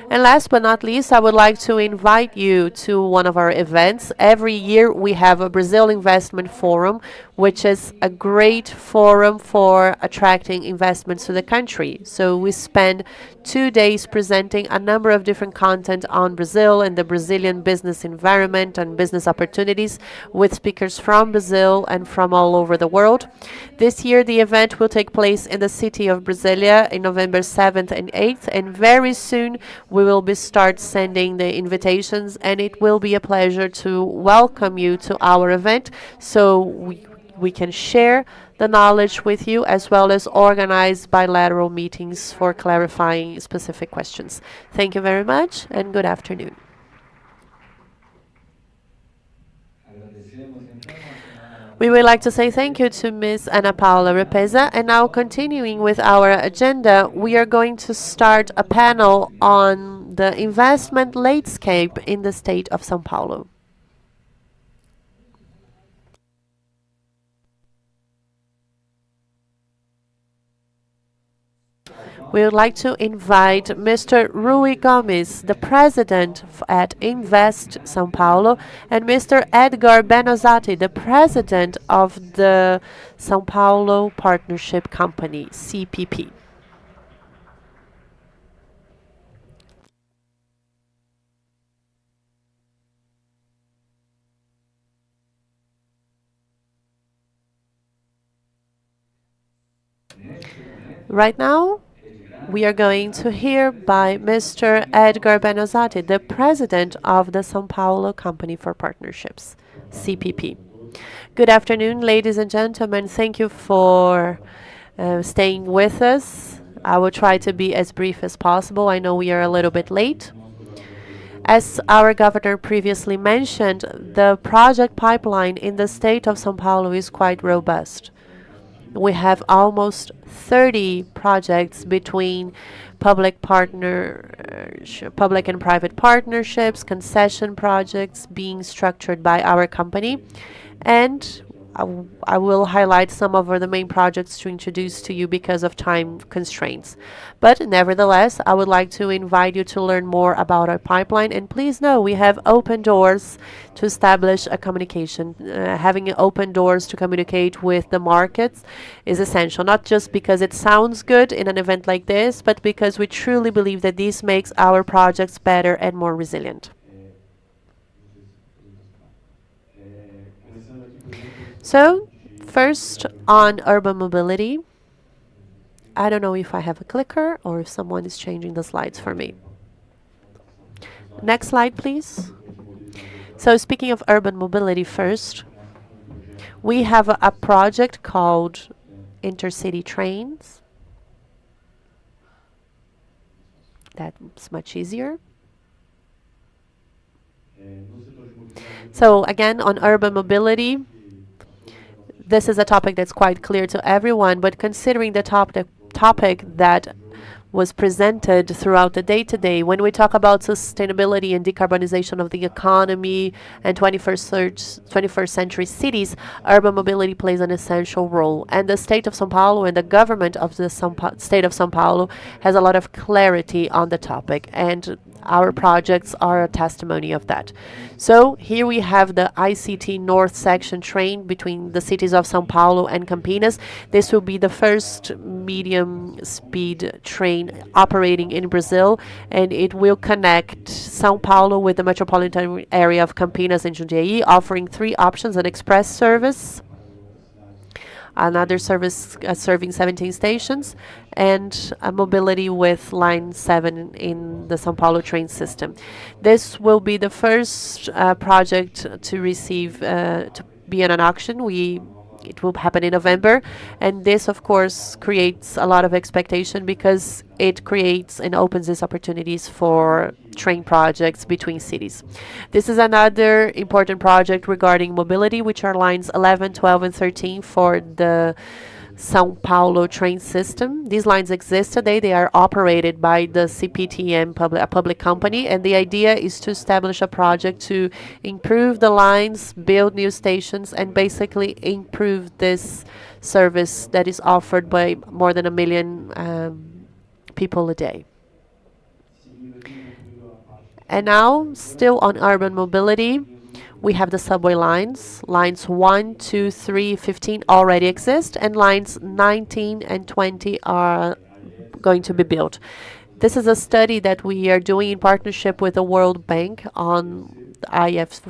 Speaker 1: And last but not least, I would like to invite you to one of our events. Every year we have a Brazil Investment Forum, which is a great forum for attracting investments to the country. So we spend 2 days presenting a number of different content on Brazil and the Brazilian business environment and business opportunities with speakers from Brazil and from all over the world. This year the event will take place in the city of Brasilia in November 7th and 8th, and very soon we will start sending the invitations, and it will be a pleasure to welcome you to our event so we can share the knowledge with you, as well as organize bilateral meetings for clarifying specific questions. Thank you very much, and good afternoon. We would like to say thank you to Ms. Ana Paula Repesa, and now continuing with our agenda, we are going to start a panel on the investment landscape in the state of São Paulo. We would like to invite Mr. Rui Gomes, the president at Invest São Paulo, and Mr. Edgar Benozati, the president of the São Paulo Partnership Company, CPP. Right now, we are going to hear by Mr. Edgar Benozati, the president of the São Paulo Company for Partnerships, CPP. Good afternoon, ladies and gentlemen. Thank you for staying with us. I will try to be as brief as possible. I know we are a little bit late. As our governor previously mentioned, the project pipeline in the state of São Paulo is quite robust. We have almost 30 projects between public and private partnerships, concession projects being structured by our company. And I will highlight some of the main projects to introduce to you because of time constraints. But nevertheless, I would like to invite you to learn more about our pipeline. And please know we have open doors to establish a communication. Having open doors to communicate with the markets is essential, not just because it sounds good in an event like this, but because we truly believe that this makes our projects better and more resilient. So, first on urban mobility. I don't know if I have a clicker or if someone is changing the slides for me. Next slide, please. So, speaking of urban mobility first, we have a project called Intercity Trains. That's much easier. So, again, on urban mobility, this is a topic that's quite clear to everyone, but considering the topic that was presented throughout the day today, when we talk about sustainability and decarbonization of the economy and 21st century cities, urban mobility plays an essential role. And the state of São Paulo and the government of the state of São Paulo has a lot of clarity on the topic. And our projects are a testimony of that. So here we have the ICT North section train between the cities of São Paulo and Campinas. This will be the first medium speed train operating in Brazil, and it will connect São Paulo with the metropolitan area of Campinas and Jundiaí, offering 3 options: an express service, another service serving 17 stations, and a mobility with Line 7 in the São Paulo train system. This will be the first project to receive, to be in an auction. It will happen in November, and this of course creates a lot of expectation because it creates and opens these opportunities for train projects between cities. This is another important project regarding mobility, which are lines 11, 12, and 13 for the São Paulo train system. These lines exist today. They are operated by the CPTM, a public company, and the idea is to establish a project to improve the lines, build new stations, and basically improve this service that is offered by more than 1 million people a day. And now, still on urban mobility, we have the subway lines. Lines 1, 2, 3, 15 already exist, and lines 19 and 20 are going to be built. This is a study that we are doing in partnership with the World Bank on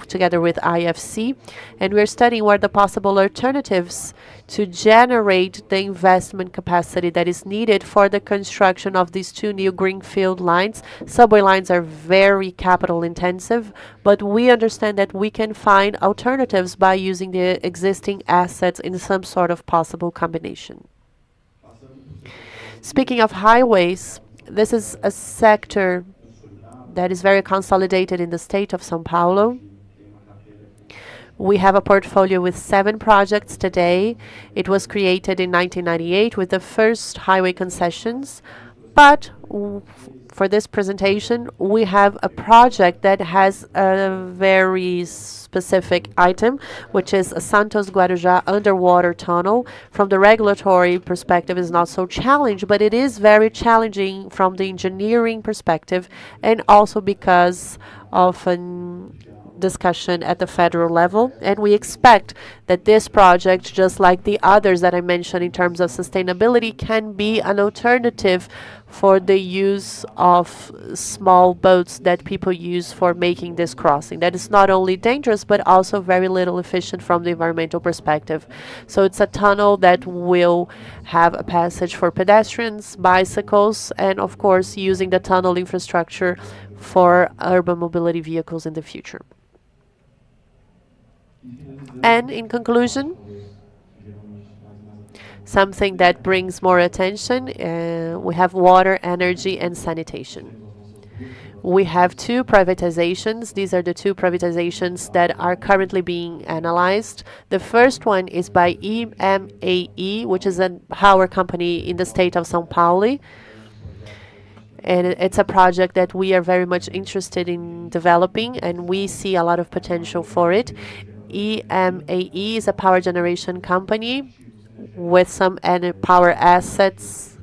Speaker 1: together with IFC, and we're studying what are the possible alternatives to generate the investment capacity that is needed for the construction of these 2 new greenfield lines. Subway lines are very capital intensive, but we understand that we can find alternatives by using the existing assets in some sort of possible combination. Speaking of highways, this is a sector that is very consolidated in the state of São Paulo. We have a portfolio with 7 projects today. It was created in 1998 with the first highway concessions, but for this presentation, we have a project that has a very specific item, which is a Santos Guarujá underwater tunnel. From the regulatory perspective, is not so challenging, but it is very challenging from the engineering perspective, and also because of an discussion at the federal level. And we expect that this project, just like the others that I mentioned in terms of sustainability, can be an alternative for the use of small boats that people use for making this crossing. That is not only dangerous, but also very little efficient from the environmental perspective. So it's a tunnel that will have a passage for pedestrians, bicycles, and of course using the tunnel infrastructure for urban mobility vehicles in the future. And in conclusion, something that brings more attention, we have water, energy, and sanitation. We have 2 privatizations. These are the 2 privatizations that are currently being analyzed. The first one is by EMAE, which is a power company in the state of São Paulo. And it's a project that we are very much interested in developing, and we see a lot of potential for it. EMAE is a power generation company with some power assets,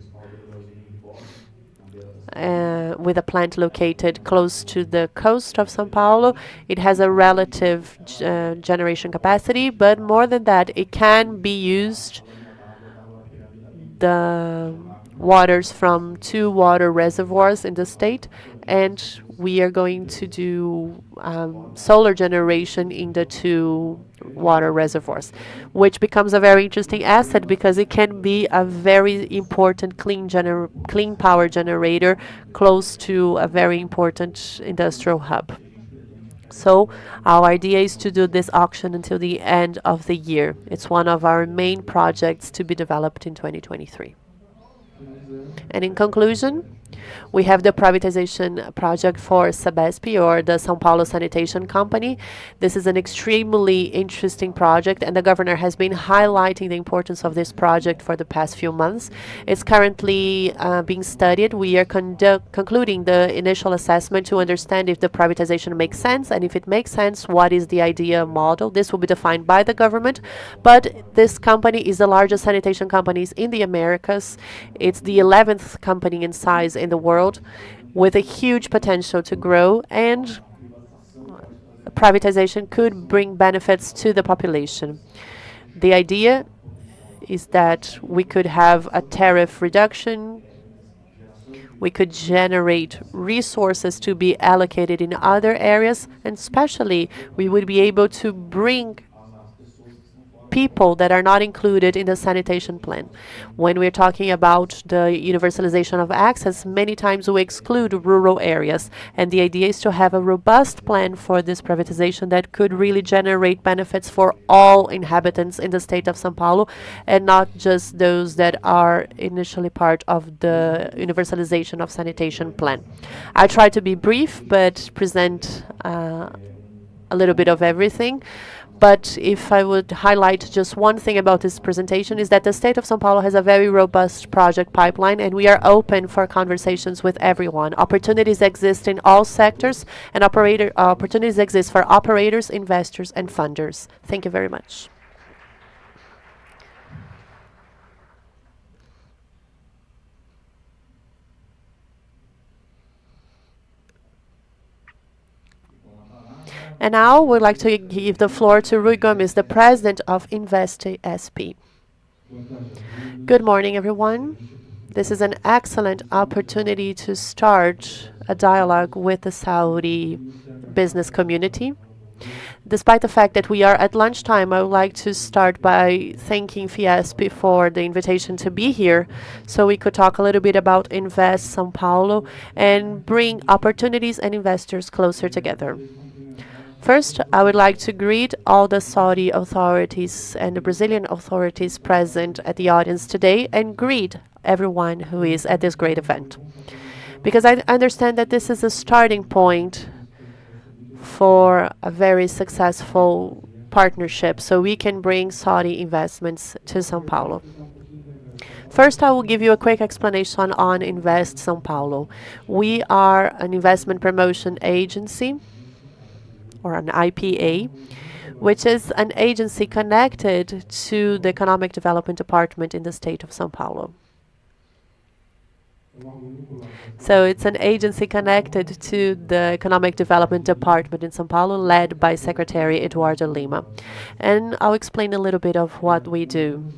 Speaker 1: with a plant located close to the coast of São Paulo. It has a relative generation capacity, but more than that, it can be used the waters from 2 water reservoirs in the state, and we are going to do solar generation in the 2 water reservoirs, which becomes a very interesting asset because it can be a very important clean power generator close to a very important industrial hub. So our idea is to do this auction until the end of the year. It's one of our main projects to be developed in 2023. And in conclusion, we have the privatization project for Sabesp, or the São Paulo Sanitation Company. This is an extremely interesting project, and the governor has been highlighting the importance of this project for the past few months. It's currently being studied. We are concluding the initial assessment to understand if the privatization makes sense, and if it makes sense, what is the idea model. This will be defined by the government, but this company is the largest sanitation companies in the Americas. It's the 11th company in size in the world. with a huge potential to grow, and privatization could bring benefits to the population. The idea is that we could have a tariff reduction, we could generate resources to be allocated in other areas, and especially we would be able to bring people that are not included in the sanitation plan. When we're talking about the universalization of access, many times we exclude rural areas, and the idea is to have a robust plan for this privatization that could really generate benefits for all inhabitants in the state of São Paulo, and not just those that are initially part of the universalization of sanitation plan. I try to be brief, but present a little bit of everything. But if I would highlight just one thing about this presentation, is that the state of São Paulo has a very robust project pipeline, and we are open for conversations with everyone. Opportunities exist in all sectors, and opportunities exist for operators, investors, and funders. Thank you very much. And now we'd like to give the floor to Rui Gomes, the president of Invest SP. Good morning, everyone. This is an excellent opportunity to start a dialogue with the Saudi business community. Despite the fact that we are at lunchtime, I would like to start by thanking Fiesp for the invitation to be here, so we could talk a little bit about Invest São Paulo and bring opportunities and investors closer together. First, I would like to greet all the Saudi authorities and the Brazilian authorities present at the audience today, and greet everyone who is at this great event. Because I understand that this is a starting point for a very successful partnership, so we can bring Saudi investments to São Paulo. First, I will give you a quick explanation on Invest São Paulo. We are an investment promotion agency, or an IPA, which is an agency connected to the Economic Development Department in the state of São Paulo. So it's an agency connected to the Economic Development Department in São Paulo, led by Secretary Eduardo Lima. And I'll explain a little bit of what we do.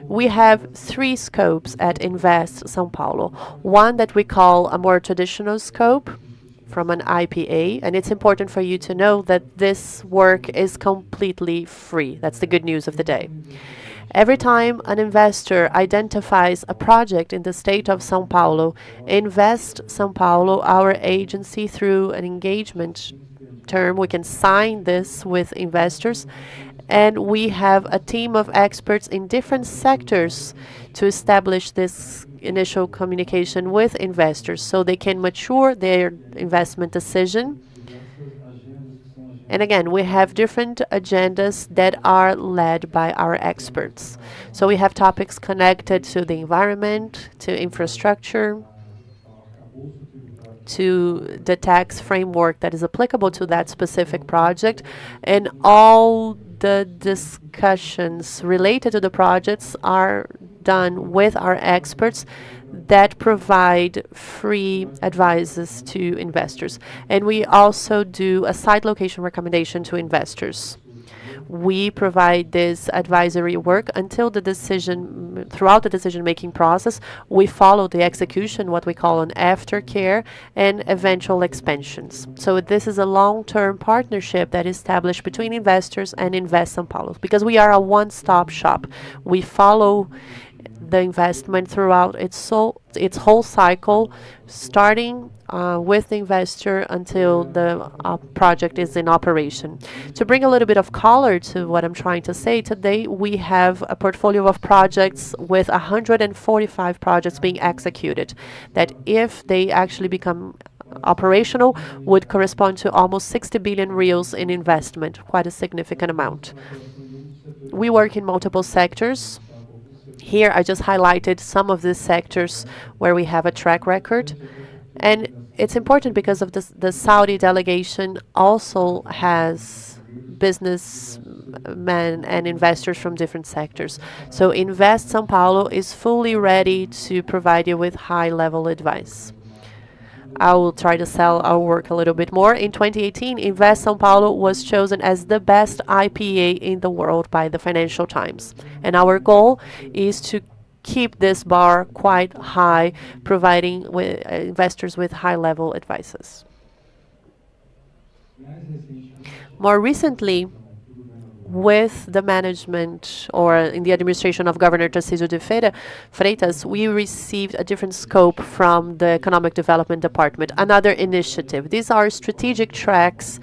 Speaker 1: We have 3 scopes at Invest São Paulo. One that we call a more traditional scope, from an IPA, and it's important for you to know that this work is completely free. That's the good news of the day. Every time an investor identifies a project in the state of São Paulo, Invest São Paulo, our agency, through an engagement term, we can sign this with investors, and we have a team of experts in different sectors to establish this initial communication with investors so they can mature their investment decision. And again, we have different agendas that are led by our experts. So we have topics connected to the environment, to infrastructure, to the tax framework that is applicable to that specific project, and all the discussions related to the projects are done with our experts that provide free advices to investors. And we also do a site location recommendation to investors. We provide this advisory work until the decision, throughout the decision-making process. We follow the execution, what we call an aftercare, and eventual expansions. So this is a long-term partnership that is established between investors and Invest São Paulo, because we are a one-stop shop. We follow the investment throughout its whole cycle, starting with the investor until the project is in operation. To bring a little bit of color to what I'm trying to say today, we have a portfolio of projects with 145 projects being executed, that if they actually become operational would correspond to almost 60 billion reais in investment, quite a significant amount. We work in multiple sectors. Here I just highlighted some of the sectors where we have a track record. And it's important because of the Saudi delegation also has businessmen and investors from different sectors. So Invest São Paulo is fully ready to provide you with high-level advice. I will try to sell our work a little bit more. In 2018, Invest São Paulo was chosen as the best IPA in the world by the Financial Times. And our goal is to keep this bar quite high, providing investors with high-level advices. More recently, with the management or in the administration of Governor Tarcísio de Freitas, we received a different scope from the Economic Development Department, another initiative. These are strategic tracks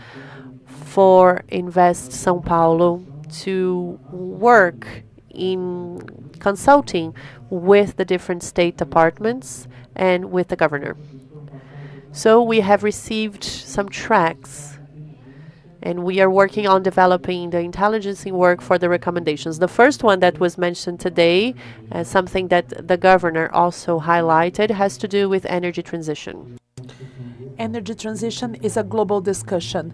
Speaker 1: for Invest São Paulo to work in consulting with the different state departments and with the governor. So we have received some tracks, and we are working on developing the intelligencing work for the recommendations. The first one that was mentioned today, something that the governor also highlighted, has to do with energy transition.
Speaker 4: Energy transition is a global discussion.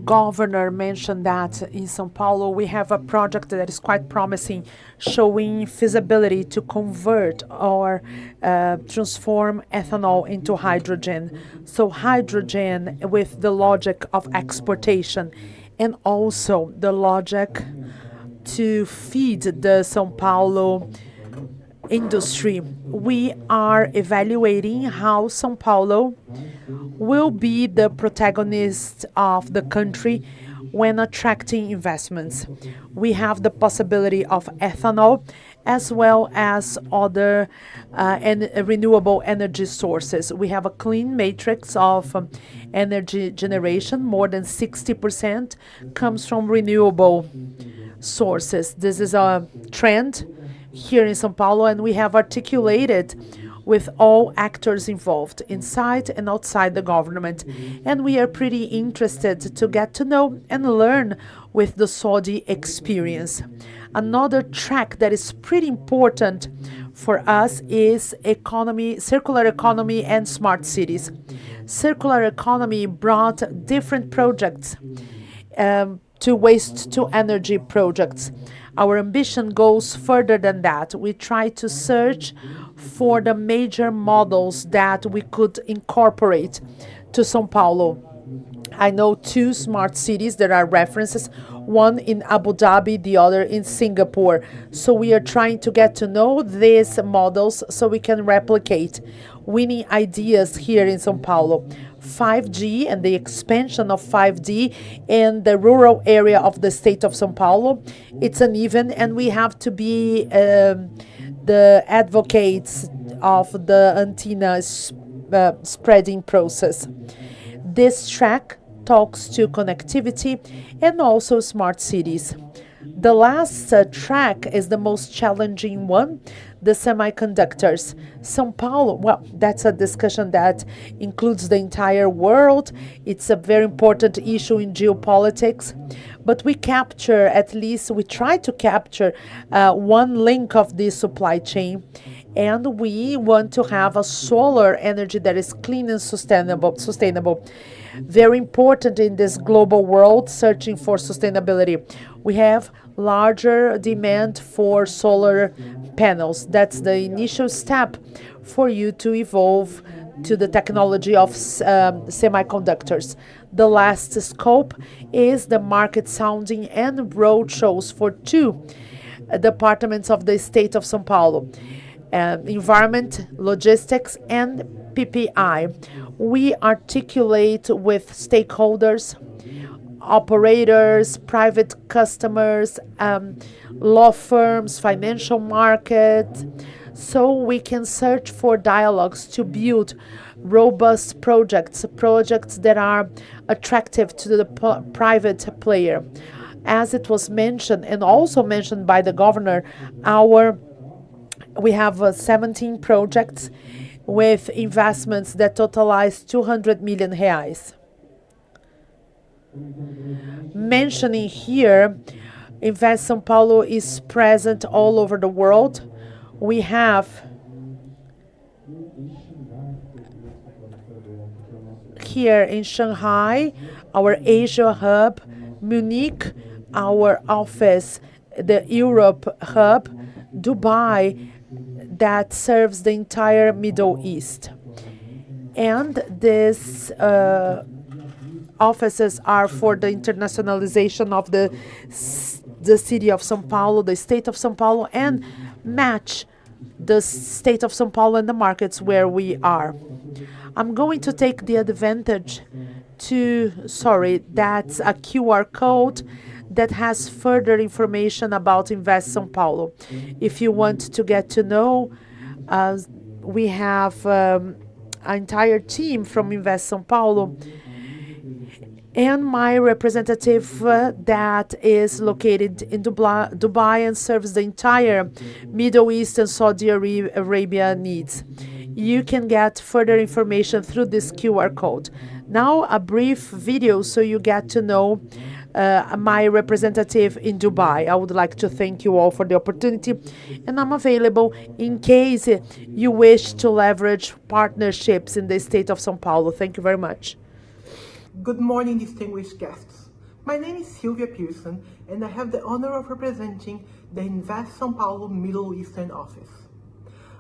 Speaker 4: Governor mentioned that in São Paulo we have a project that is quite promising, showing feasibility to convert or transform ethanol into hydrogen. So hydrogen with the logic of exportation and also the logic to feed the São Paulo industry. We are evaluating how São Paulo will be the protagonist of the country when attracting investments. We have the possibility of ethanol as well as other renewable energy sources. We have a clean matrix of energy generation. More than 60% comes from renewable sources. This is a trend here in São Paulo, and we have articulated with all actors involved inside and outside the government. And we are pretty interested to get to know and learn with the Saudi experience. Another track that is pretty important for us is economy, circular economy and smart cities. Circular economy brought different projects to waste to energy projects. Our ambition goes further than that. We try to search for the major models that we could incorporate to São Paulo. I know two smart cities that are references, one in Abu Dhabi, the other in Singapore. So we are trying to get to know these models so we can replicate winning ideas here in São Paulo. 5G and the expansion of 5G in the rural area of the state of São Paulo, it's uneven, and we have to be the advocates of the antenna spreading process. This track talks to connectivity and also smart cities. The last track is the most challenging one, the semiconductors. São Paulo, well, that's a discussion that includes the entire world. It's a very important issue in geopolitics. But we capture, at least we try to capture one link of the supply chain. And we want to have a solar energy that is clean and sustainable. Very important in this global world searching for sustainability. We have larger demand for solar panels. That's the initial step for you to evolve to the technology of semiconductors. The last scope is the market sounding and road shows for two departments of the state of São Paulo. Environment, logistics, and PPI. We articulate with stakeholders, operators, private customers, law firms, financial market, so we can search for dialogues to build robust projects that are attractive to the private player. As it was mentioned and also mentioned by the governor, we have 17 projects with investments that totalize 200 million reais. Mentioning here, Invest São Paulo is present all over the world. We have here in Shanghai, our Asia hub, Munich, our office, the Europe hub, Dubai, that serves the entire Middle East. And these offices are for the internationalization of the city of São Paulo, the state of São Paulo, and match the state of São Paulo and the markets where we are. I'm going to take the advantage to, that's a QR code that has further information about Invest São Paulo. If you want to get to know, we have an entire team from Invest São Paulo, and my representative that is located in Dubai and serves the entire Middle East and Saudi Arabia needs. You can get further information through this QR code. Now a brief video so you get to know my representative in Dubai. I would like to thank you all for the opportunity, and I'm available in case you wish to leverage partnerships in the state of São Paulo. Thank you very much.
Speaker 13: Good morning, distinguished guests. My name is Sylvia Pearson, and I have the honor of representing the Invest São Paulo Middle Eastern office.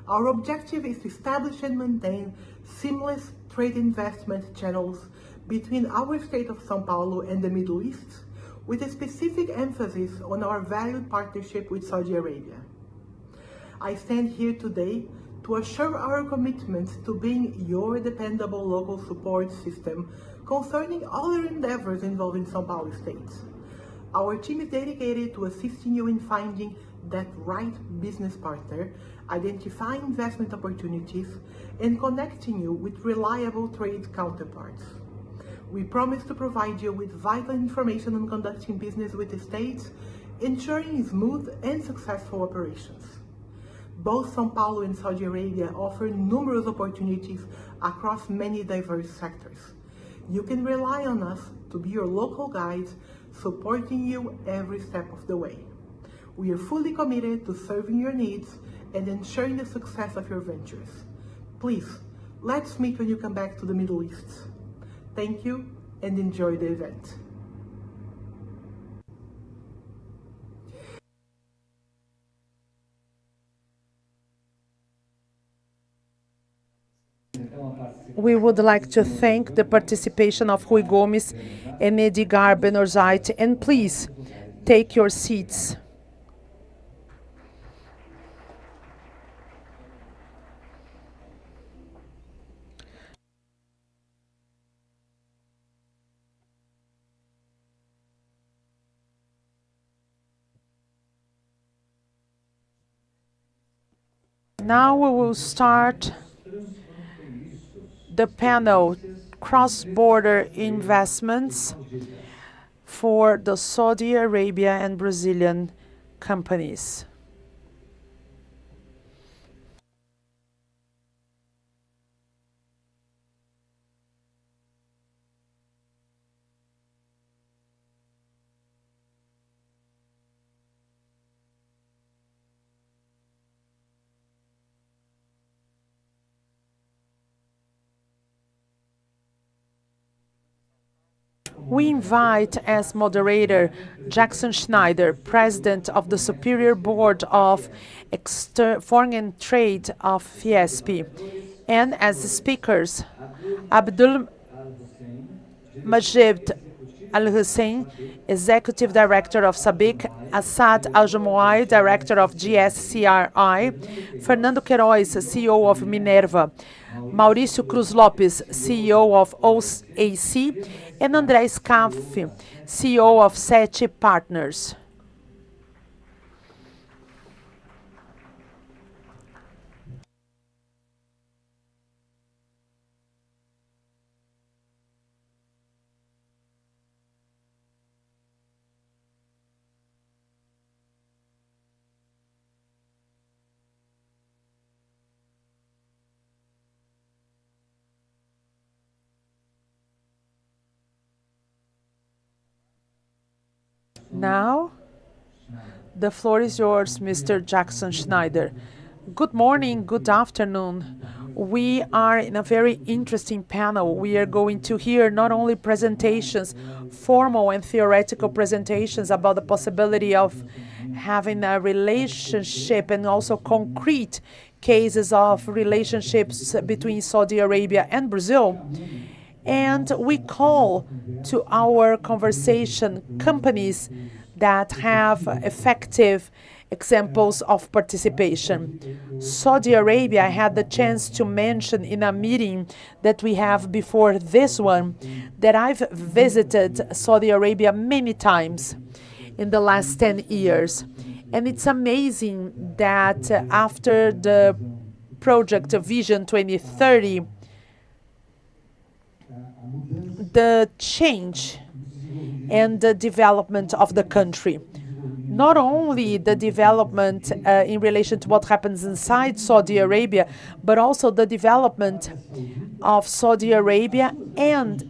Speaker 13: Our objective is to establish and maintain seamless trade investment channels between our state of São Paulo and the Middle East, with a specific emphasis on our valued partnership with Saudi Arabia. I stand here today to assure our commitment to being your dependable local support system concerning all your endeavors involving São Paulo State. Our team is dedicated to assisting you in finding that right business partner, identifying investment opportunities, and connecting you with reliable trade counterparts. We promise to provide you with vital information on conducting business with the states, ensuring smooth and successful operations. Both São Paulo and Saudi Arabia offer numerous opportunities across many diverse sectors. You can rely on us to be your local guides, supporting you every step of the way. We are fully committed to serving your needs and ensuring the success of your ventures. Please, let's meet when you come back to the Middle East. Thank you and enjoy the event.
Speaker 4: We would like to thank the participation of Rui Gomes and Edgar Benorzait, and please take your seats. Now we will start the panel Cross-Border Investments for the Saudi Arabia and Brazilian companies. We invite as moderator Jackson Schneider, President of the Superior Board of Foreign Trade of Fiesp, and as speakers Abdul Majid Al Hussein, Executive Director of SABIC, Assad Al Jamouai, Director of GSCRI, Fernando Queiroz, CEO of Minerva, Mauricio Cruz Lopes, CEO of OAC, and André Scaff, CEO of Sete Partners. Now, the floor is yours, Mr. Jackson Schneider. Good morning, good afternoon. We are in a very interesting panel. We are going to hear not only presentations, formal and theoretical presentations about the possibility of having a relationship and also concrete cases of relationships between Saudi Arabia and Brazil. And we call to our conversation companies that have effective examples of participation. Saudi Arabia had the chance to mention in a meeting that we have before this one that I've visited Saudi Arabia many times in the last 10 years. And it's amazing that after the project Vision 2030, the change and the development of the country. Not only the development in relation to what happens inside Saudi Arabia, but also the development of Saudi Arabia and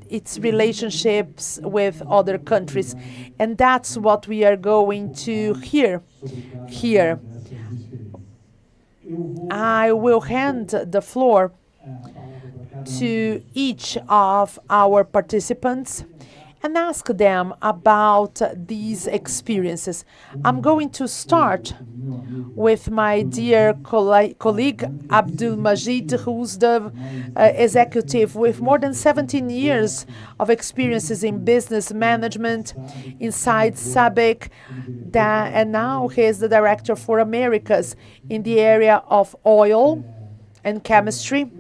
Speaker 4: its relationships with other countries. And that's what we are going to hear here. I will hand the floor to each of our participants and ask them about these experiences. I'm going to start with my dear colleague Abdul Majid, who's the executive with more than 17 years of experiences in business management inside SABIC, and now he is the director for Americas in the area of oil and chemistry.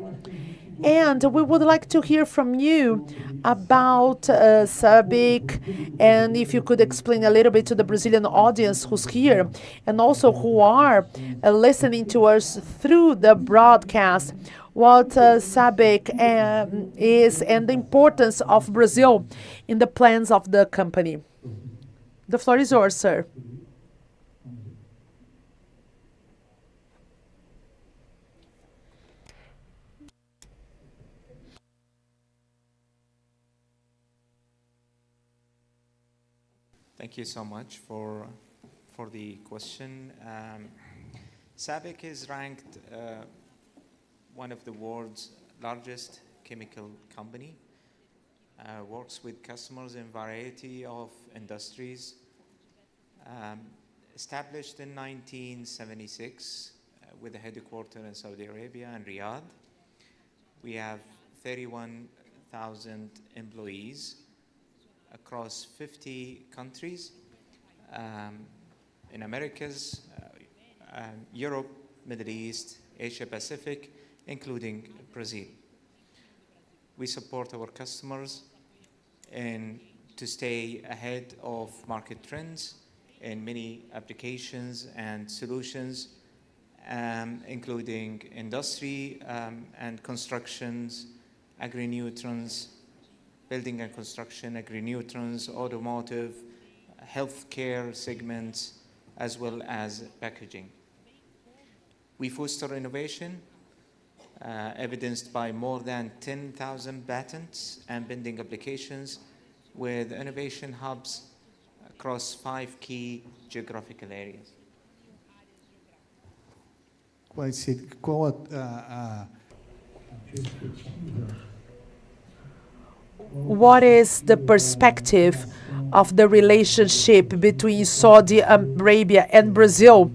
Speaker 4: And we would like to hear from you about SABIC, and if you could explain a little bit to the Brazilian audience who's here, and also who are listening to us through the broadcast, what SABIC is and the importance of Brazil in the plans of the company. The floor is yours, sir.
Speaker 14: Thank you so much for the question. SABIC is ranked one of the world's largest chemical company. Works with customers in variety of industries. Established in 1976 with a headquarters in Saudi Arabia and Riyadh. We have 31,000 employees across 50 countries in Americas, Europe, Middle East, Asia Pacific, including Brazil. We support our customers to stay ahead of market trends in many applications and solutions, including industry and constructions, agri-nutrients, building and construction, agri-nutrients, automotive, healthcare segments, as well as packaging. We foster innovation, evidenced by more than 10,000 patents and pending applications with innovation hubs across 5 key geographical areas.
Speaker 4: What is the perspective of the relationship between Saudi Arabia and Brazil,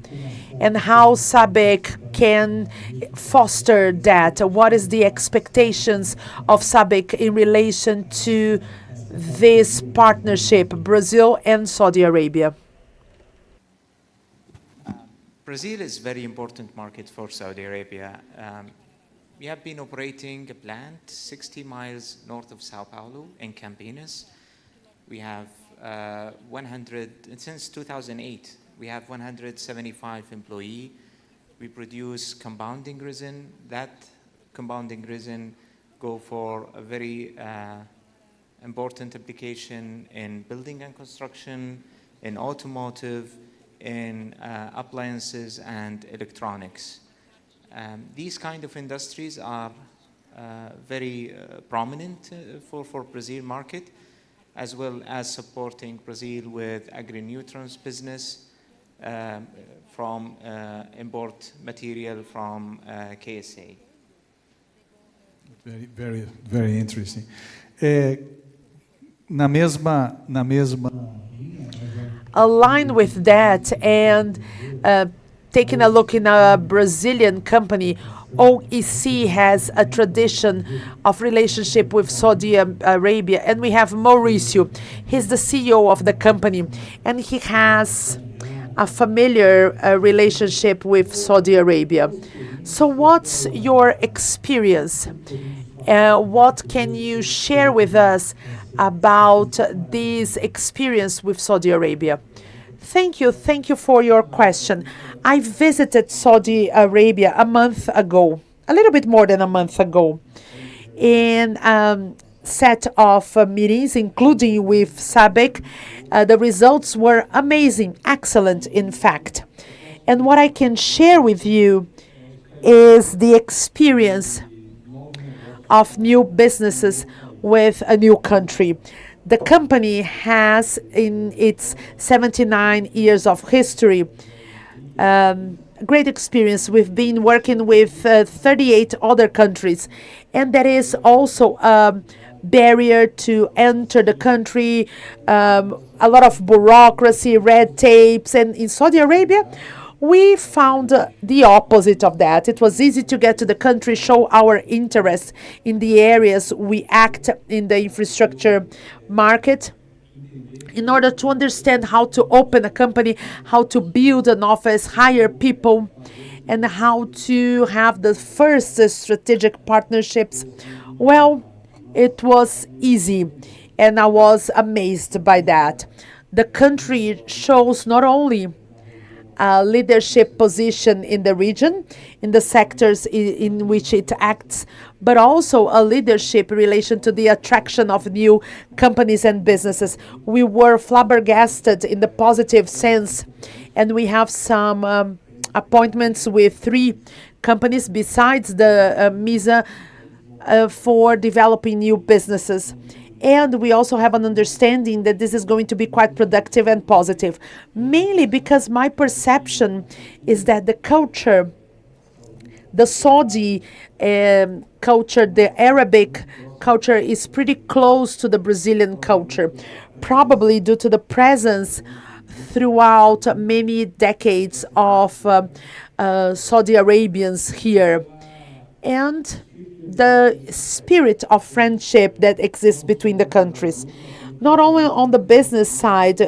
Speaker 4: and how SABIC can foster that? What is the expectations of SABIC in relation to this partnership, Brazil and Saudi Arabia?
Speaker 14: Brazil is a very important market for Saudi Arabia. We have been operating a plant 60 miles north of Sao Paulo in Campinas. We have since 2008, we have 175 employees. We produce compounding resin. That compounding resin go for a very important application in building and construction, in automotive, in appliances and electronics. These kind of industries are very prominent for Brazil market, as well as supporting Brazil with agri-nutrients business from import material from KSA.
Speaker 15: Very interesting. Aligned
Speaker 4: with that, and taking a look in a Brazilian company, OEC has a tradition of relationship with Saudi Arabia, and we have Mauricio. He's the CEO of the company, and he has a familiar relationship with Saudi Arabia. So what's your experience? What can you share with us about this experience with Saudi Arabia? Thank you for your question. I visited Saudi Arabia a month ago, a little bit more than a month ago, in set of meetings, including with SABIC. The results were amazing, excellent, in fact. And what I can share with you is the experience of new businesses with a new country. The company has, in its 79 years of history, great experience. We've been working with 38 other countries, and that is also a barrier to enter the country, a lot of bureaucracy, red tapes, and in Saudi Arabia, we found the opposite of that. It was easy to get to the country, show our interest in the areas we act in the infrastructure market, in order to understand how to open a company, how to build an office, hire people, and how to have the first strategic partnerships. Well, it was easy, and I was amazed by that. The country shows not only a leadership position in the region, in the sectors in which it acts, but also a leadership in relation to the attraction of new companies and businesses. We were flabbergasted in the positive sense, and we have some appointments with 3 companies besides the MISA for developing new businesses. And we also have an understanding that this is going to be quite productive and positive, mainly because my perception is that the culture, the Saudi culture, the Arabic culture is pretty close to the Brazilian culture, probably due to the presence throughout many decades of Saudi Arabians here. And the spirit of friendship that exists between the countries. Not only on the business side,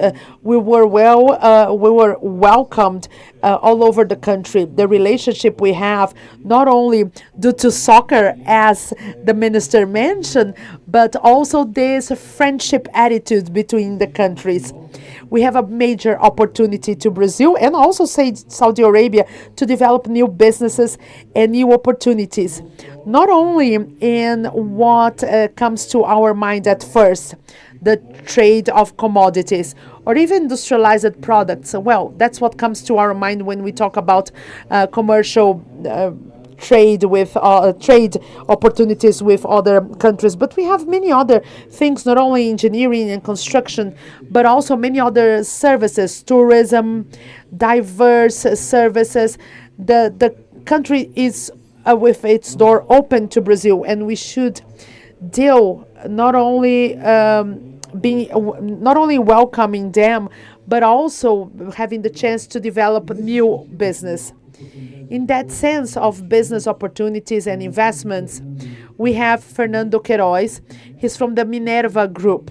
Speaker 4: we were welcomed all over the country. The relationship we have, not only due to soccer, as the minister mentioned, but also this friendship attitude between the countries. We have a major opportunity to Brazil and also Saudi Arabia to develop new businesses and new opportunities. Not only in what comes to our mind at first, the trade of commodities or even industrialized products. Well, that's what comes to our mind when we talk about commercial trade with trade opportunities with other countries. But we have many other things, not only engineering and construction, but also many other services, tourism, diverse services. The country is with its door open to Brazil, and we should deal not only welcoming them, but also having the chance to develop new business. In that sense of business opportunities and investments, we have Fernando Queiroz. He's from the Minerva Group,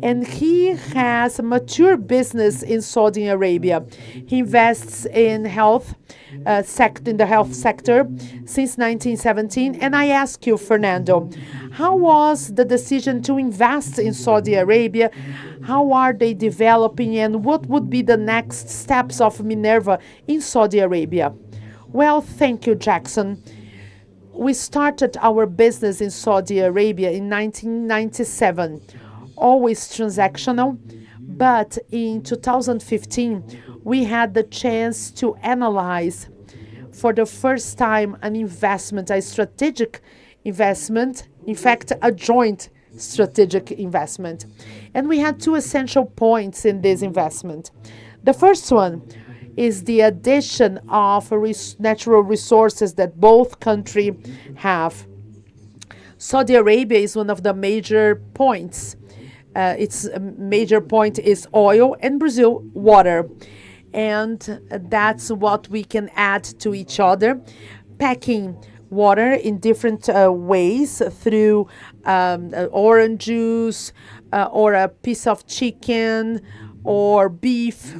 Speaker 4: and he has a mature business in Saudi Arabia. He invests in health in the health sector since 1917. And I ask you, Fernando, how was the decision to invest in Saudi Arabia? How are they developing, and what would be the next steps of Minerva in Saudi Arabia? Well, thank you, Jackson. We started our business in Saudi Arabia in 1997, always transactional, but in 2015, we had the chance to analyze for the first time an investment, a strategic investment, in fact, a joint strategic investment. And we had 2 essential points in this investment. The first one is the addition of natural resources that both countries have. Saudi Arabia is one of the major points. Its major point is oil, and Brazil, water. and that's what we can add to each other. Packing water in different ways through orange juice or a piece of chicken or beef.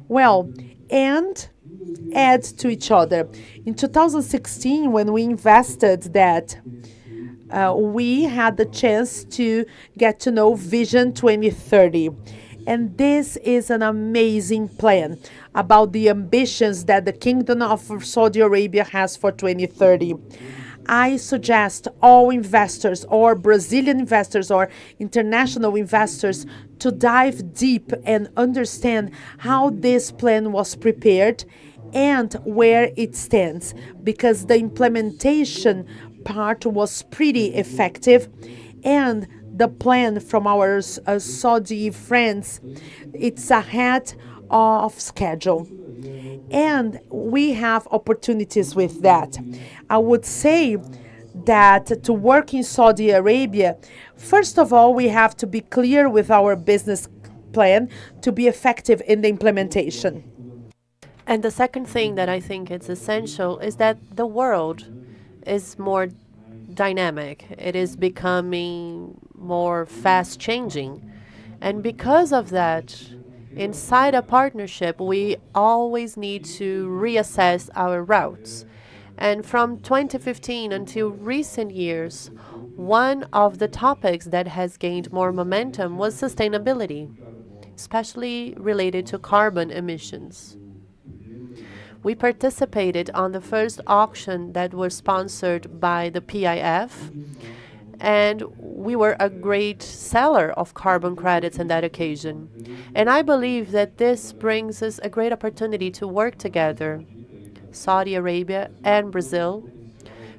Speaker 4: Well, and add to each other. In 2016, when we invested that, we had the chance to get to know Vision 2030. And this is an amazing plan about the ambitions that the Kingdom of Saudi Arabia has for 2030. I suggest all investors, or Brazilian investors or international investors, to dive deep and understand how this plan was prepared and where it stands, because the implementation part was pretty effective, and the plan from our Saudi friends, it's ahead of schedule. And we have opportunities with that. I would say that to work in Saudi Arabia, first of all, we have to be clear with our business plan to be effective in the implementation.
Speaker 1: And the second thing that I think is essential is that the world is more dynamic. It is becoming more fast changing. And because of that, inside a partnership, we always need to reassess our routes. And from 2015 until recent years, one of the topics that has gained more momentum was sustainability, especially related to carbon emissions. We participated on the first auction that was sponsored by the PIF, and we were a great seller of carbon credits on that occasion. And I believe that this brings us a great opportunity to work together, Saudi Arabia and Brazil.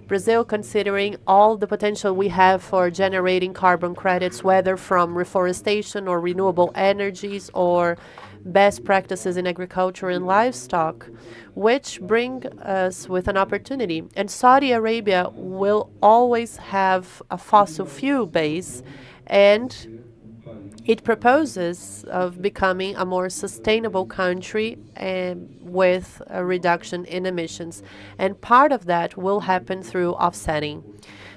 Speaker 1: Brazil, considering all the potential we have for generating carbon credits, whether from reforestation or renewable energies or best practices in agriculture and livestock, which bring us with an opportunity. And Saudi Arabia will always have a fossil fuel base, and it proposes of becoming a more sustainable country with a reduction in emissions. And part of that will happen through offsetting.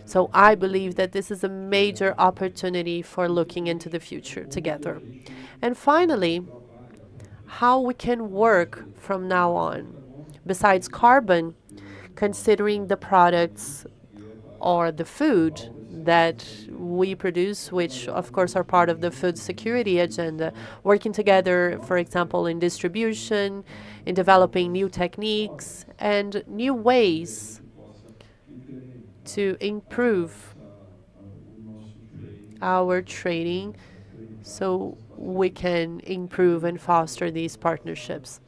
Speaker 1: So I believe that this is a major opportunity for looking into the future together. And finally, how we can work from now on. Besides carbon, considering the products or the food that we produce, which of course are part of the food security agenda, working together, for example, in distribution, in developing new techniques and new ways to improve our trading so we can improve and foster these partnerships.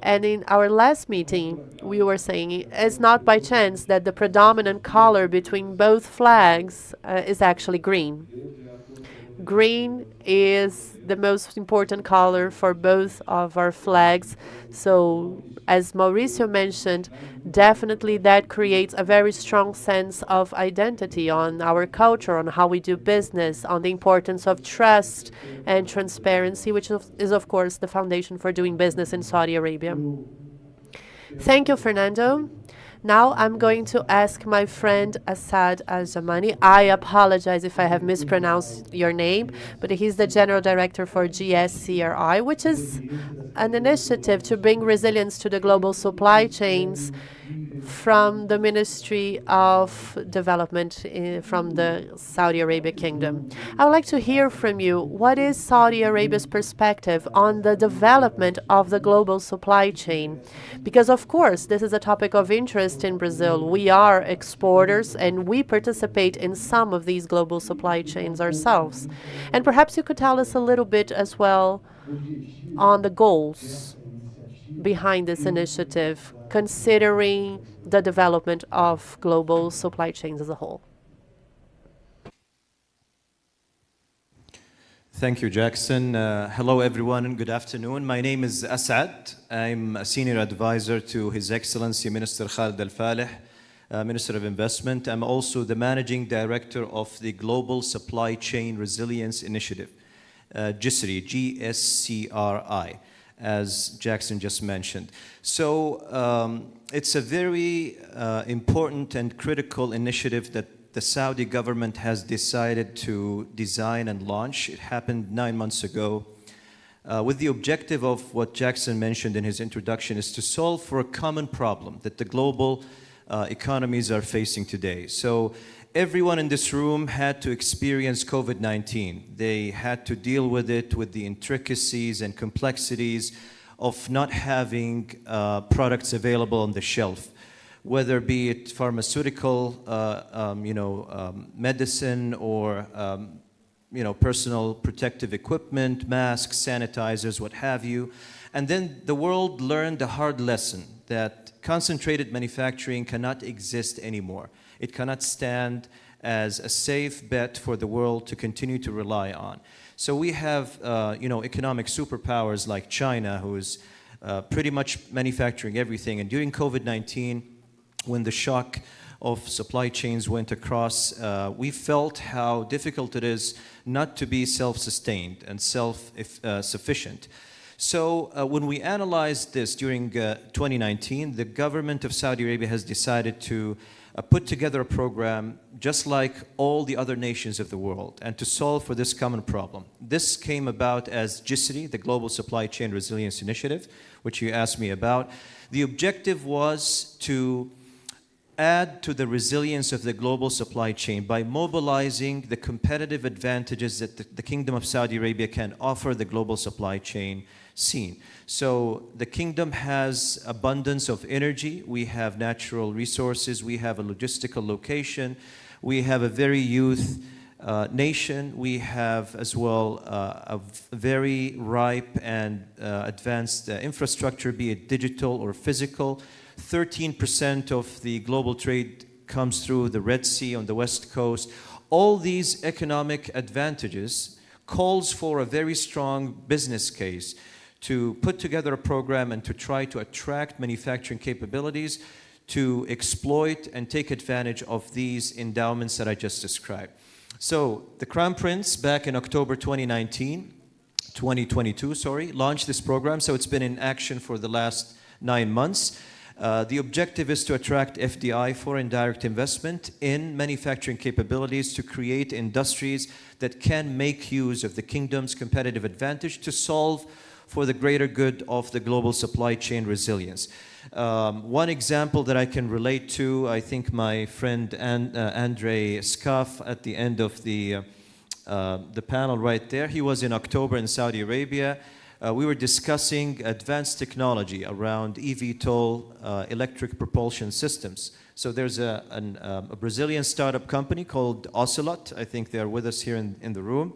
Speaker 1: And in our last meeting, we were saying it's not by chance that the predominant color between both flags is actually green. Green is the most important color for both of our flags. So, as Mauricio mentioned, definitely that creates a very strong sense of identity on our culture, on how we do business, on the importance of trust and transparency, which is, of course, the foundation for doing business in Saudi Arabia. Thank you, Fernando. Now I'm going to ask my friend Assad Al-Jamani. I apologize if I have mispronounced your name, but he's the General Director for GSCRI, which is an initiative to bring resilience to the global supply chains from the Ministry of Development from the Saudi Arabia Kingdom. I would like to hear from you, what is Saudi Arabia's perspective on the development of the global supply chain? Because of course, this is a topic of interest in Brazil. We are exporters and we participate in some of these global supply chains ourselves. And perhaps you could tell us a little bit as well on the goals behind this initiative, considering the development of global supply chains as a whole.
Speaker 16: Thank you, Jackson. Hello, everyone, and good afternoon. My name is Assad. I'm a senior advisor to His Excellency Minister Khalid Al-Falih, Minister of Investment. I'm also the managing director of the Global Supply Chain Resilience Initiative, GSCRI, as Jackson just mentioned. So it's a very important and critical initiative that the Saudi government has decided to design and launch. It happened 9 months ago with the objective of what Jackson mentioned in his introduction, is to solve for a common problem that the global economies are facing today. So everyone in this room had to experience COVID-19. They had to deal with it, with the intricacies and complexities of not having products available on the shelf, whether be it pharmaceutical, medicine, or personal protective equipment, masks, sanitizers, what have you. And then the world learned a hard lesson that concentrated manufacturing cannot exist anymore. It cannot stand as a safe bet for the world to continue to rely on. So we have, economic superpowers like China, who is pretty much manufacturing everything. And during COVID-19, when the shock of supply chains went across, we felt how difficult it is not to be self-sustained and self-sufficient. So when we analyzed this during 2019, the government of Saudi Arabia has decided to put together a program just like all the other nations of the world and to solve for this common problem. This came about as GSRI, the Global Supply Chain Resilience Initiative, which you asked me about. The objective was to add to the resilience of the global supply chain by mobilizing the competitive advantages that the Kingdom of Saudi Arabia can offer the global supply chain scene. So the kingdom has abundance of energy, we have natural resources, we have a logistical location, we have a very youth nation, we have as well a very ripe and advanced infrastructure, be it digital or physical. 13% of the global trade comes through the Red Sea on the West Coast. All these economic advantages calls for a very strong business case to put together a program and to try to attract manufacturing capabilities to exploit and take advantage of these endowments that I just described. So the Crown Prince, back in October 2022, launched this program. So it's been in action for the last 9 months. The objective is to attract FDI, foreign direct investment, in manufacturing capabilities to create industries that can make use of the kingdom's competitive advantage to solve for the greater good of the global supply chain resilience. One example that I can relate to, I think my friend Andre Skaf at the end of the panel right there, he was in October in Saudi Arabia. We were discussing advanced technology around eVTOL electric propulsion systems. So there's a Brazilian startup company called Ocelot. I think they're with us here in the room.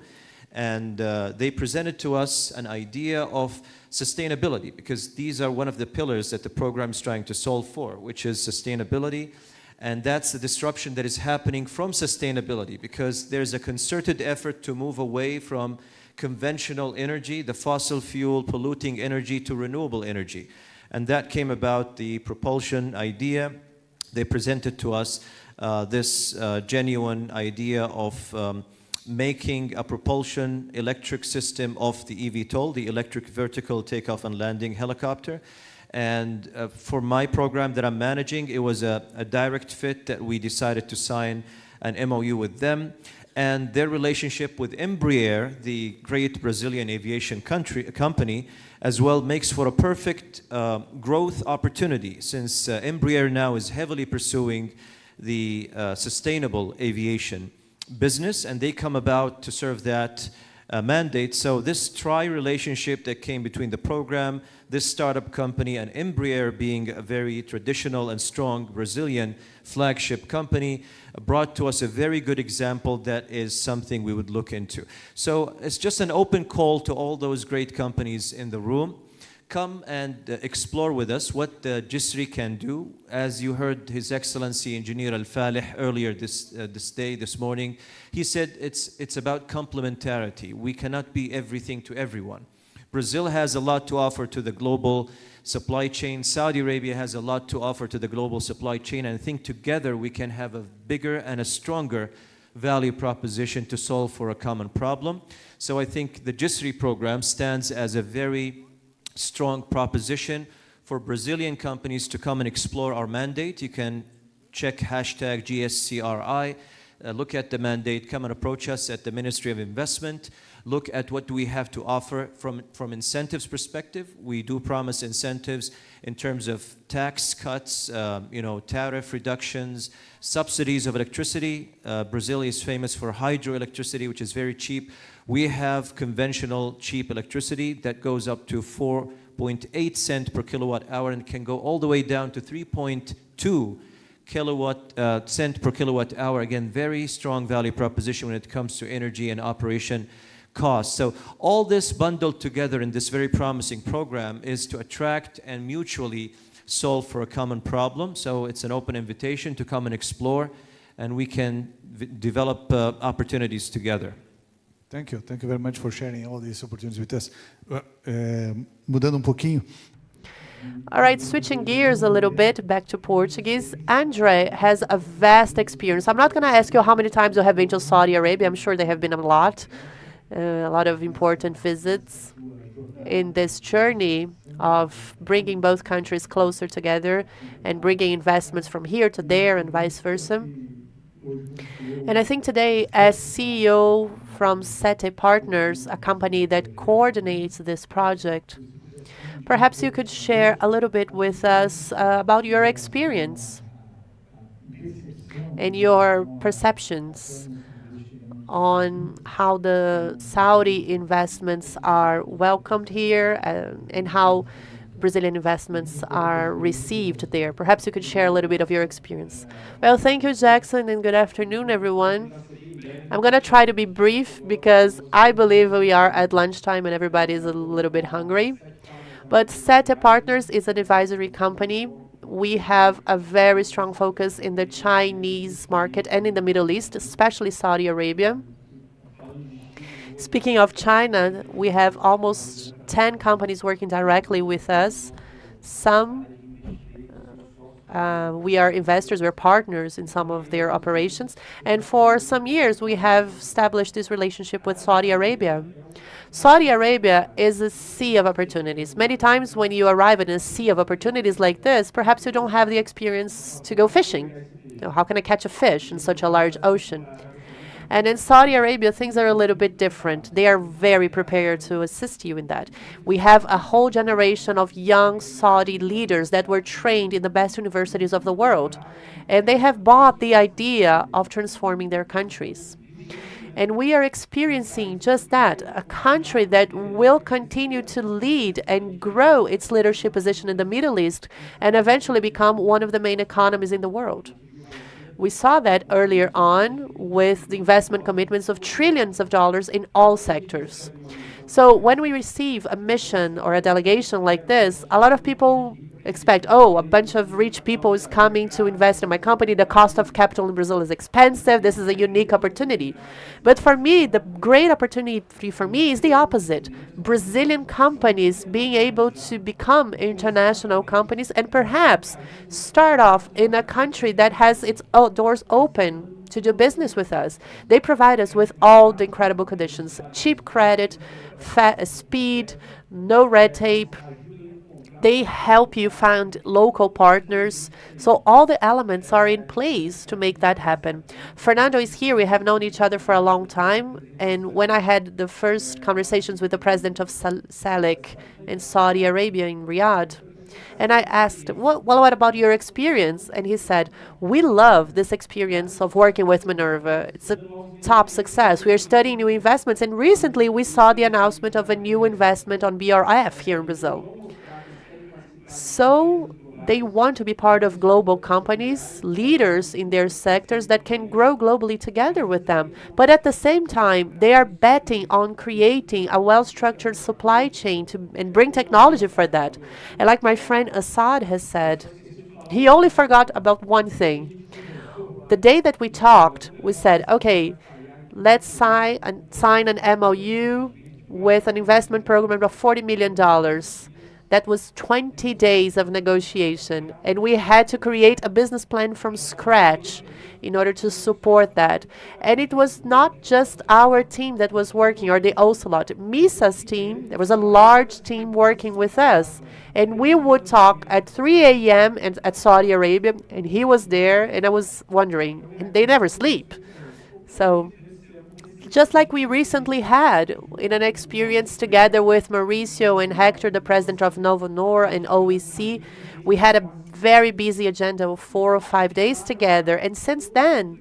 Speaker 16: And they presented to us an idea of sustainability, because these are one of the pillars that the program is trying to solve for, which is sustainability. And that's the disruption that is happening from sustainability, because there's a concerted effort to move away from conventional energy, the fossil fuel polluting energy, to renewable energy. And that came about the propulsion idea. They presented to us this genuine idea of making a propulsion electric system of the eVTOL, the electric vertical takeoff and landing helicopter. And for my program that I'm managing, it was a direct fit that we decided to sign an MOU with them. And their relationship with Embraer, the great Brazilian aviation company, as well makes for a perfect growth opportunity, since Embraer now is heavily pursuing the sustainable aviation business, and they come about to serve that mandate. So this tri-relationship that came between the program, this startup company, and Embraer, being a very traditional and strong Brazilian flagship company, brought to us a very good example that is something we would look into. So it's just an open call to all those great companies in the room. Come and explore with us what the GSRI can do. As you heard His Excellency Engineer Al-Falih earlier this morning, he said it's about complementarity. We cannot be everything to everyone. Brazil has a lot to offer to the global supply chain. Saudi Arabia has a lot to offer to the global supply chain. And I think together we can have a bigger and a stronger value proposition to solve for a common problem. So I think the GSRI program stands as a very strong proposition for Brazilian companies to come and explore our mandate. You can check hashtag GSCRI, look at the mandate, come and approach us at the Ministry of Investment, look at what we have to offer from incentives perspective. We do promise incentives in terms of tax cuts, tariff reductions, subsidies of electricity. Brazil is famous for hydroelectricity, which is very cheap. We have conventional cheap electricity that goes up to 4.8 cents per kilowatt hour and can go all the way down to 3.2 cent per kilowatt hour. Again, very strong value proposition when it comes to energy and operation costs. So all this bundled together in this very promising program is to attract and mutually solve for a common problem. So it's an open invitation to come and explore, and we can develop opportunities together.
Speaker 15: Thank you. Thank you very much for sharing all these opportunities with us. Mudando pouquinho.
Speaker 1: All right, switching gears a little bit back to Portuguese. Andre has a vast experience. I'm not going to ask you how many times you have been to Saudi Arabia. I'm sure they have been a lot of important visits in this journey of bringing both countries closer together and bringing investments from here to there and vice versa. And I think today, as CEO from Sete Partners, a company that coordinates this project, perhaps you could share a little bit with us about your experience and your perceptions on how the Saudi investments are welcomed here and how Brazilian investments are received there. Perhaps you could share a little bit of your experience. Well, thank you, Jackson, and good afternoon, everyone. I'm going to try to be brief because I believe we are at lunchtime and everybody is a little bit hungry. But Sete Partners is an advisory company. We have a very strong focus in the Chinese market and in the Middle East, especially Saudi Arabia. Speaking of China, we have almost 10 companies working directly with us. Some we are investors, we're partners in some of their operations. And for some years, we have established this relationship with Saudi Arabia. Saudi Arabia is a sea of opportunities. Many times when you arrive in a sea of opportunities like this, perhaps you don't have the experience to go fishing. How can I catch a fish in such a large ocean? And in Saudi Arabia, things are a little bit different. They are very prepared to assist you in that. We have a whole generation of young Saudi leaders that were trained in the best universities of the world. And they have bought the idea of transforming their countries. And we are experiencing just that, a country that will continue to lead and grow its leadership position in the Middle East and eventually become one of the main economies in the world. We saw that earlier on with the investment commitments of trillions of dollars in all sectors. So when we receive a mission or a delegation like this, a lot of people expect, oh, a bunch of rich people is coming to invest in my company. The cost of capital in Brazil is expensive. This is a unique opportunity. But for me, the great opportunity for me is the opposite. Brazilian companies being able to become international companies and perhaps start off in a country that has its doors open to do business with us. They provide us with all the incredible conditions: cheap credit, speed, no red tape. They help you find local partners. So all the elements are in place to make that happen. Fernando is here. We have known each other for a long time. And when I had the first conversations with the president of SALIC in Saudi Arabia, in Riyadh, and I asked, well, what about your experience? And he said, we love this experience of working with Minerva. It's a top success. We are studying new investments. And recently we saw the announcement of a new investment on BRF here in Brazil. So they want to be part of global companies, leaders in their sectors that can grow globally together with them. But at the same time, they are betting on creating a well-structured supply chain and bring technology for that. And like my friend Assad has said, he only forgot about one thing. The day that we talked, we said, okay, let's sign an MOU with an investment program of $40 million. That was 20 days of negotiation, and we had to create a business plan from scratch in order to support that. And it was not just our team that was working, or the Ocelot. MISA's team, there was a large team working with us. And we would talk at 3 a.m. and at Saudi Arabia, and he was there, and I was wondering, and they never sleep. So just like we recently had in an experience together with Mauricio and Hector, the president of Novonor and OEC, we had a very busy agenda of 4 or 5 days together. And since then,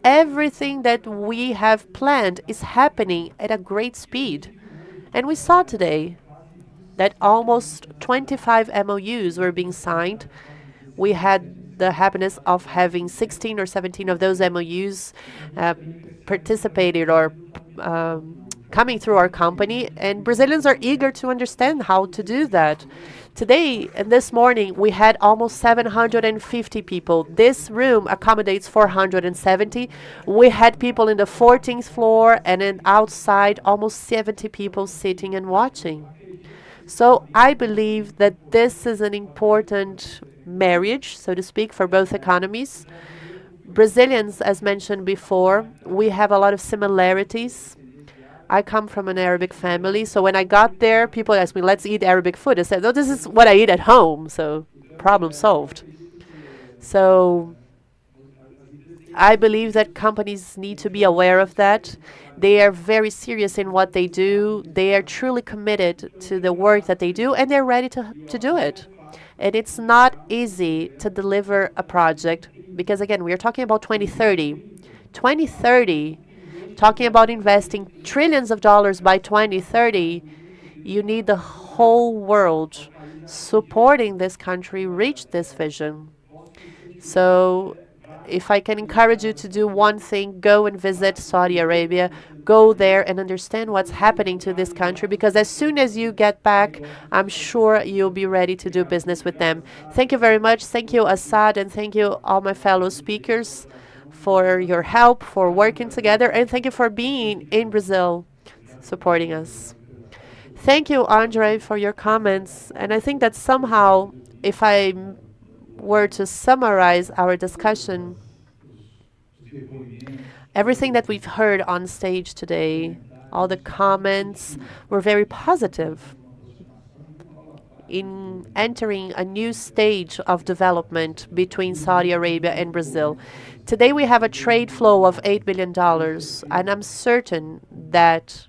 Speaker 1: everything that we have planned is happening at a great speed. And we saw today that almost 25 MOUs were being signed. We had the happiness of having 16 or 17 of those MOUs participated or coming through our company, and Brazilians are eager to understand how to do that. Today and this morning, we had almost 750 people. This room accommodates 470. We had people in the 14th floor, and then outside, almost 70 people sitting and watching. So I believe that this is an important marriage, so to speak, for both economies. Brazilians, as mentioned before, we have a lot of similarities. I come from an Arabic family, so when I got there, people asked me, let's eat Arabic food. I said, no, this is what I eat at home, so problem solved. So I believe that companies need to be aware of that. They are very serious in what they do. They are truly committed to the work that they do, and they're ready to do it. And it's not easy to deliver a project because, again, we are talking about 2030. 2030, talking about investing trillions of dollars by 2030, you need the whole world supporting this country reach this vision. So if I can encourage you to do one thing, go and visit Saudi Arabia. Go there and understand what's happening to this country, because as soon as you get back, I'm sure you'll be ready to do business with them. Thank you very much. Thank you, Assad, and thank you, all my fellow speakers, for your help, for working together, and thank you for being in Brazil, supporting us. Thank you, Andre, for your comments. And I think that somehow, if I were to summarize our discussion, everything that we've heard on stage today, all the comments were very positive in entering a new stage of development between Saudi Arabia and Brazil. Today we have a trade flow of $8 billion, and I'm certain that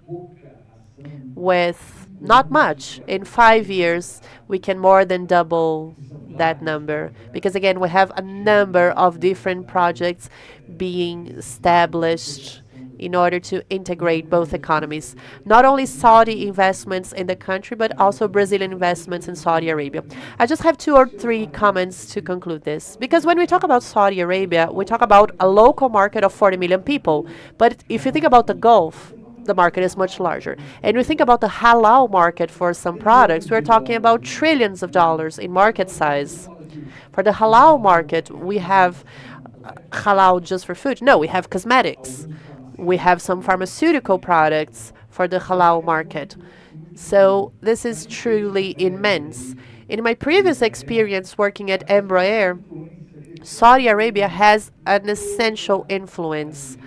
Speaker 1: with not much, in 5 years, we can more than double that number. Because again, we have a number of different projects being established in order to integrate both economies. Not only Saudi investments in the country, but also Brazilian investments in Saudi Arabia. I just have 2 or 3 comments to conclude this. Because when we talk about Saudi Arabia, we talk about a local market of 40 million people. But if you think about the Gulf, the market is much larger. And we think about the halal market for some products, we're talking about trillions of dollars in market size. For the halal market, we have halal just for food. No, we have cosmetics. We have some pharmaceutical products for the halal market. So this is truly immense. In my previous experience working at Embraer, Saudi Arabia has an essential influence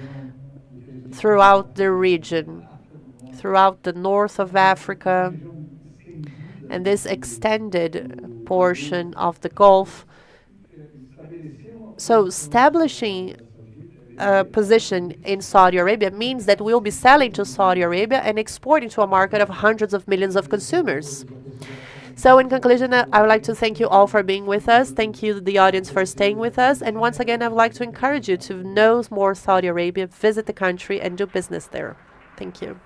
Speaker 1: throughout the region, throughout the north of Africa, and this extended portion of the Gulf. So establishing a position in Saudi Arabia means that we'll be selling to Saudi Arabia and exporting to a market of hundreds of millions of consumers. So in conclusion, I would like to thank you all for being with us. Thank you, the audience, for staying with us. And once again, I would like to encourage you to know more Saudi Arabia, visit the country, and do business there. Thank you.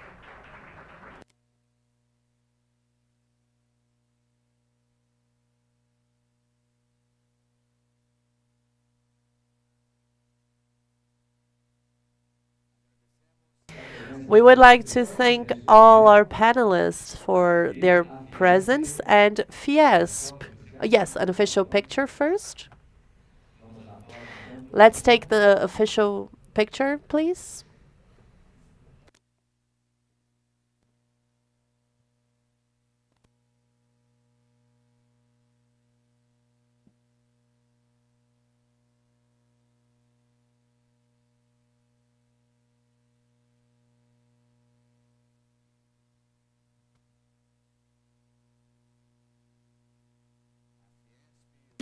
Speaker 1: We would like to thank all our panelists for their presence, and Fiesp. Yes, an official picture first. Let's take the official picture, please.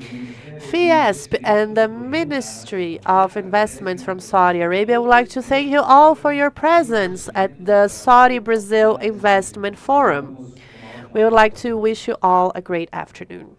Speaker 1: FIESP and the Ministry of Investments from Saudi Arabia would like to thank you all for your presence at the Saudi-Brazil Investment Forum. We would like to wish you all a great afternoon.